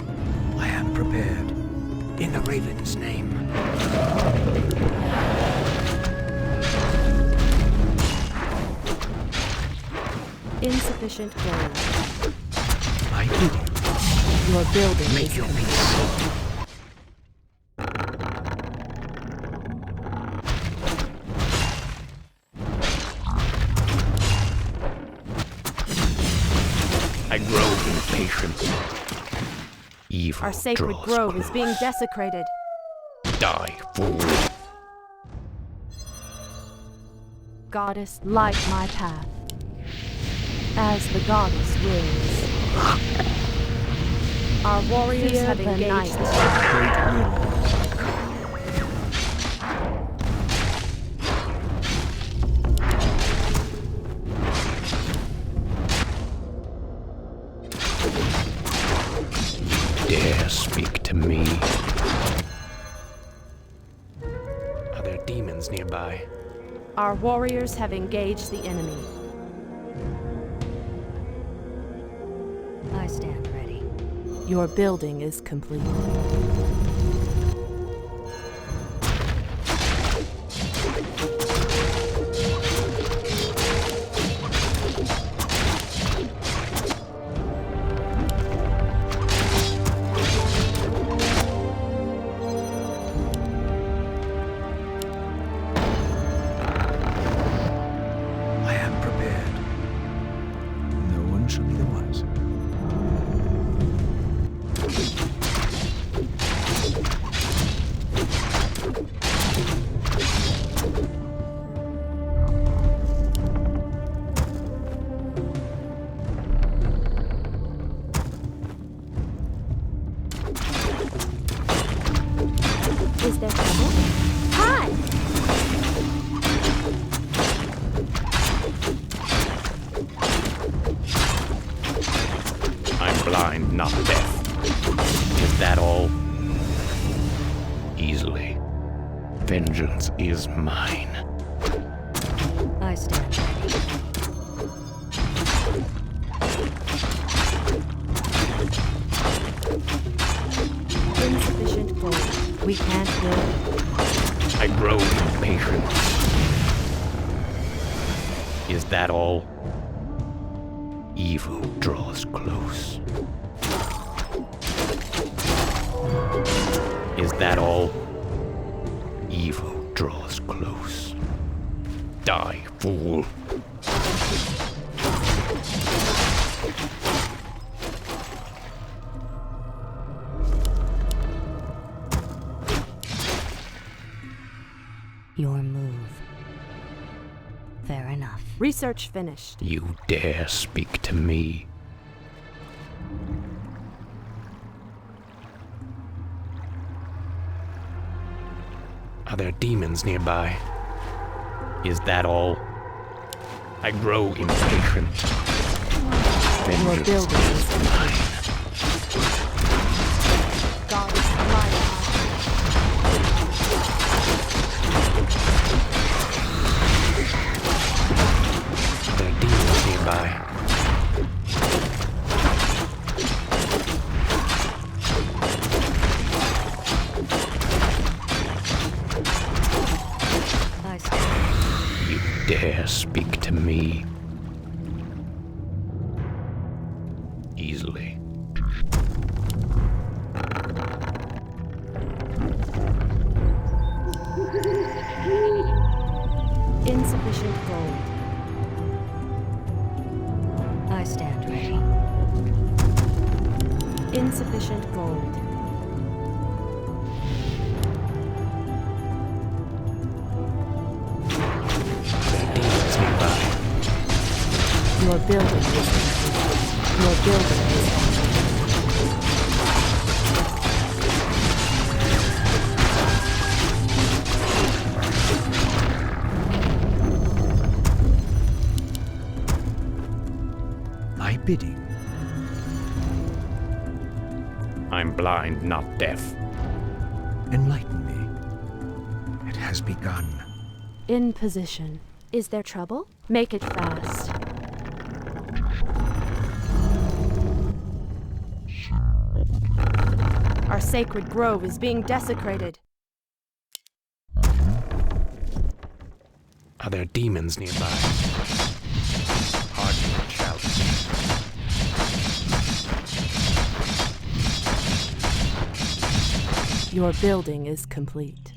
I am prepared. In the Raven's name. Insufficient gold. My duty. Your building Make is your complete. peace. I grow impatient. Evil Our sacred draws grove is close. being desecrated. Die, fool. Goddess, light my path. As the goddess wills. Our warriors Fear have the engaged night. the Dare speak to me. Are there demons nearby? Our warriors have engaged the enemy. I stand ready. Your building is complete. I am prepared. No one shall be the wiser. Is there trouble? Hi! I'm blind, not deaf. Is that all? Easily. Vengeance is mine. I stand ready. Insufficient gold. We can't build. I grow impatient. Is that all? Evil draws close. Is that all? Evil draws close. Die, fool. Your move. Fair enough. Research finished. You dare speak to me? Are there demons nearby? Is that all? I grow impatient. Your Vengeance building is is mine. Goddess, light my Are there demons nearby? I stand. You dare speak to me? Easily. insufficient gold. I stand ready. Insufficient gold. Your building is complete. Your building is My bidding. I'm blind, not deaf. Enlighten me. It has begun. In position. Is there trouble? Make it fast. Our sacred grove is being desecrated. Are there demons nearby? Hardly a challenge. Your building is complete.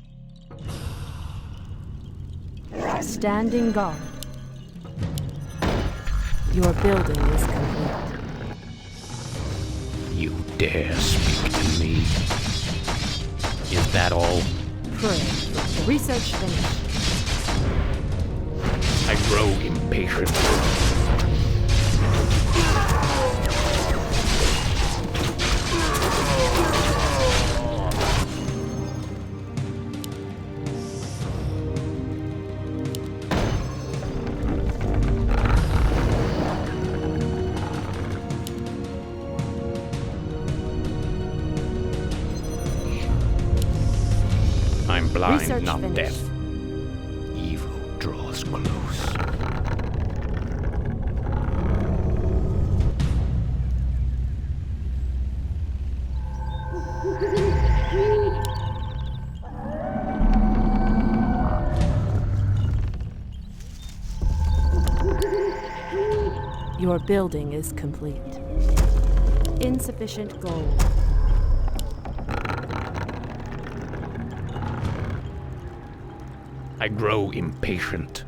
Standing guard. Your building is complete. You dare speak to me? Is that all? Pray. Research finished. I grow impatient. I'm blind, Research not finished. deaf. Evil draws close. Your building is complete. Insufficient gold. I grow impatient.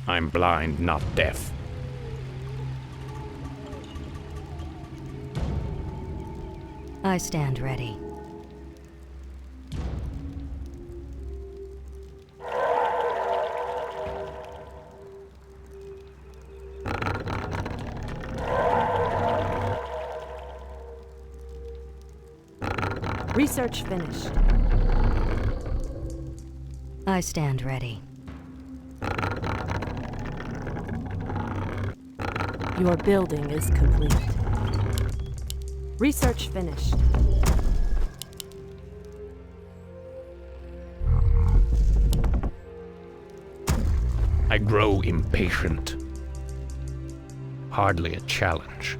I'm blind, not deaf. I stand ready. Research finished. I stand ready. Your building is complete. Research finished. I grow impatient. Hardly a challenge.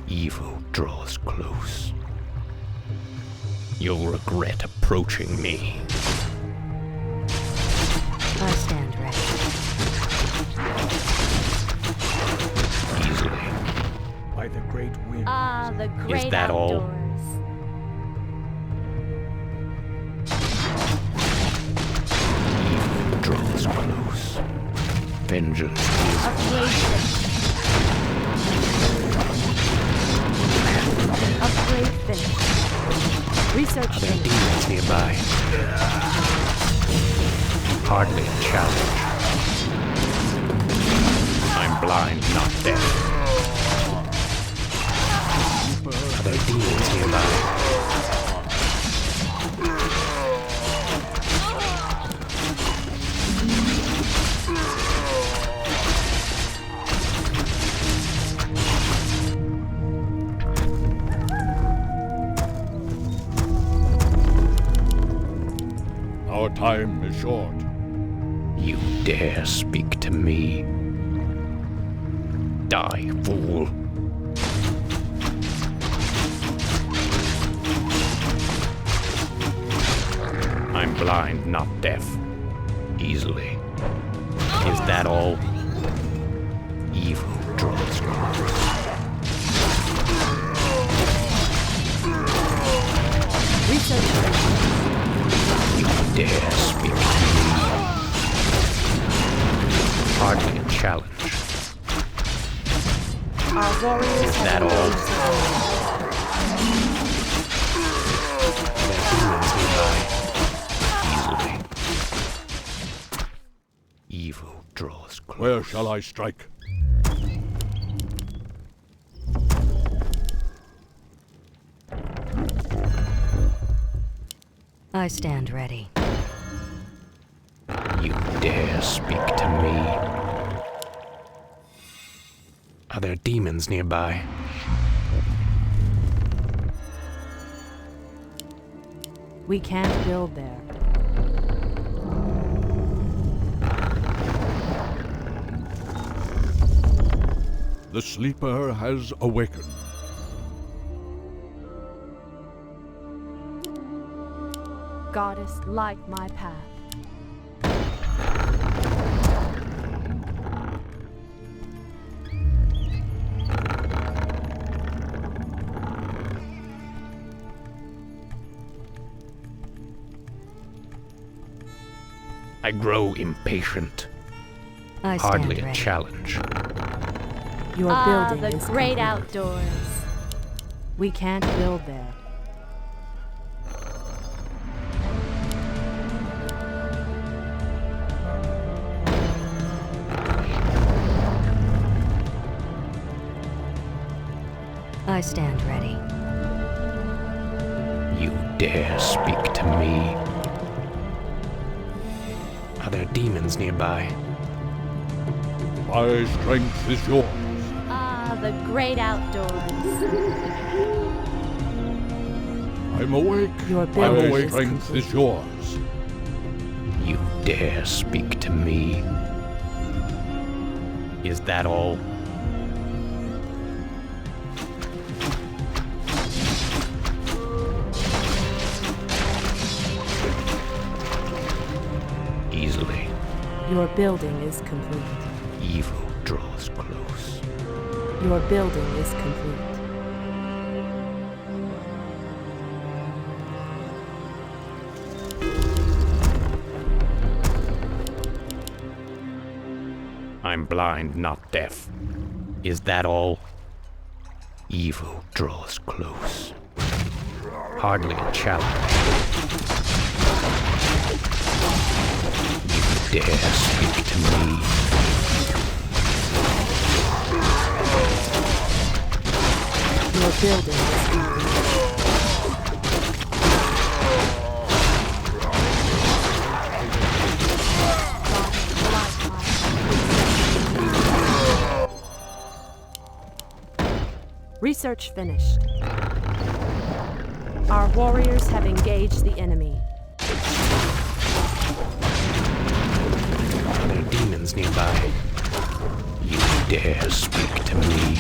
Evil draws close. You'll regret approaching me. I stand ready. Easily. By the great wind. Ah, the great Is that all? outdoors. Evil draws close. Vengeance is Upgrade finished. Research Are there finished. demons nearby? Hardly a challenge. I'm blind, not deaf. Are there demons nearby? Our time is short. You dare speak to me? Die, fool. I'm blind, not deaf. Easily. Is that all? Evil draws close. Research finished. You dare speak to me? Hardly a challenge. Our warriors Is that all? There are demons nearby. Easily. Evil draws close. Where shall I strike? I stand ready. You dare speak to me? Are there demons nearby? We can't build there. The sleeper has awakened. Goddess, light my path. I grow impatient. I stand Hardly a ready. challenge. Your building the is great complete. outdoors. We can't build there. I stand ready. You dare speak to me? Are there demons nearby? My strength is yours. The great outdoors. I'm awake. Your My building is strength complete. is yours. You dare speak to me? Is that all? Easily. Your building is complete. Evil draws close. Your building is complete. I'm blind, not deaf. Is that all? Evil draws close. Hardly a challenge. You dare speak to me? Your building is complete. Research finished. Our warriors have engaged the enemy. Are there demons nearby? You dare speak to me?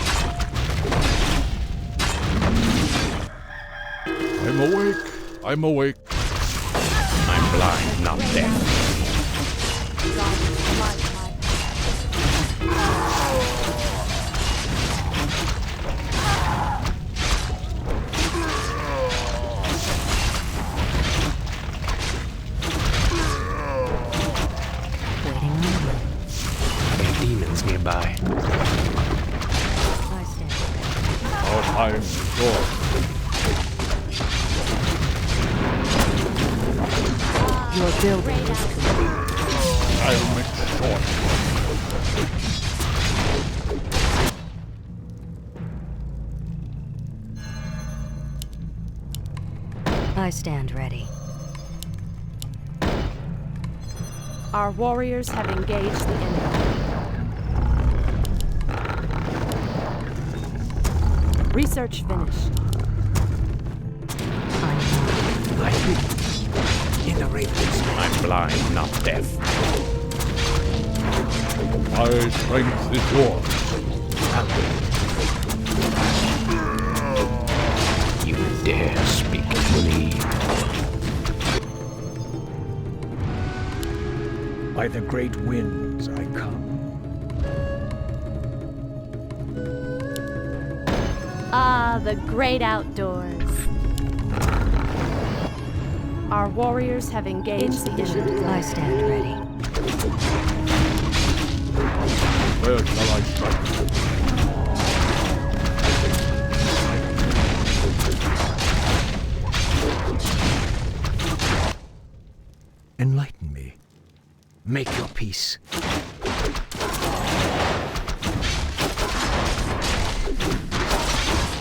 I'm awake. I'm awake. I'm blind, not deaf. Nearby. I stand Our time is short. Your building is complete. I'll make it short. I stand ready. Our warriors have engaged the enemy. Research finished. In the ravens. I'm blind, not deaf. My strength is yours. You dare speak to me? By the great winds I come. The great outdoors. Our warriors have engaged the enemy. I stand ready. Where shall I strike? Enlighten me. Make your peace.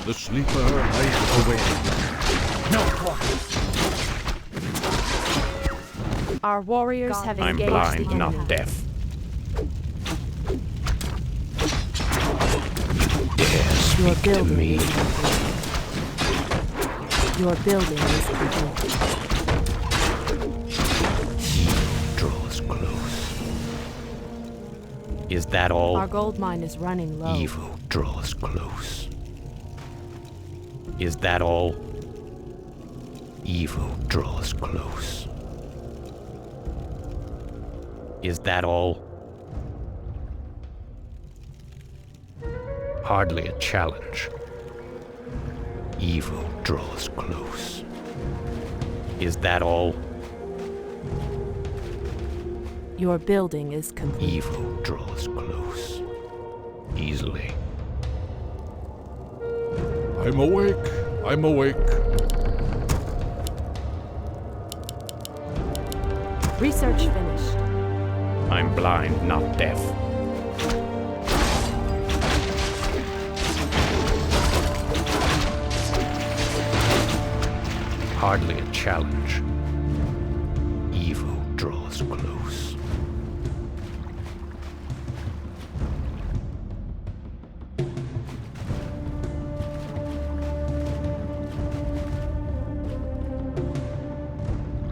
The sleeper lies awake. No quarter. Our warriors have I'm engaged blind, the enemy. not deaf. You dare speak to me? Your building is complete. Draws close. Is that all? Our gold mine is running low. Evil draws close. Is that all? Evil draws close. Is that all? Hardly a challenge. Evil draws close. Is that all? Your building is complete. Evil draws close. Easily. I'm awake. I'm awake. Research finished. I'm blind, not deaf. Hardly a challenge. Evil draws close.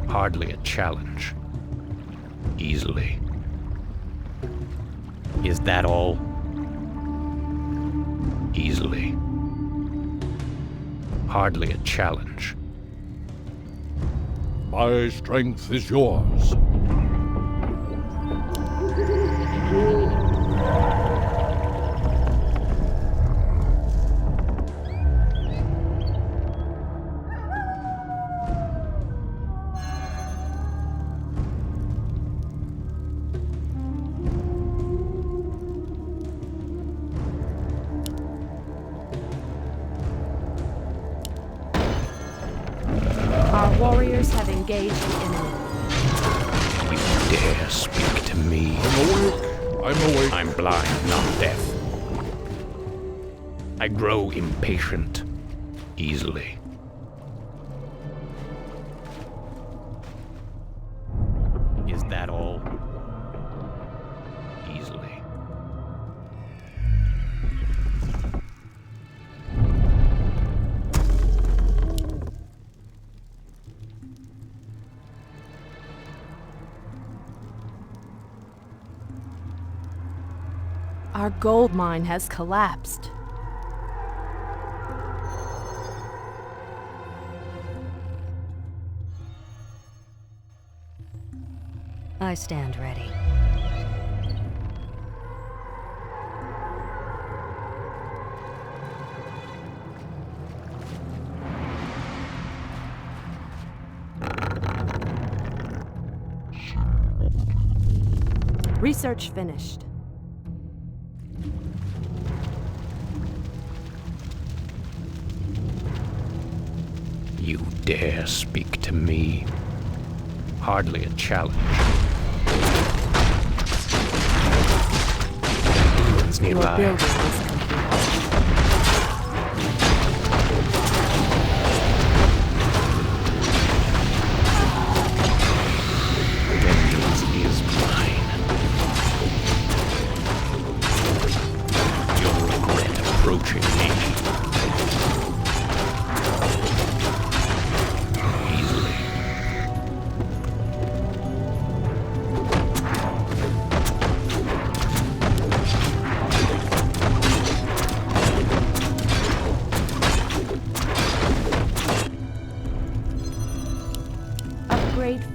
Hardly a challenge. Easily. Is that all? Easily. Hardly a challenge. My strength is yours. Warriors have engaged the enemy. You dare speak to me? I'm awake. I'm awake. I'm blind, not deaf. I grow impatient easily. Is that all? Easily. Our gold mine has collapsed. I stand ready. Research finished. You dare speak to me? Hardly a challenge. Ruins nearby. Your building is complete. Vengeance is mine. You'll regret approaching me.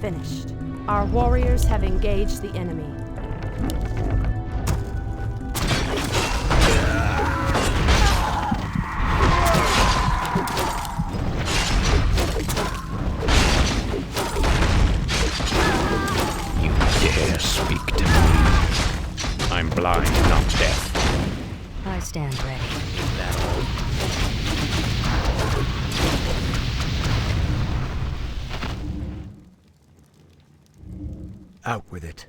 Finished. Our warriors have engaged the enemy. You dare speak to me? I'm blind, not deaf. I stand ready. Is that all? Out with it.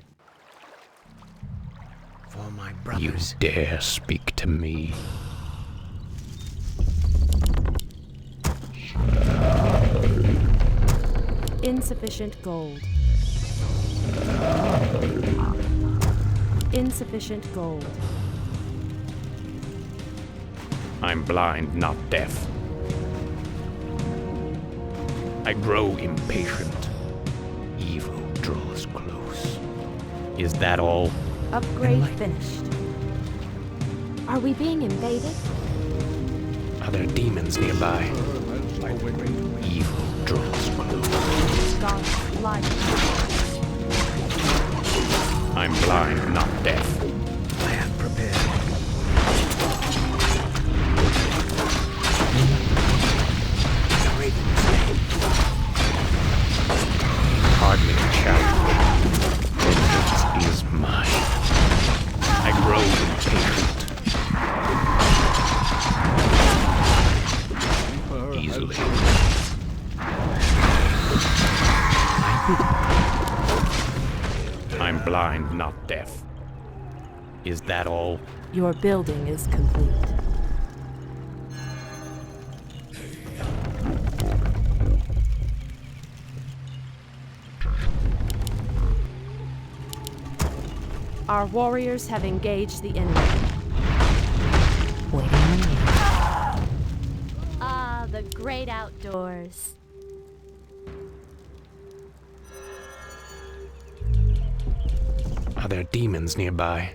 For my brothers. You dare speak to me? Insufficient gold. Insufficient gold. I'm blind, not deaf. I grow impatient. Evil draws close. Is that all? Upgrade finished. Are we being invaded? Are there demons nearby? Evil draws close. God's light. I'm blind, not deaf. I have prepared. Hardly a challenge. Vengeance is mine. I grow impatient. Easily. I'm blind, not deaf. Is that all? Your building is complete. Our warriors have engaged the enemy. Waiting on you. Ah, the great outdoors. Are there demons nearby?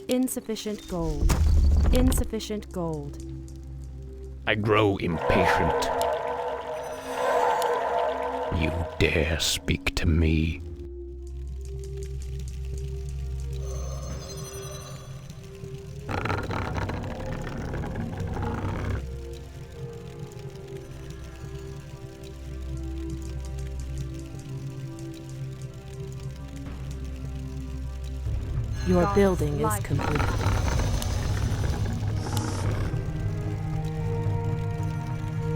Insufficient gold. Insufficient gold. I grow impatient. You dare speak to me? Your building is complete.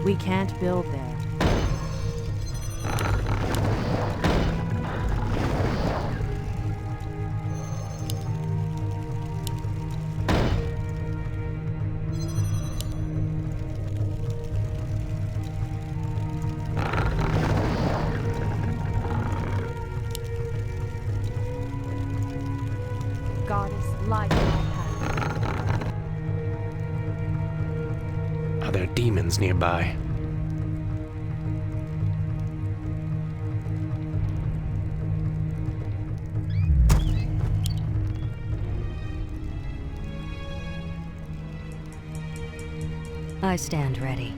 We can't build there. Goddess light my path. Are there demons nearby? I stand ready.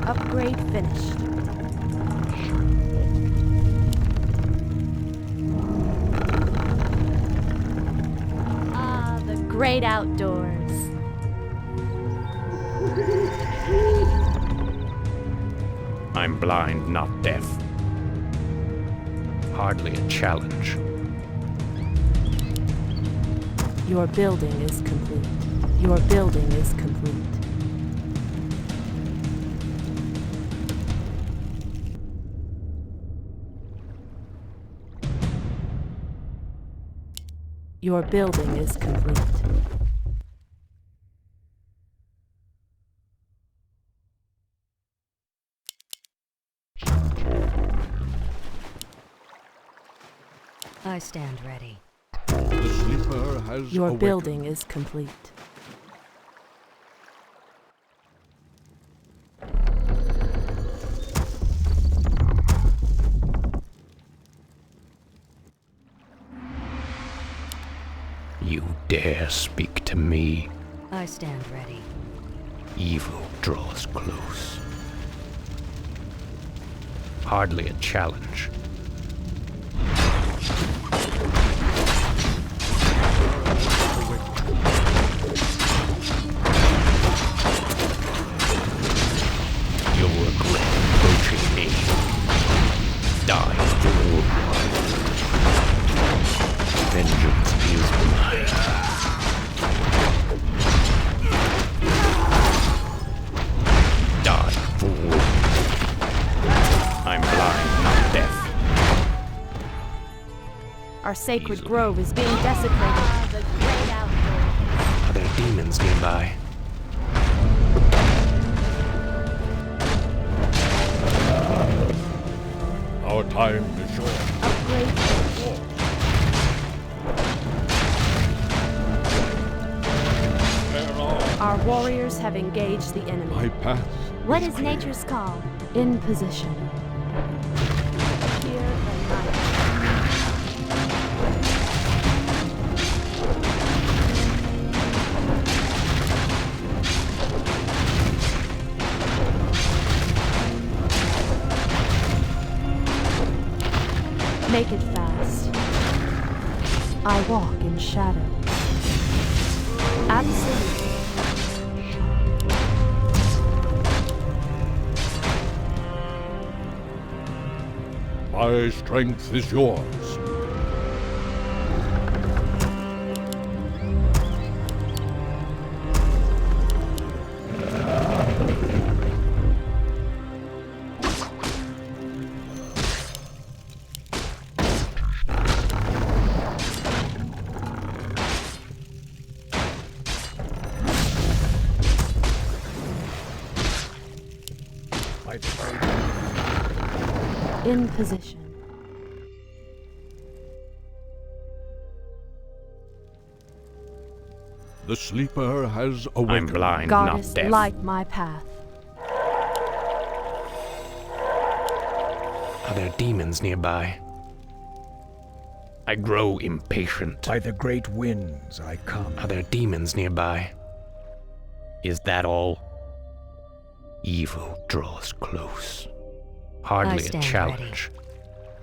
Upgrade finished. Ah, the great outdoors. I'm blind, not deaf. Hardly a challenge. Your building is complete. Your building is complete. Your building is complete. I stand ready. The sleeper has Your awakened. building is complete. You dare speak to me? I stand ready. Evil draws close. Hardly a challenge. You'll regret approaching me. Die, fool. Vengeance is mine. Die, fool. I'm blind, not deaf. Our sacred grove is being desecrated. Ah, the great outdoors. Are there demons nearby? Your time is short. Upgrade. Our warriors have engaged the enemy. My path. What is nature's call? In position. Fear the night. Make it fast. I walk in shadow. Absolutely. My strength is yours. In position. The sleeper has awakened. I'm blind, Goddess, not deaf. light my path. Are there demons nearby? I grow impatient. By the great winds I come. Are there demons nearby? Is that all? Evil draws close. Hardly a challenge.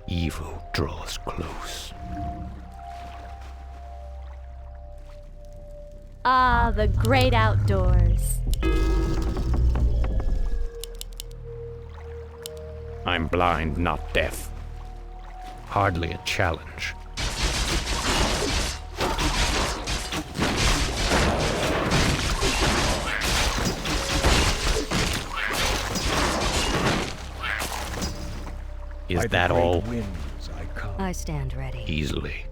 Evil draws close. Ah, the great outdoors. I'm blind, not deaf. Hardly a challenge. Is that all? Winds I come. I stand ready. Easily.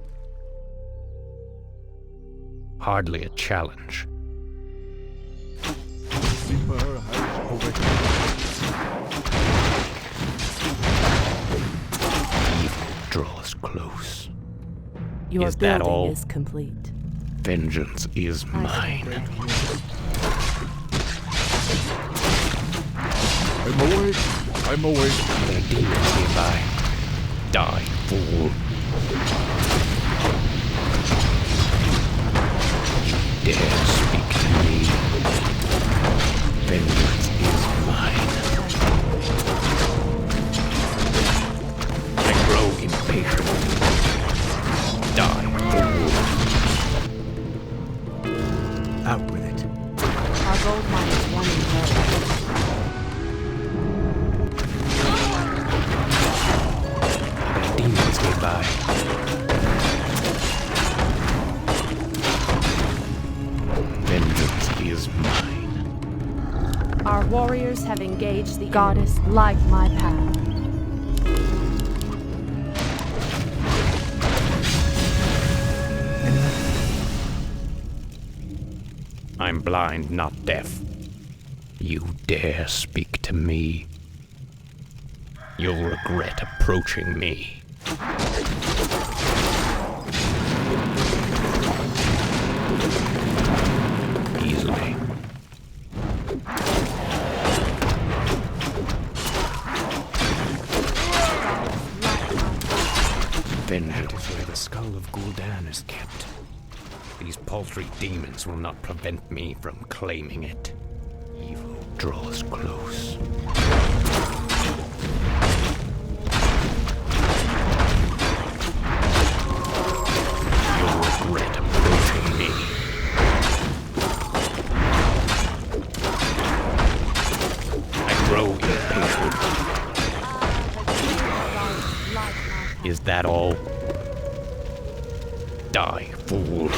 Hardly a challenge. The sleeper has awakened. Evil draws close. Your Is that building all? is complete. Vengeance is mine. I'm awake. I'm awake. There are demons nearby. Die, fool. Dare speak to me. Vengeance is mine. I grow impatient. Die, fool. Out with it. Our gold mine is one in gold. Demons nearby. Vengeance is mine. Our warriors have engaged the goddess, light my path. I'm blind, not deaf. You dare speak to me. You'll regret approaching me. Easily. Vengeance is where the skull of Gul'dan is kept. These paltry demons will not prevent me from claiming it. Evil draws close. You'll regret approaching me. I grow impatient. Is that all? Die, fool.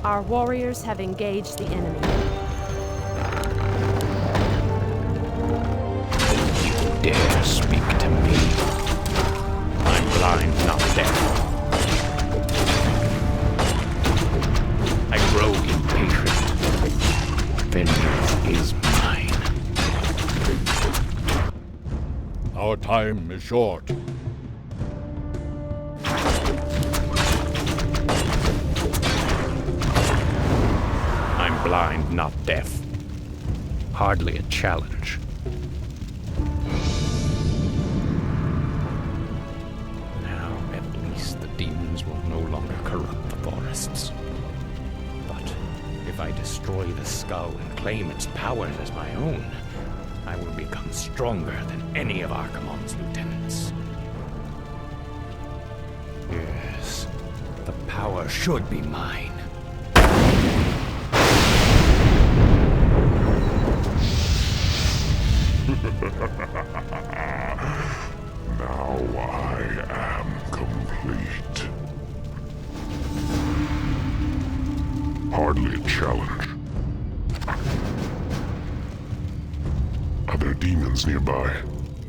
Our warriors have engaged the enemy. dare speak to me? I'm blind, not deaf. I grow impatient. Vengeance is mine. Our time is short. I'm blind, not deaf. Hardly a challenge. Now, at least the demons will no longer corrupt the forests. But if I destroy the skull and claim its powers as my own, I will become stronger than any of Archimonde's lieutenants. Yes, the power should be mine. Now I am complete. Hardly a challenge. Are there demons nearby?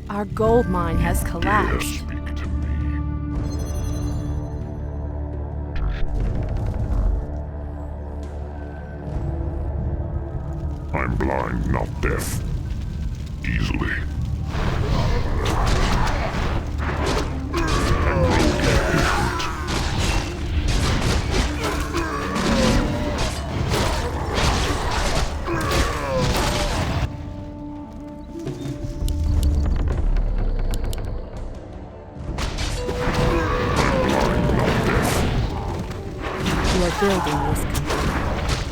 Our gold mine has collapsed. Speak to me. I'm blind, not deaf. Easily. Building this country.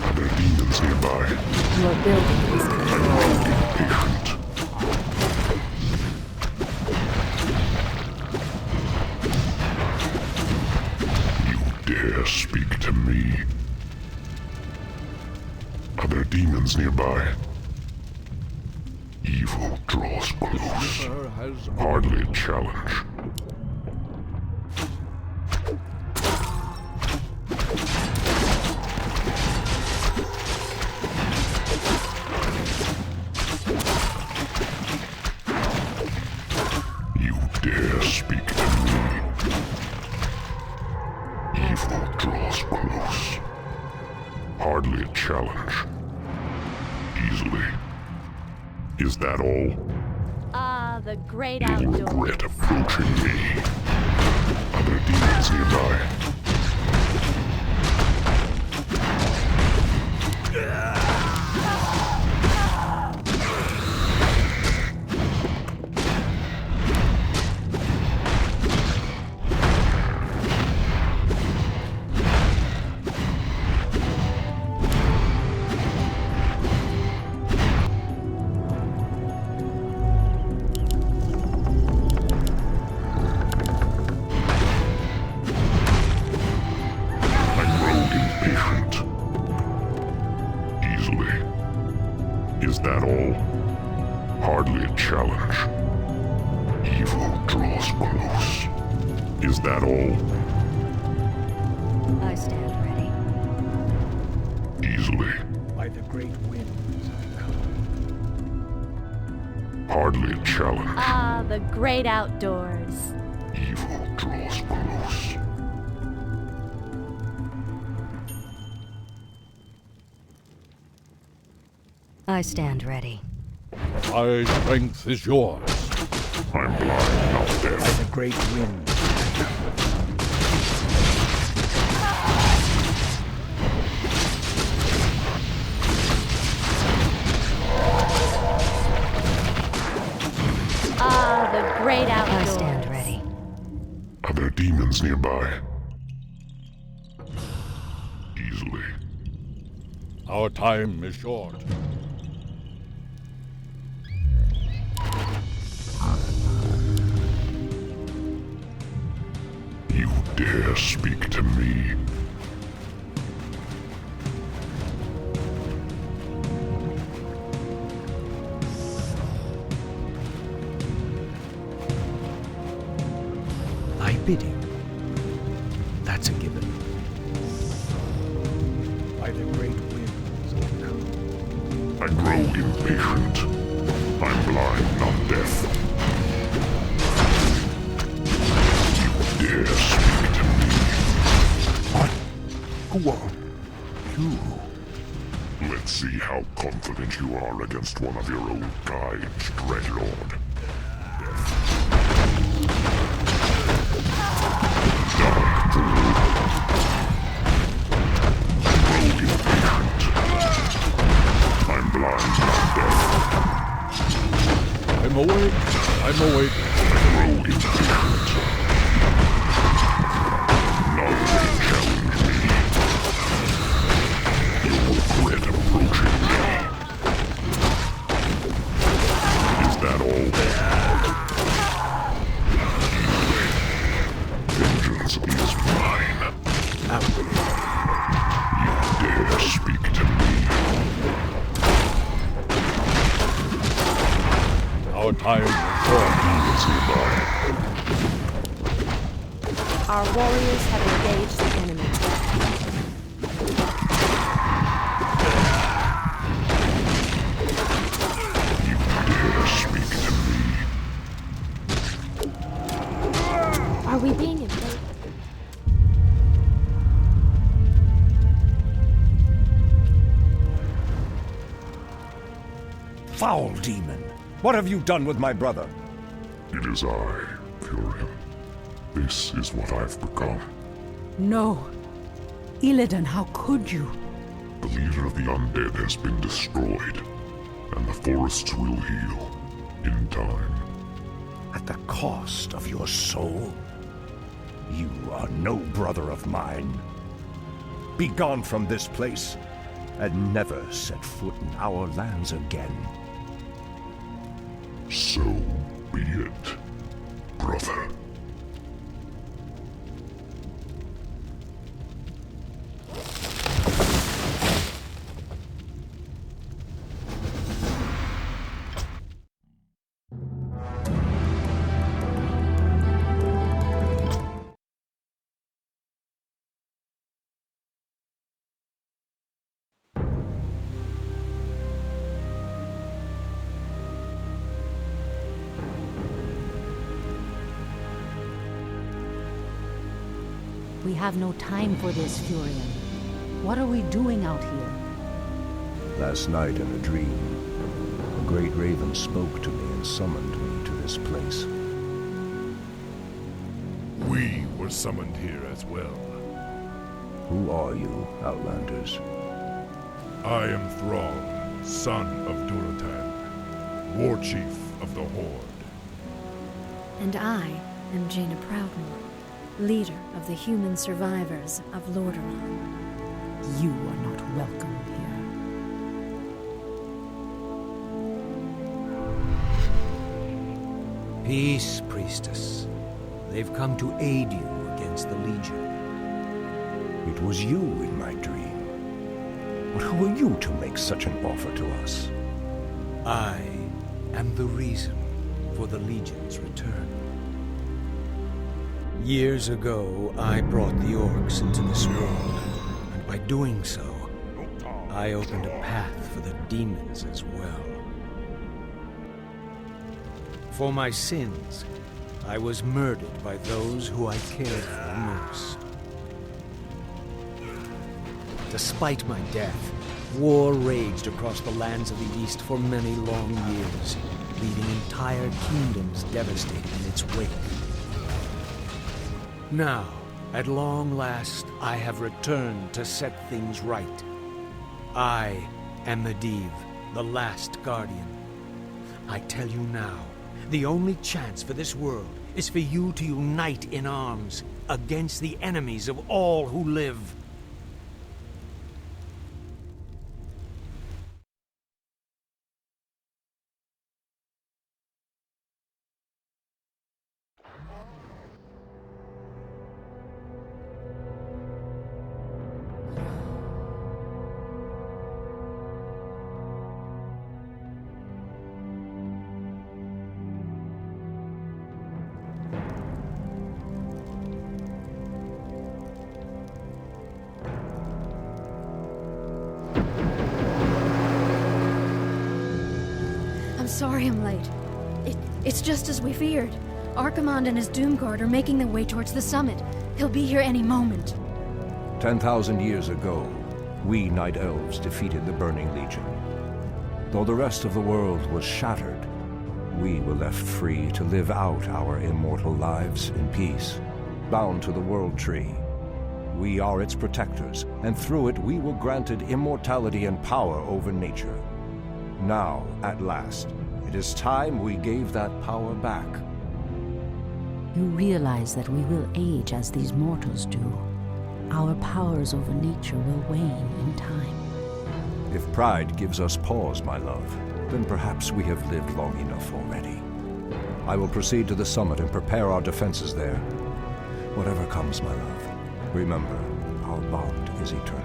Are there demons nearby? You are building this country. I'm impatient. You dare speak to me? Are there demons nearby? Evil draws close. Hardly a challenge. Hardly a challenge. Easily. Is that all? Ah, the great You'll outdoors. regret approaching me. Are there demons nearby? Is that all? Hardly a challenge. Evil draws close. Is that all? I stand ready. Easily. By the great winds I come. Hardly a challenge. Ah, the great outdoors. Evil draws close. I stand ready. My strength is yours. I'm blind, not deaf. By the great winds. Ah, the great outdoors. I stand ready. Are there demons nearby? Easily. Our time is short. You dare speak to me? I bid you. That's a given. By the great winds I come. I grow impatient. I'm blind, not deaf. dare speak to me? What? Who are you? Let's see how confident you are against one of your old guides, Dreadlord. Dark Druid. Rogue impatient. I'm blind, not deaf. I'm awake. I'm awake. Rogue impatient. None may challenge me. You'll regret approaching me. Is that all? Vengeance is mine. You dare speak to me? Our time is short. Our warriors have engaged the enemy. Are we being invaded? Foul demon! What have you done with my brother? It is I, Furion. This is what I've become. No. Illidan, how could you? The leader of the undead has been destroyed, and the forests will heal in time. At the cost of your soul? You are no brother of mine. Be gone from this place, and never set foot in our lands again. So be it, brother. We have no time for this, Furion. What are we doing out here? Last night in a dream, a great raven spoke to me and summoned me to this place. We were summoned here as well. Who are you, Outlanders? I am Thrall, son of Durotan, war chief of the Horde. And I am Jaina Proudmoore, leader of the human survivors of Nordrassil. You are not welcome here. Peace, priestess. They've come to aid you against the Legion. It was you in my dream. But who are you to make such an offer to us? I am the reason for the Legion's return. Years ago, I brought the orcs into this world, and by doing so, I opened a path for the demons as well. For my sins, I was murdered by those who I cared for most. Despite my death, war raged across the lands of the East for many long years, leaving entire kingdoms devastated in its wake. Now, at long last, I have returned to set things right. I am Medivh, the Last Guardian. I tell you now, the only chance for this world is for you to unite in arms against the enemies of all who live. I'm sorry I'm late. It's just as we feared. Archimonde and his Doomguard are making their way towards the summit. He'll be here any moment. 10,000 years ago, we Night Elves defeated the Burning Legion. Though the rest of the world was shattered, we were left free to live out our immortal lives in peace, bound to the World Tree. We are its protectors, and through it we were granted immortality and power over nature. Now, at last, it is time we gave that power back. You realize that we will age as these mortals do. Our powers over nature will wane in time. If pride gives us pause, my love, then perhaps we have lived long enough already. I will proceed to the summit and prepare our defenses there. Whatever comes, my love, remember, our bond is eternal.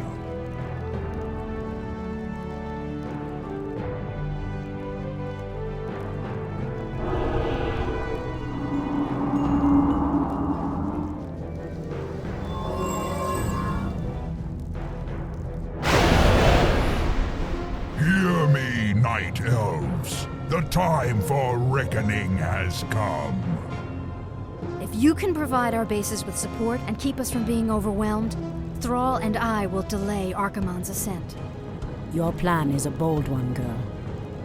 Hear me, Night Elves. The time for reckoning has come. If you can provide our bases with support and keep us from being overwhelmed, Thrall and I will delay Archimonde's ascent. Your plan is a bold one, girl.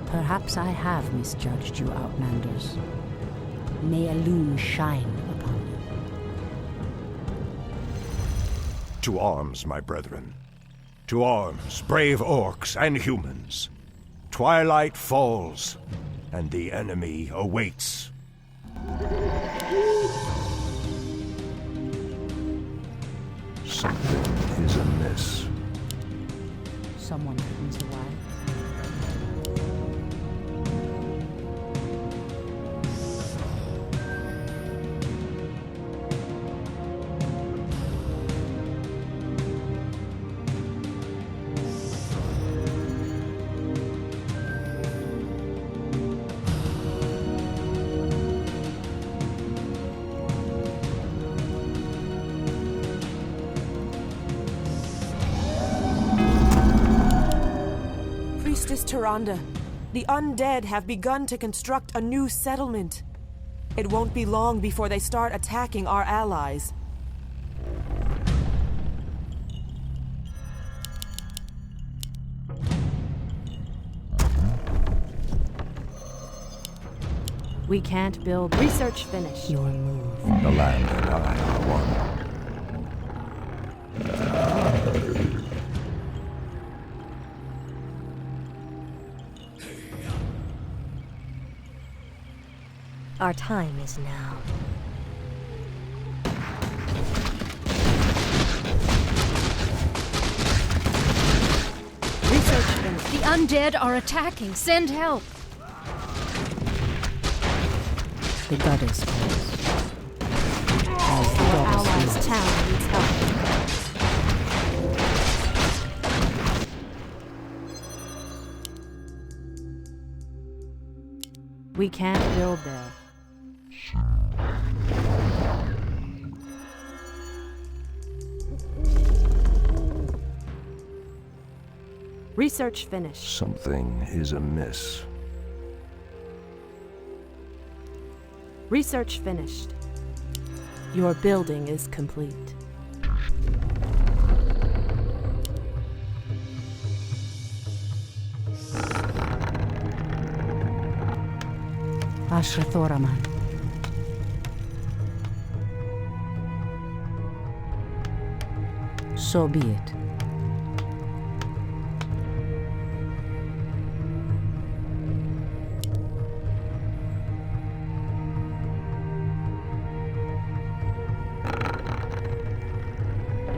Perhaps I have misjudged you, Outlanders. May Elune shine upon you. To arms, my brethren. To arms, brave orcs and humans. Twilight falls, and the enemy awaits. Something is amiss. Someone brings a wife. Priestess Tyrande, the undead have begun to construct a new settlement. It won't be long before they start attacking our allies. We can't build. Research finished. Your move. The land and I are one. Our time is now. Research finished. The undead are attacking. Send help. The goddess calls. As the Our goddess allies' wills. town needs help. We can't build there. Research finished. Something is amiss. Research finished. Your building is complete. Ashrathoraman. So be it.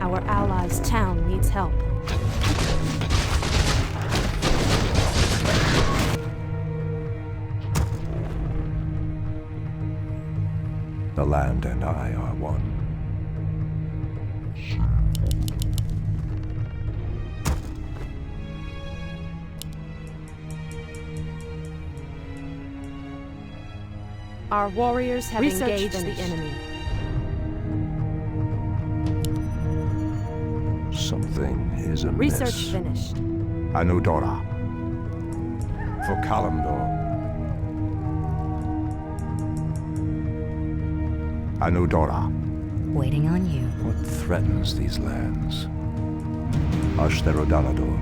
Our allies' town needs help. The land and I are one. Our warriors have engaged finished. the enemy. Something is amiss. Research finished. Anudora. For Kalimdor. Anudora. Waiting on you. What threatens these lands? Ashtherodalador.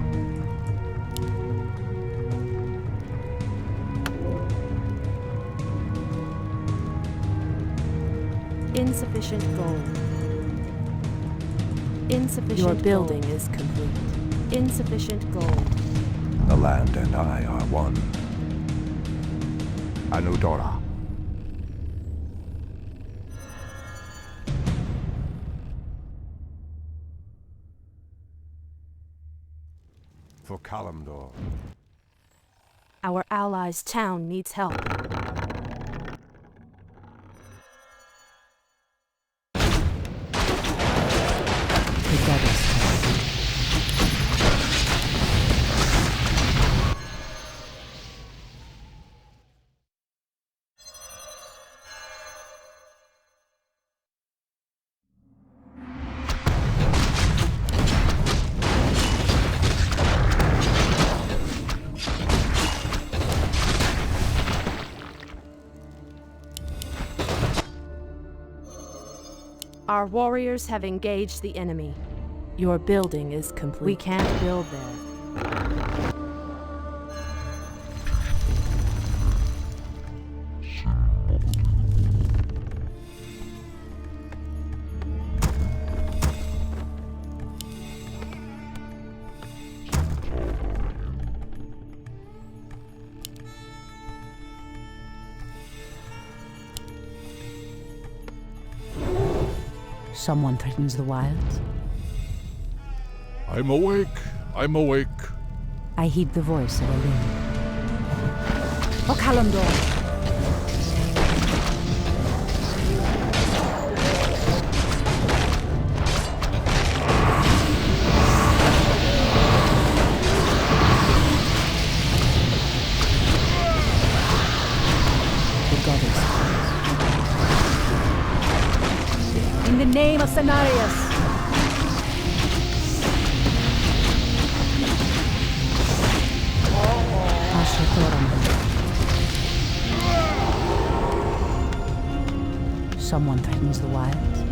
Insufficient gold. Insufficient Your building gold. is complete. Insufficient gold. The land and I are one. Anudora. For Kalimdor. Our allies' town needs help. The goddess calls. Our warriors have engaged the enemy. Your building is complete. We can't build there. Someone threatens the wilds. I'm awake. I'm awake. I heed the voice of Elune. Oh, Kalimdor! In the name of Cenarius! Someone threatens the wilds.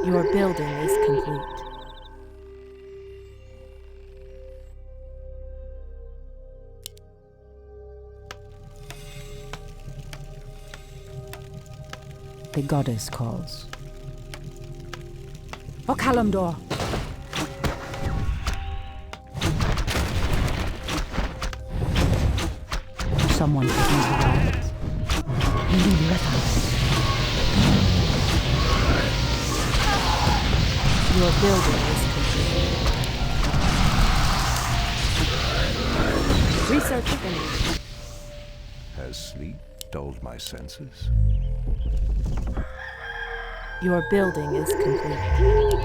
Your building is complete. The goddess calls. Oh, Kalimdor! Someone threatens the wilds. Leave us. Your building is complete. Research finished. Has sleep dulled my senses? Your building is complete.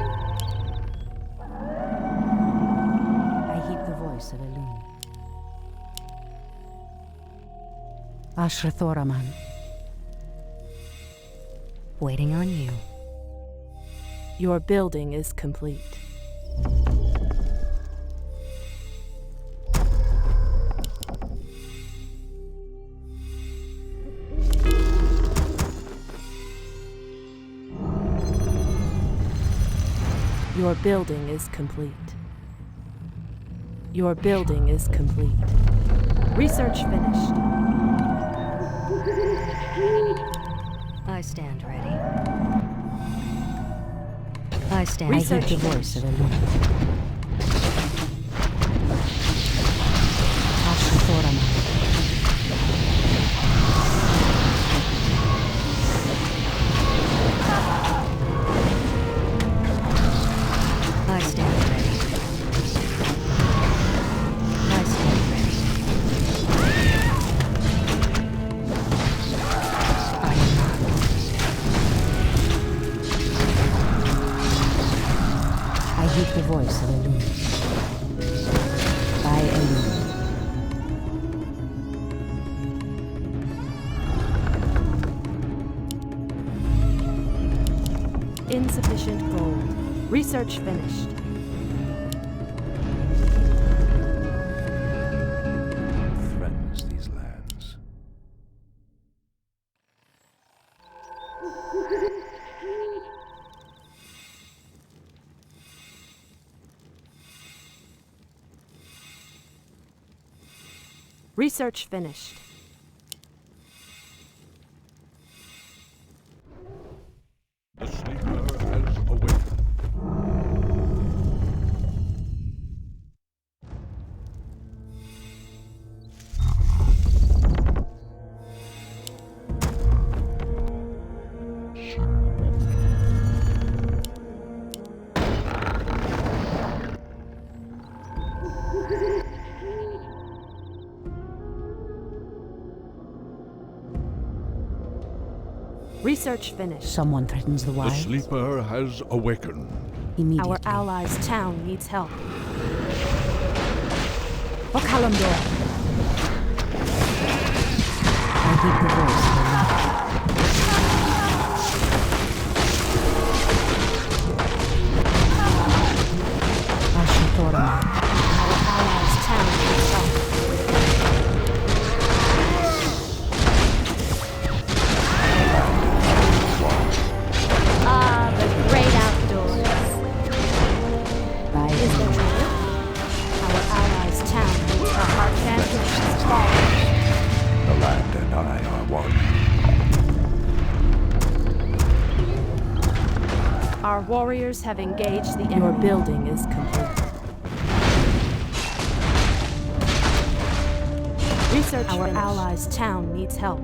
I heed the voice of Elune. Ashrathoraman. Waiting on you. Your building is complete. Your building is complete. Your building is complete. Research finished. I stand ready. I stand. Research. I hear the voice of Elune. Ashrathoraman. I stand ready. voice of Elune. By Elune. Insufficient gold. Research finished. Threatens these lands. Research finished. The sleeper has awakened. Research finished. Someone threatens the The wild. sleeper has awakened. Immediately. Our allies' town needs help. For Kalimdor. I heed the voice of Elune. Archimonde. Our allies' town needs help. The great outdoors. By Is there Elune. trouble? Our allies' town needs help. Our champion has fallen. The land and I are one. Our warriors have engaged the enemy. Your building is complete. Research Our finished. allies' town needs help.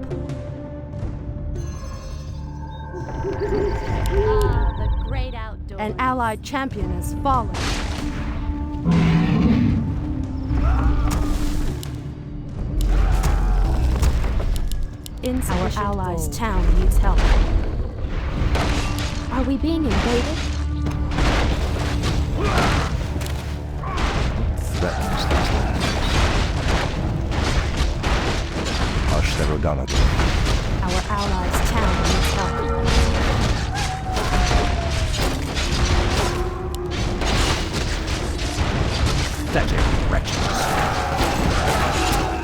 The great outdoors. An allied champion has fallen. Our allies' town needs help. Are we being invaded? Threatens these lands. Ashtarodana. Our allies' town needs help. Pathetic wretches.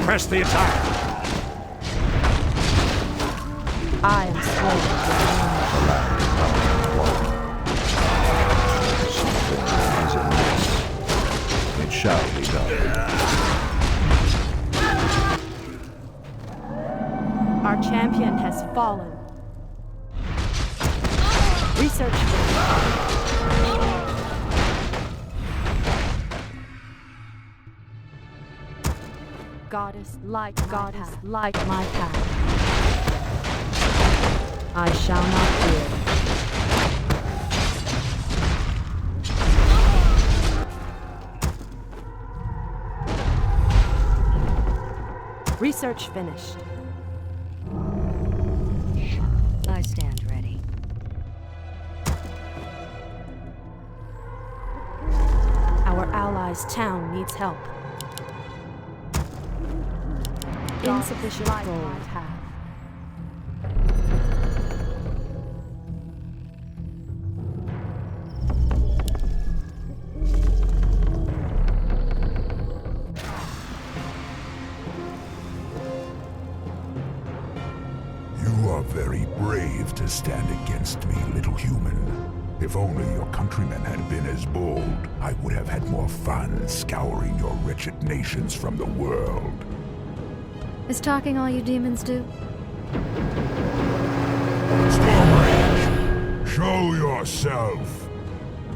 Press the attack! I am swollen. Something is amiss. It shall be done. Our champion has fallen. Research Goddess, light my path. I shall not fear. Research finished. I stand ready. Our allies' town needs help. Insufficient gold. You are very brave to stand against me, little human. If only your countrymen had been as bold, I would have had more fun scouring your wretched nations from the world. Is talking all you demons do? Stormrage, show yourself!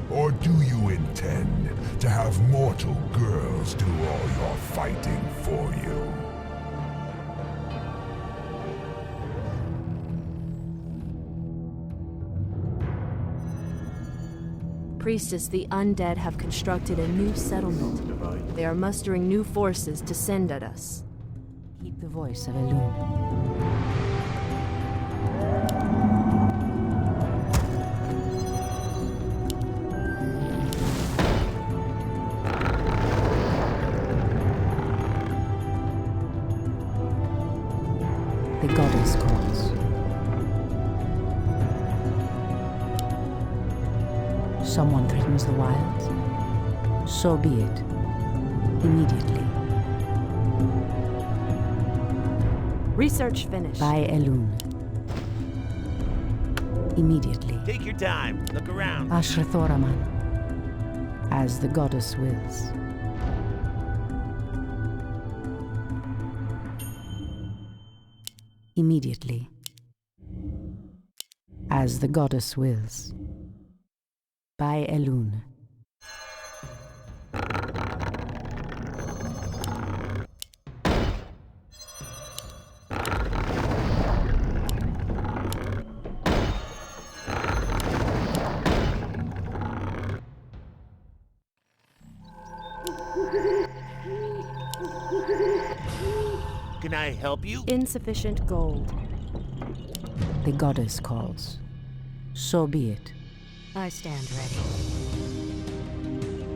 Or do you intend to have mortal girls do all your fighting for you? Priestess, the undead have constructed a new settlement. They are mustering new forces to send at us. Heed the voice of Elune. Someone threatens the wilds? So be it. Immediately. Research finished. By Elune. Immediately. Take your time. Look around. Ashrathoraman. As the goddess wills. Immediately. As the goddess wills. By Elune. Can I help you? Insufficient gold. The goddess calls. So be it. I stand ready.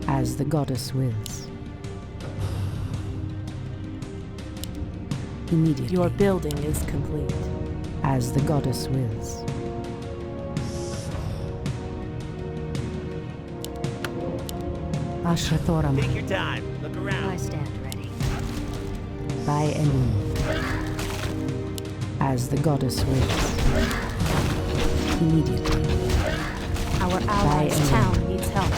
As the goddess wills. Immediately. Your building is complete. As the goddess wills. Ashrathoraman. Take your time. Look around. I stand ready. By Elune. As the goddess wills. Immediately. Our allies' town needs help.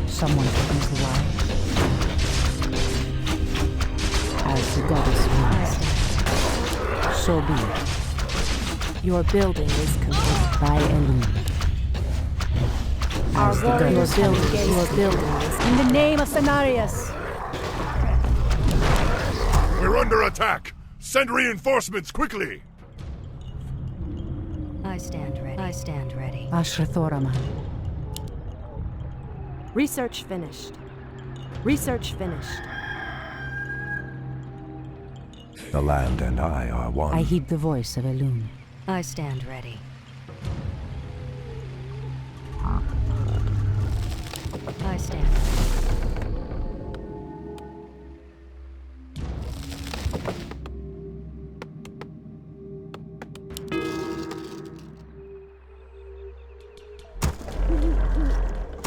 Someone threatens the wild. As the goddess wills. So be it. Your building is complete. By Elune. Our As the warriors goddess building, your building is In the name of Cenarius! We're under attack! Send reinforcements quickly! I stand ready. I stand ready. Ashrathoraman. Research finished. Research finished. The land and I are one. I heed the voice of Elune. I stand ready. I stand ready.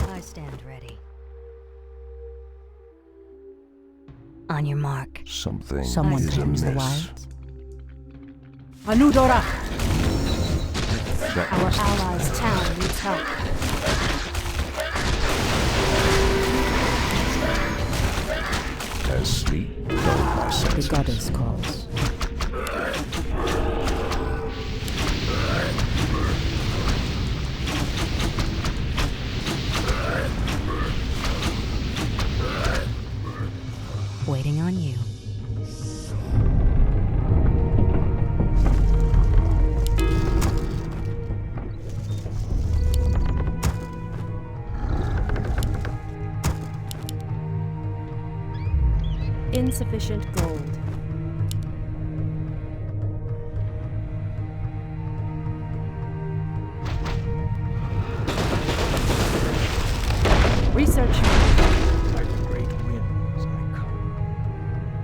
I stand ready. On your mark. Something Someone is threatens the amiss. wilds. Anudora! Our allies' town needs help. As sleep dulled my senses. The goddess calls. Waiting on you. Insufficient gold. Research. By the great winds I come.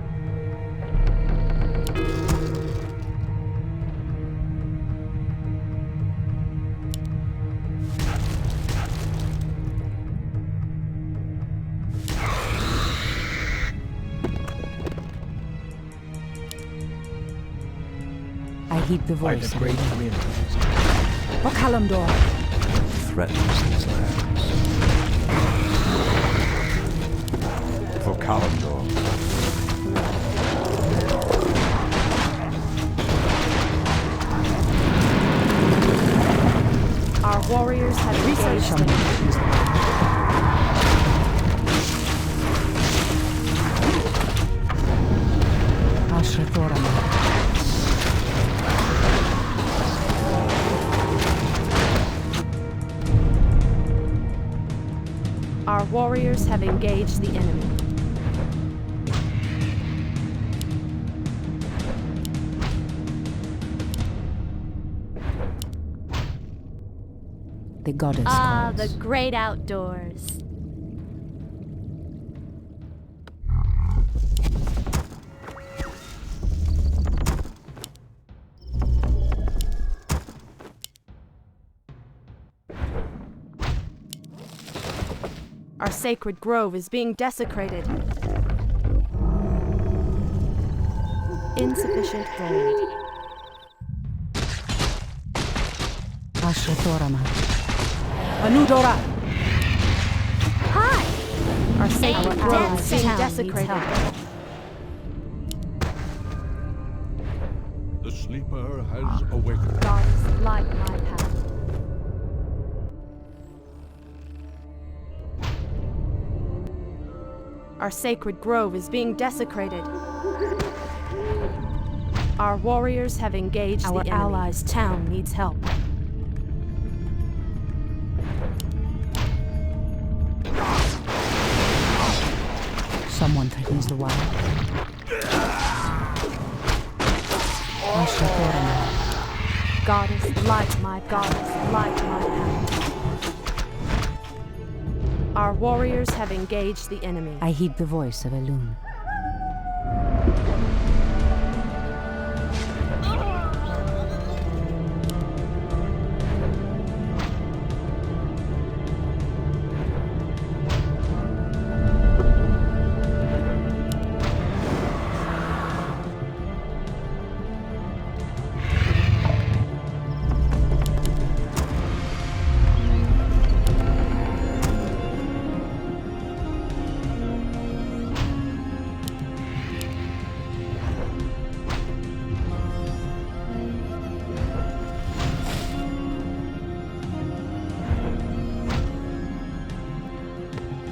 I heed the By voice the of great Elune. winds For Kalimdor! Threatens these lands. For Kalimdor. Our warriors have researched Someone threatens the wild. Ashrathoraman. Our warriors have engaged the enemy. The goddess Ah, calls. the great outdoors. Our sacred grove is being desecrated. Insufficient gold. Ashratorama. Anudora! Hi! Our sacred grove is being town desecrated. needs help. The sleeper has awakened. Goddess, light my path. Our sacred grove is being desecrated. Our warriors have engaged Our the enemy. allies' town needs help. Someone threatens the wild. Goddess, light my path. Our warriors have engaged the enemy. I heed the voice of Elune.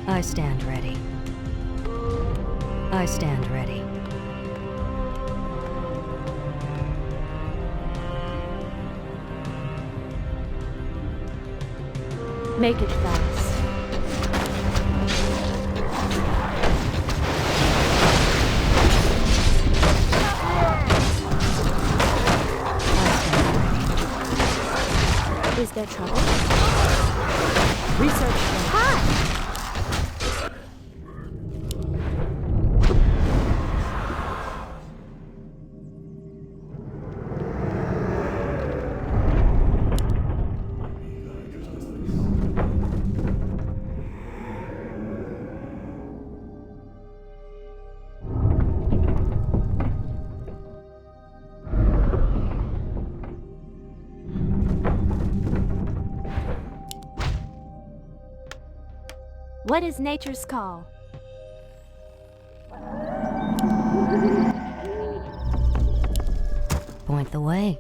I stand ready. I stand ready. Make it fast. Is there trouble? Research. Hi! What is nature's call? Point the way.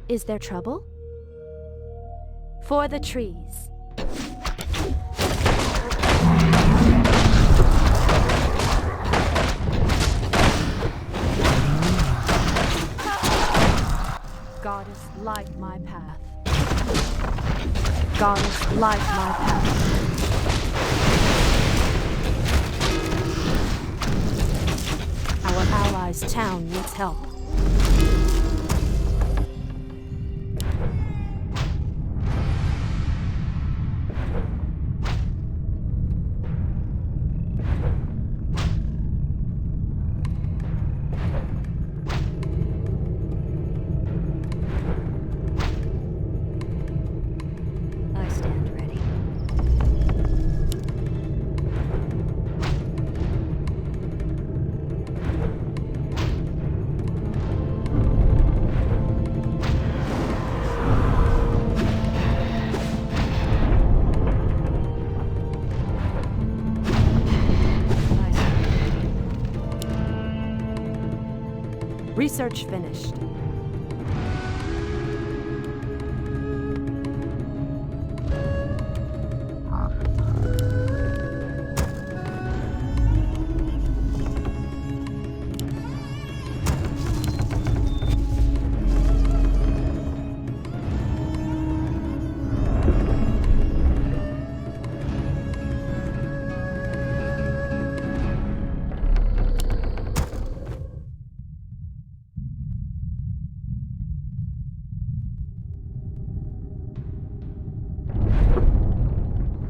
Is there trouble? For the trees. Goddess, light my path. Goddess, light my path. Our allies' town needs help. Research finished.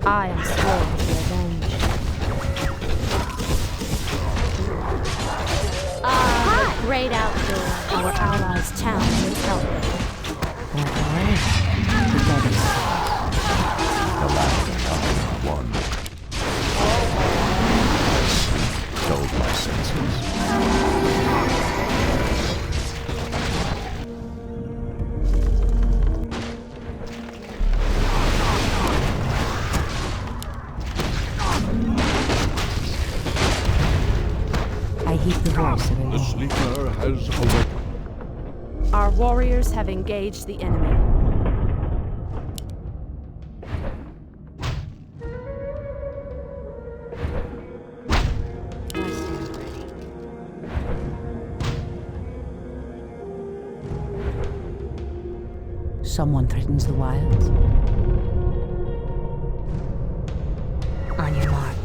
I am sworn to revenge. Great outdoors. Our allies' town needs help. The land and I are one. Dulled my senses. I heed the voice of The Illidan. sleeper has awakened. Our warriors have engaged the enemy. Someone threatens the wilds. On your mark.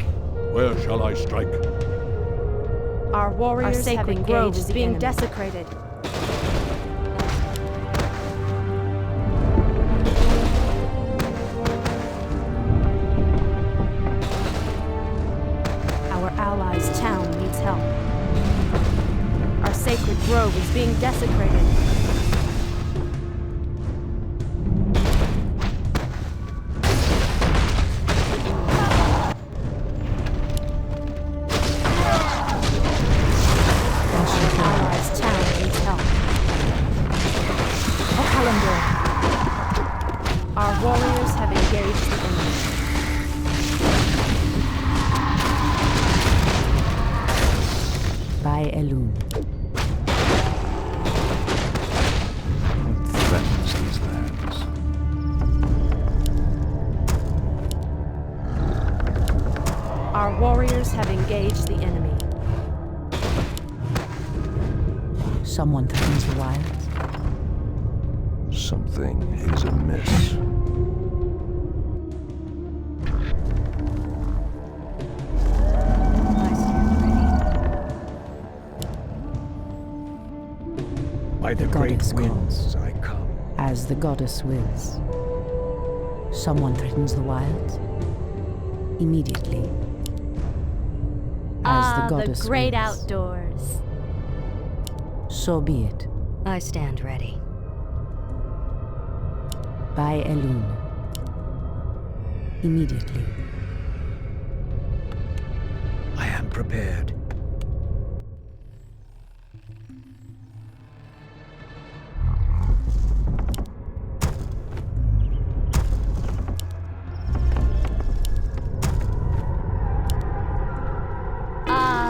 Where shall I strike? Our warriors Our sacred have grove engaged is the being enemy. desecrated. Our allies' town needs help. Our sacred grove is being desecrated. Kalimdor. Our warriors have engaged the enemy. By Elune. What threatens these lands? Our warriors have engaged the enemy. Someone threatens the wilds. Something is amiss. By the great winds I come. As the goddess wills. Someone threatens the wilds. Immediately. As the goddess the great wills. outdoors. So be it. I stand ready. By Elune. Immediately. I am prepared.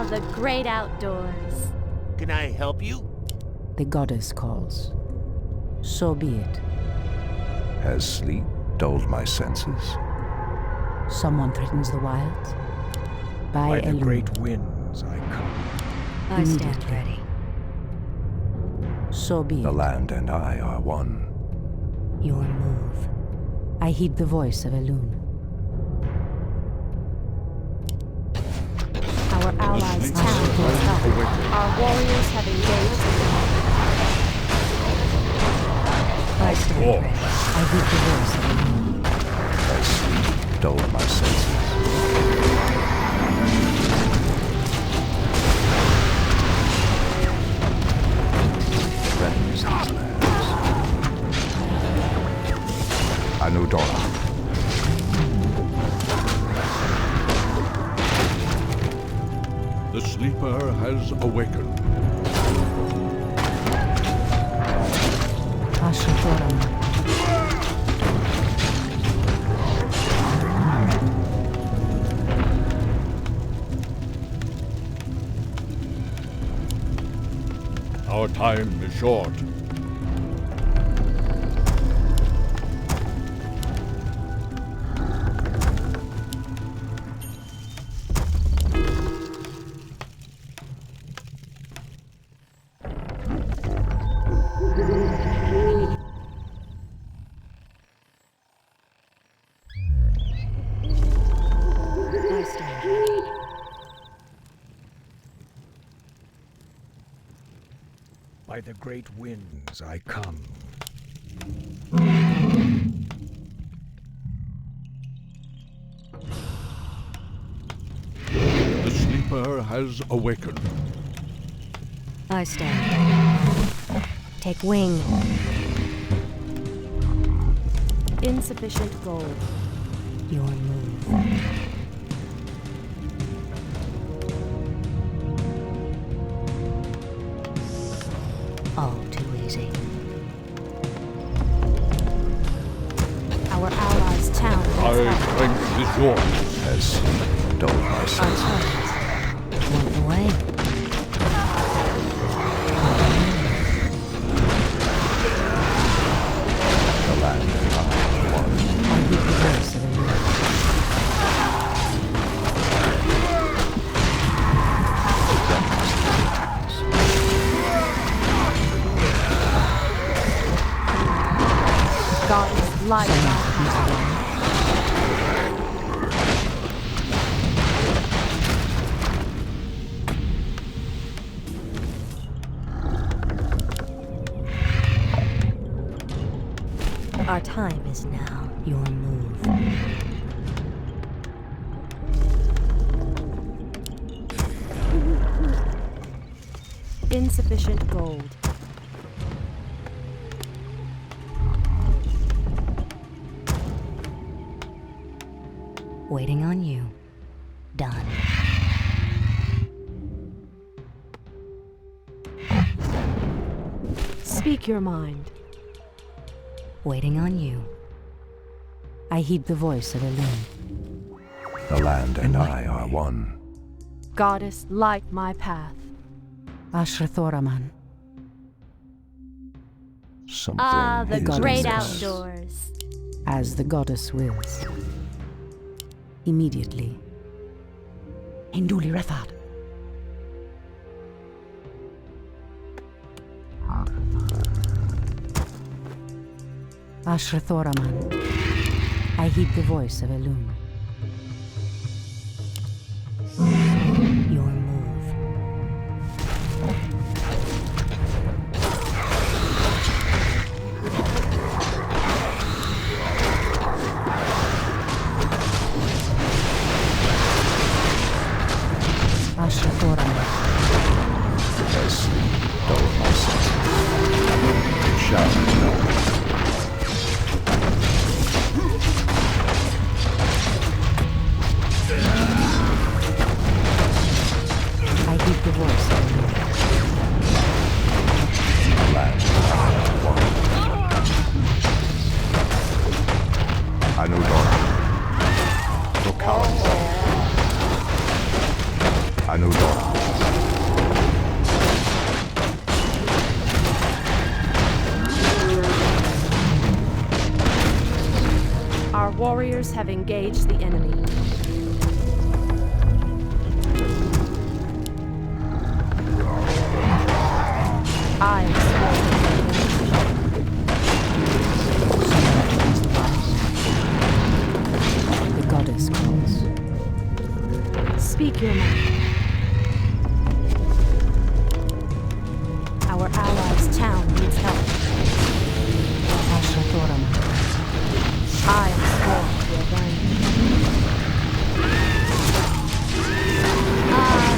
The great outdoors. Can I help you? The goddess calls. So be it. Has sleep dulled my senses? Someone threatens the wilds. By the Elune. great winds I come. I stand ready. So be The it. land and I are one. Your move. I heed the voice of Elune. Our allies' town needs help. Our warriors have engaged the enemy. I stand ready. I heed the voice of Elune. Has sleep dulled my senses? Threatens these lands. Anudora. The sleeper has awakened. Ashaforam. Our time is short. I stand ready. By the great winds I come. The sleeper has has awakened. I stand. Take wing. Insufficient gold. Your move. All too easy. Our allies' town. My strength is yours. As dull myself. One away. The land and I are one. I heed the voice of Elune. Goddess light. Our time is now. Your move. Insufficient gold. Waiting on you. Done. Speak your mind. Waiting on you. I heed the voice of Elune. The land and I are one. Goddess, light my path. Ashrathoraman. Something the is great amiss. outdoors. As the goddess wills. Immediately. Induli Refad. Ashrathoraman. I heed the voice of Elune. Your move. Ashrathoraman. As dull myself. It shall be known. I heed the voice of Elune. Land and I are one. Anudor. To Kalimdor. Anudor. Our warriors have engaged the enemy. I The goddess calls. speak your mind. Our allies' town needs help. Ashrathoraman. I am sworn to avenge.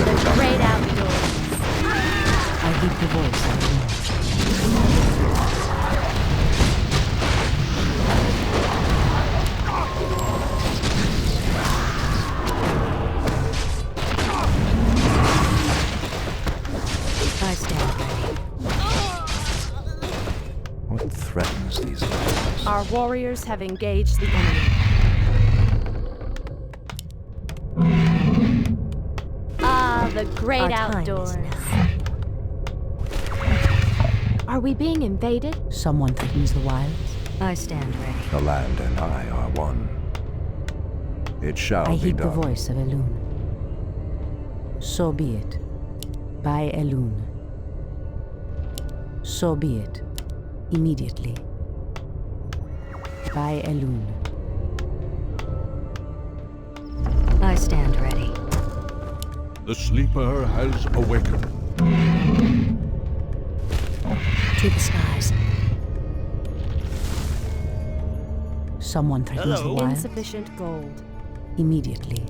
The great outdoors. I heed the voice of Elune. I stand ready. What threatens these lands? Our warriors have engaged the enemy. The great Our time is outdoors. now. Are we being invaded? Someone threatens the wilds. I stand ready. The land and I are one. It shall I be heed the done. voice of Elune. So be it. By Elune. So be it. Immediately. By Elune. I stand ready. The sleeper has awakened. To the skies. Someone threatens the wilds. Insufficient gold. Immediately.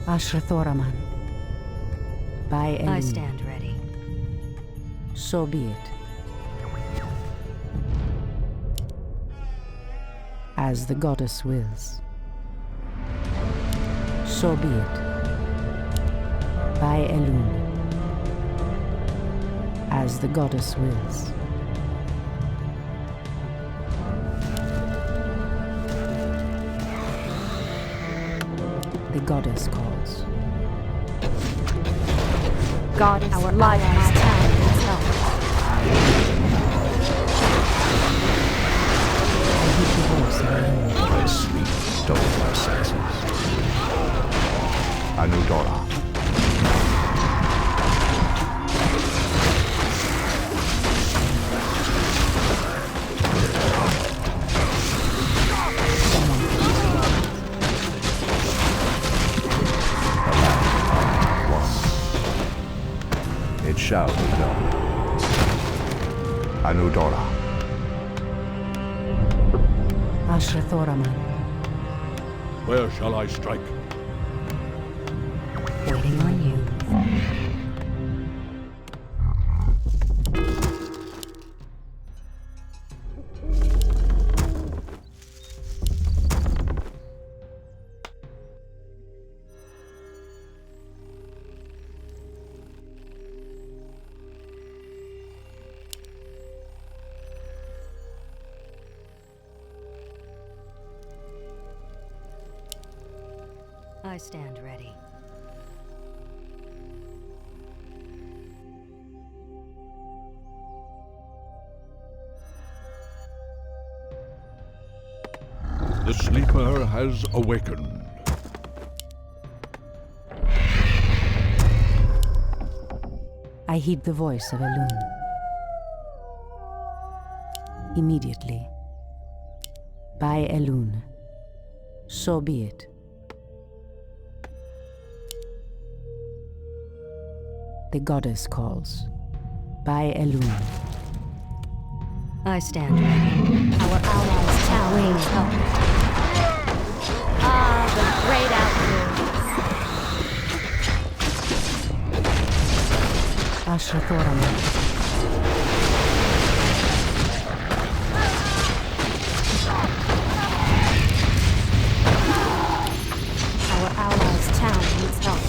Ashrathoraman. By Elune. I stand ready. So be it. As the goddess wills. So be it. By Elune. As the goddess wills. The goddess calls. Goddess, Our life allies' town needs help. My sleep stole my senses. Anudora. It shall be done. Anudora. Ashrathoraman. Where shall I strike? Waiting on you. I stand ready. The sleeper has awakened. I heed the voice of Elune. Immediately. By Elune. So be it. The goddess calls. By Elune. I stand ready. Our allies' town needs help. Ah, the great outdoors. Ashrathoraman. Our allies' town needs help.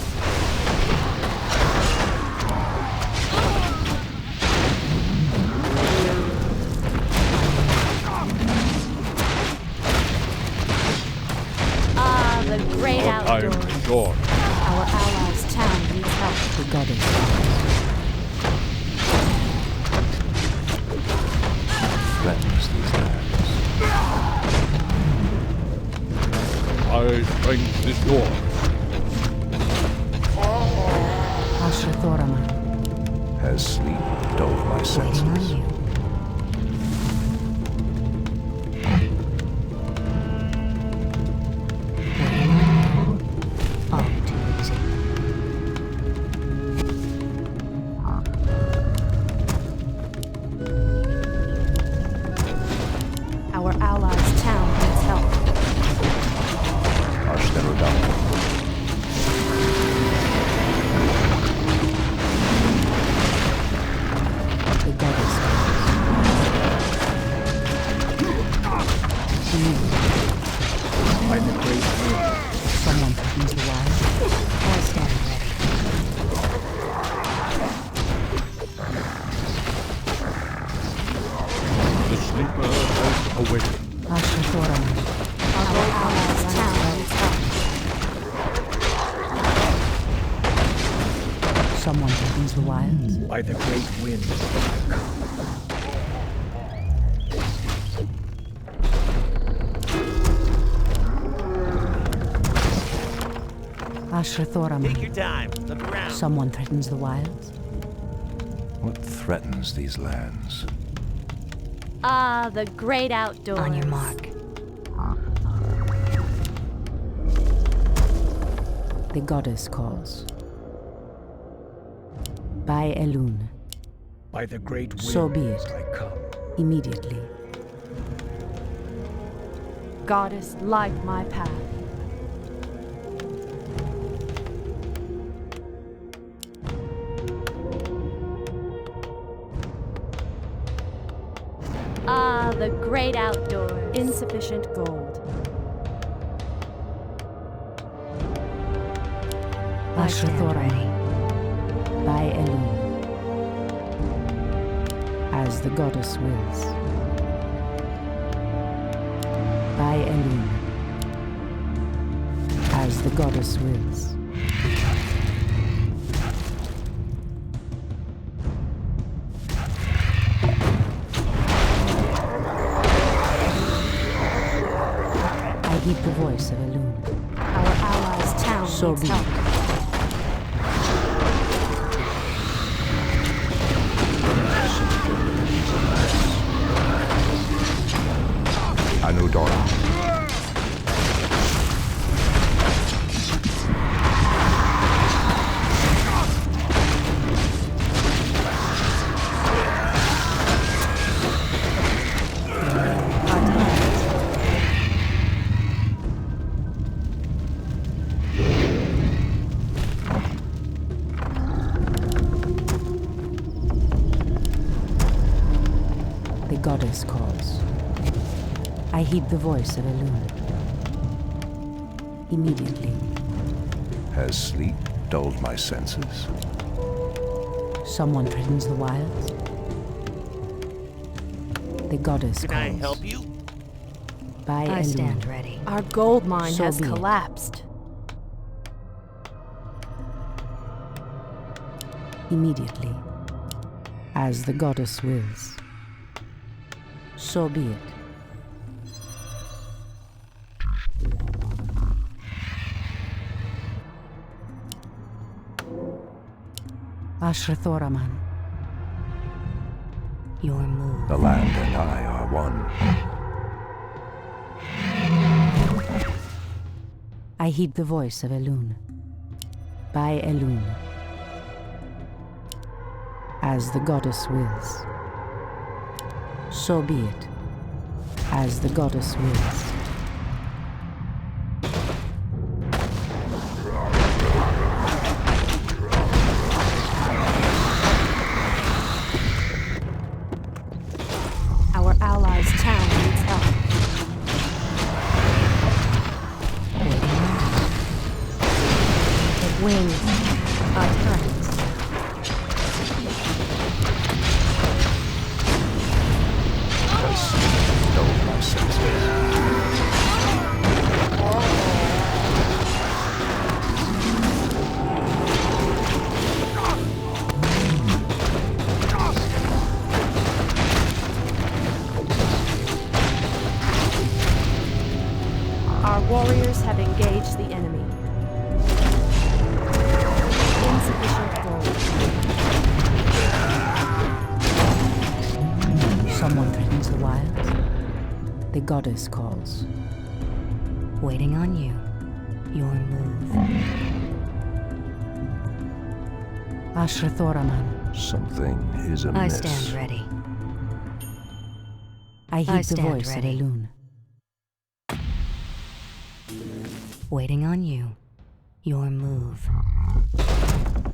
The great outdoors. I'm sure. Our allies' town needs help. The goddess. Threatens these lands. I strength this door. Ashrathoraman. Has sleep dulled my senses? Our allies' town needs help. The goddess. By the great wind. Someone threatens the wild. I stand ready. The sleeper has awakened. Ashrathoraman. Our allies' town needs help. Someone threatens the wilds. By the great wind. Ashrathoraman. Take your time. Look around. Someone threatens the wilds. What threatens these lands? Ah, the great outdoors. On your mark. The goddess calls. By Elune. By the great wind. So be it. I come. Immediately. Goddess, light my path. the great outdoors. Insufficient gold. I stand ready. By Elun. As the goddess wills. By Elun. As the goddess wills. I heed the voice of Elun. Our allies' town So needs be help. it. Anudora. The goddess calls. I heed the voice of Elun. Immediately, Has sleep dulled my senses? someone threatens the wilds. The goddess Can calls. I help you? By I Elun. stand ready. Our gold mine So has be it. collapsed. Immediately, as the goddess wills. So be it. Ashrathoraman. Your move. The land and I are one. I heed the voice of Elun. By Elun. As the goddess wills. So be it. As the goddess wills. Our allies' town needs help. The wings are tight. Has sleep dulled my senses? Our warriors have engaged the enemy. Insufficient gold. Someone threatens the wilds. The goddess calls. Waiting on you. Your move. Ashrathoraman. Something is amiss. I stand ready. I heed I the stand voice ready. of Elun. Waiting on you. Your move.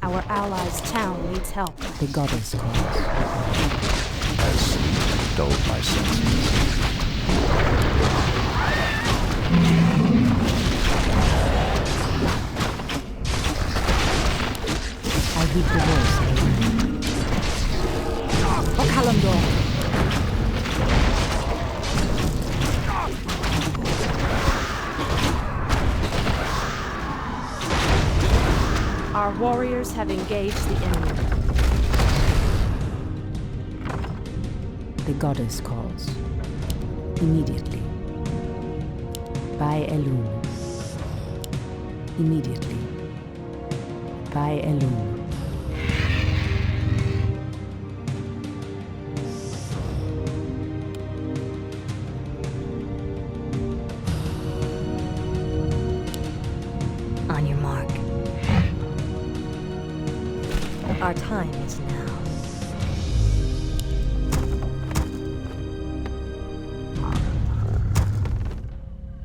Our allies' town needs help. The goddess calls. Has sleep dulled my senses? I heed the voice of Elun. Oh, Kalimdor. Our warriors have engaged the enemy. The goddess calls. Immediately. By Elun. Immediately. By Elun. On your mark. Our time is now.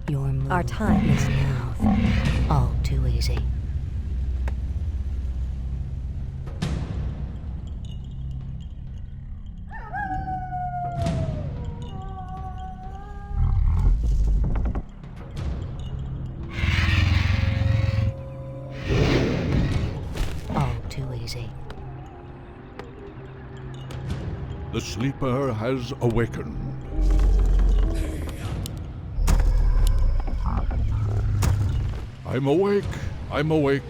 Your move. Our time is now. All too easy. The sleeper has awakened. I'm awake. I'm awake.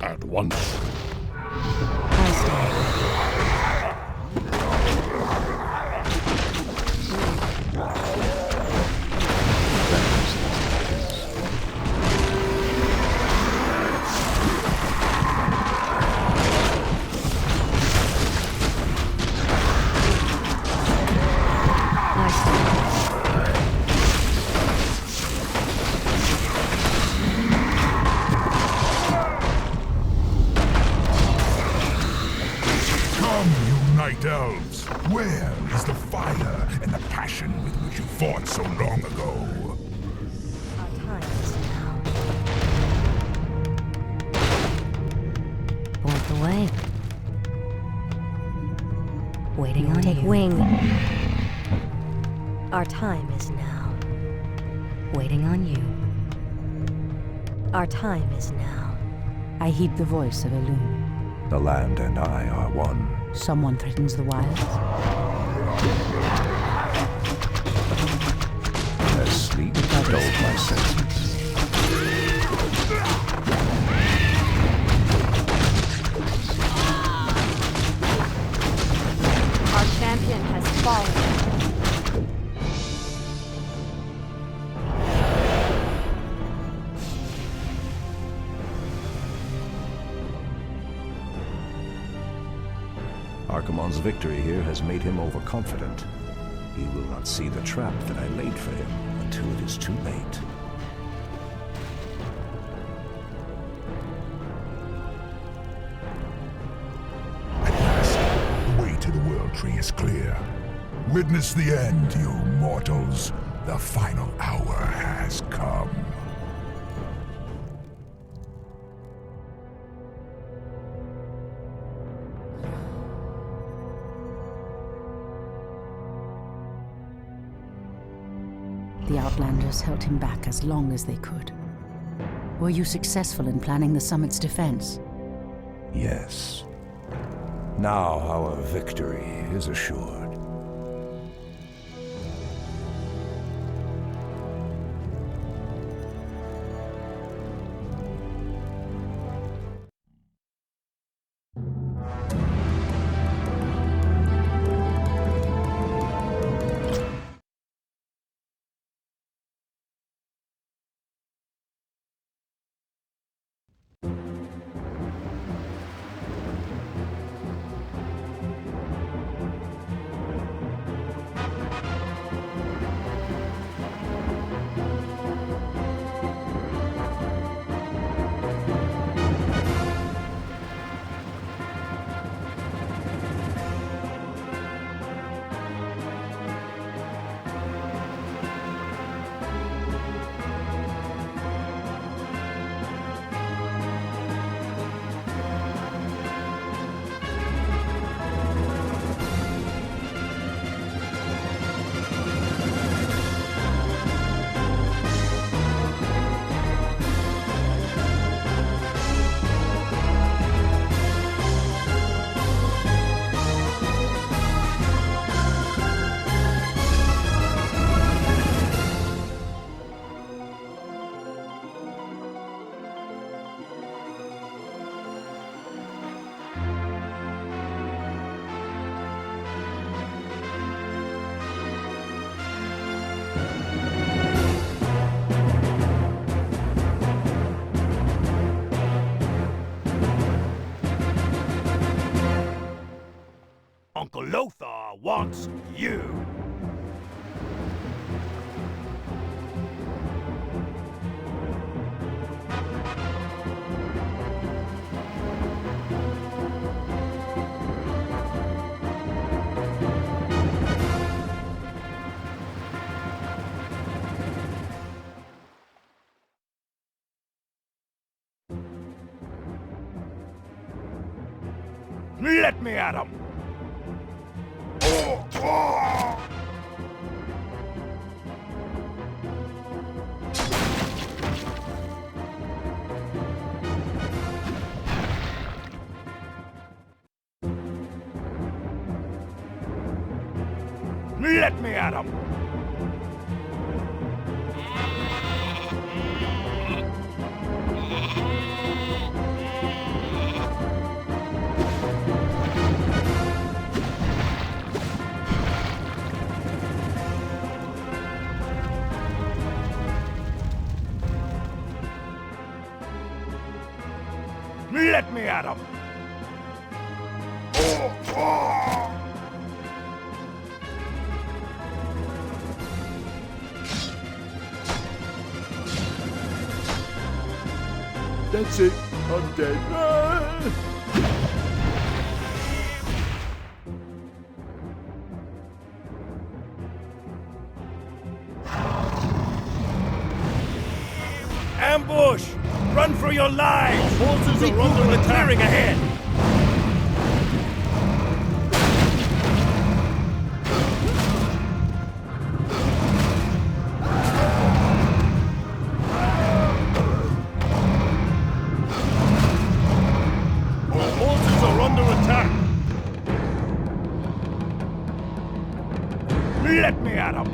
At once. Elves, where is the fire and the passion with which you fought so long ago? Our time is now. Point the way. Waiting on you. Take wing. Our time is now. Waiting on you. Our time is now. I heed the voice of Elune. The land and I are one. Someone threatens the wilds. As sleep dulled my senses. Our champion has fallen. Archimonde's victory here has made him overconfident. He will not see the trap that I laid for him until it is too late. At last, the way to the World Tree is clear. Witness the end, you mortals. The final hour has come. The Outlanders held him back as long as they could. Were you successful in planning the summit's defense? Yes. Now our victory is assured. Uncle Lothar wants you. Let me at him! Let me at him! Let me at him! That's it. I'm dead. Ambush! Run for your lives! Forces are under the clearing ahead! Our forces are under attack! Let me at them!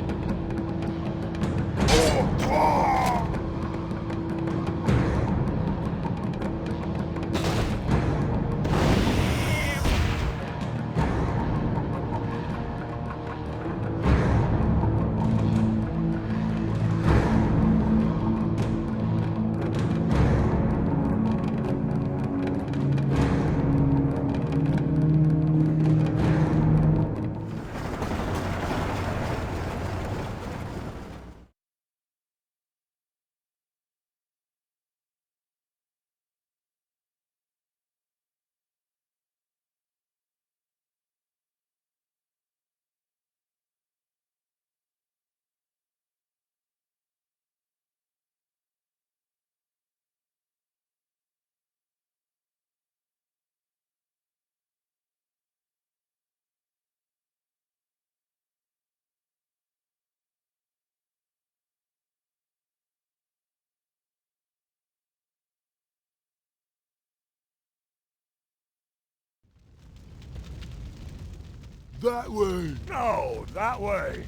That way! No, that way!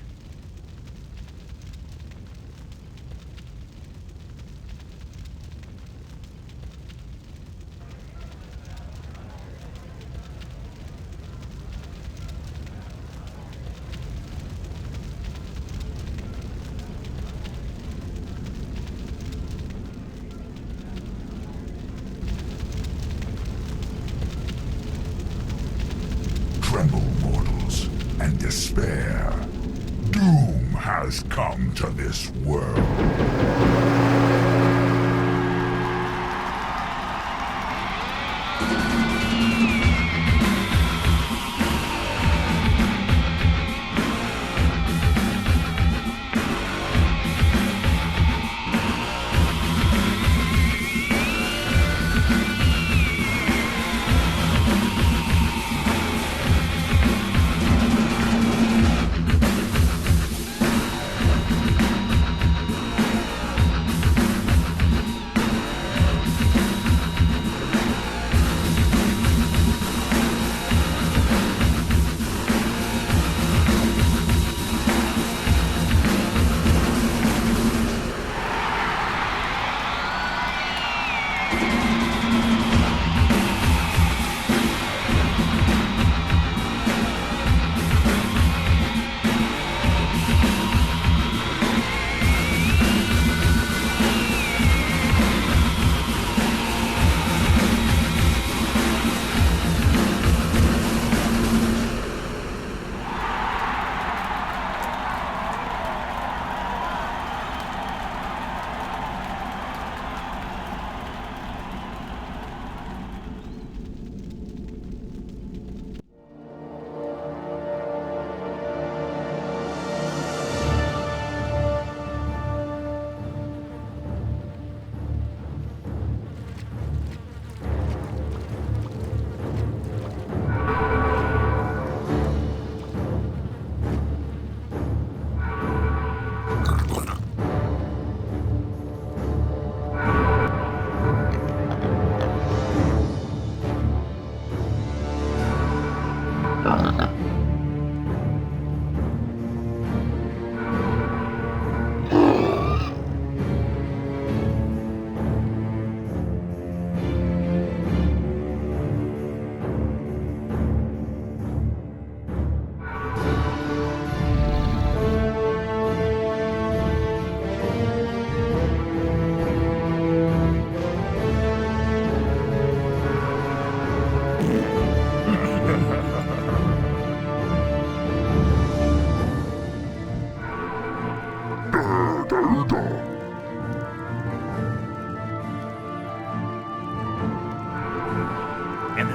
Tremble, mortals, and despair. Doom has come to this world.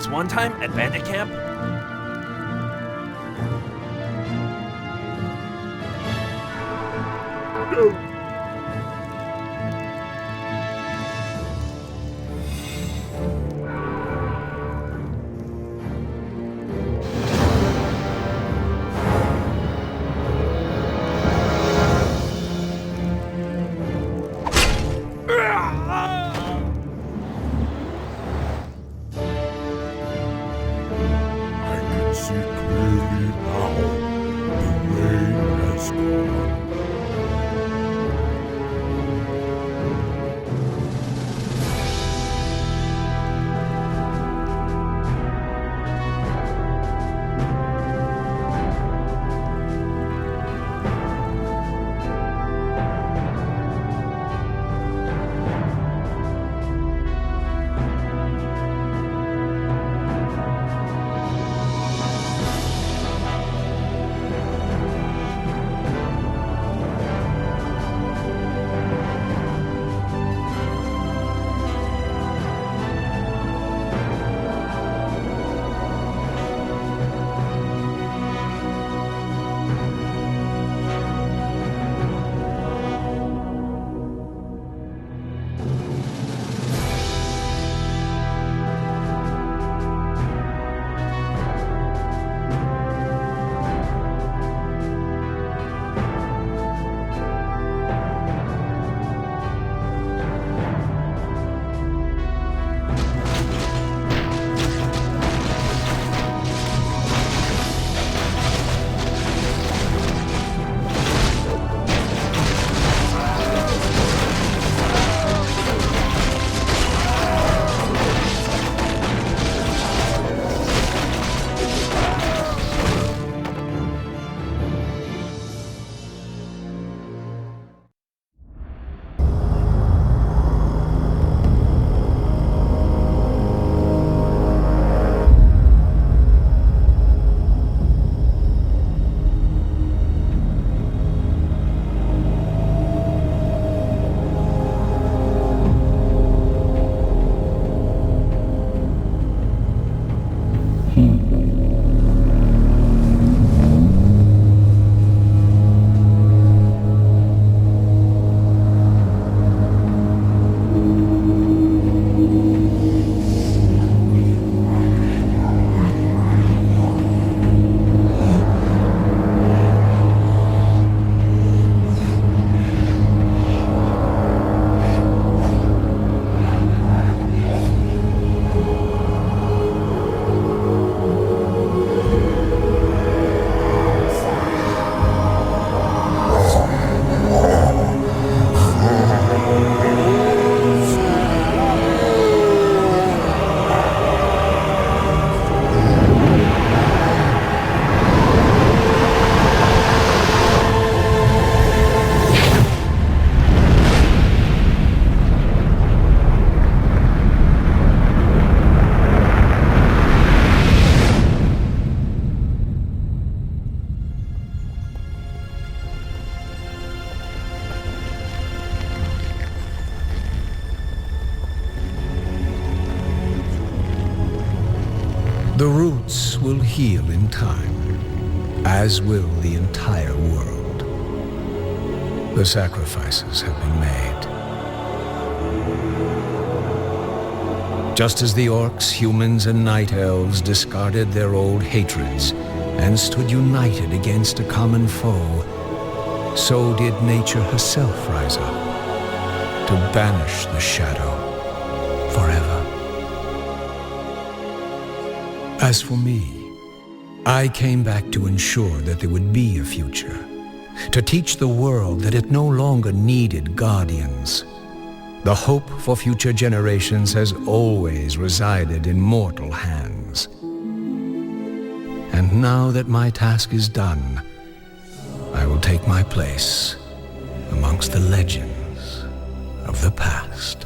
this one time at bandit camp? The roots will heal in time, as will the entire world. The sacrifices have been made. Just as the orcs, humans, and night elves discarded their old hatreds and stood united against a common foe, so did nature herself rise up to banish the shadow forever. As for me, I came back to ensure that there would be a future, to teach the world that it no longer needed guardians. The hope for future generations has always resided in mortal hands. And now that my task is done, I will take my place amongst the legends of the past.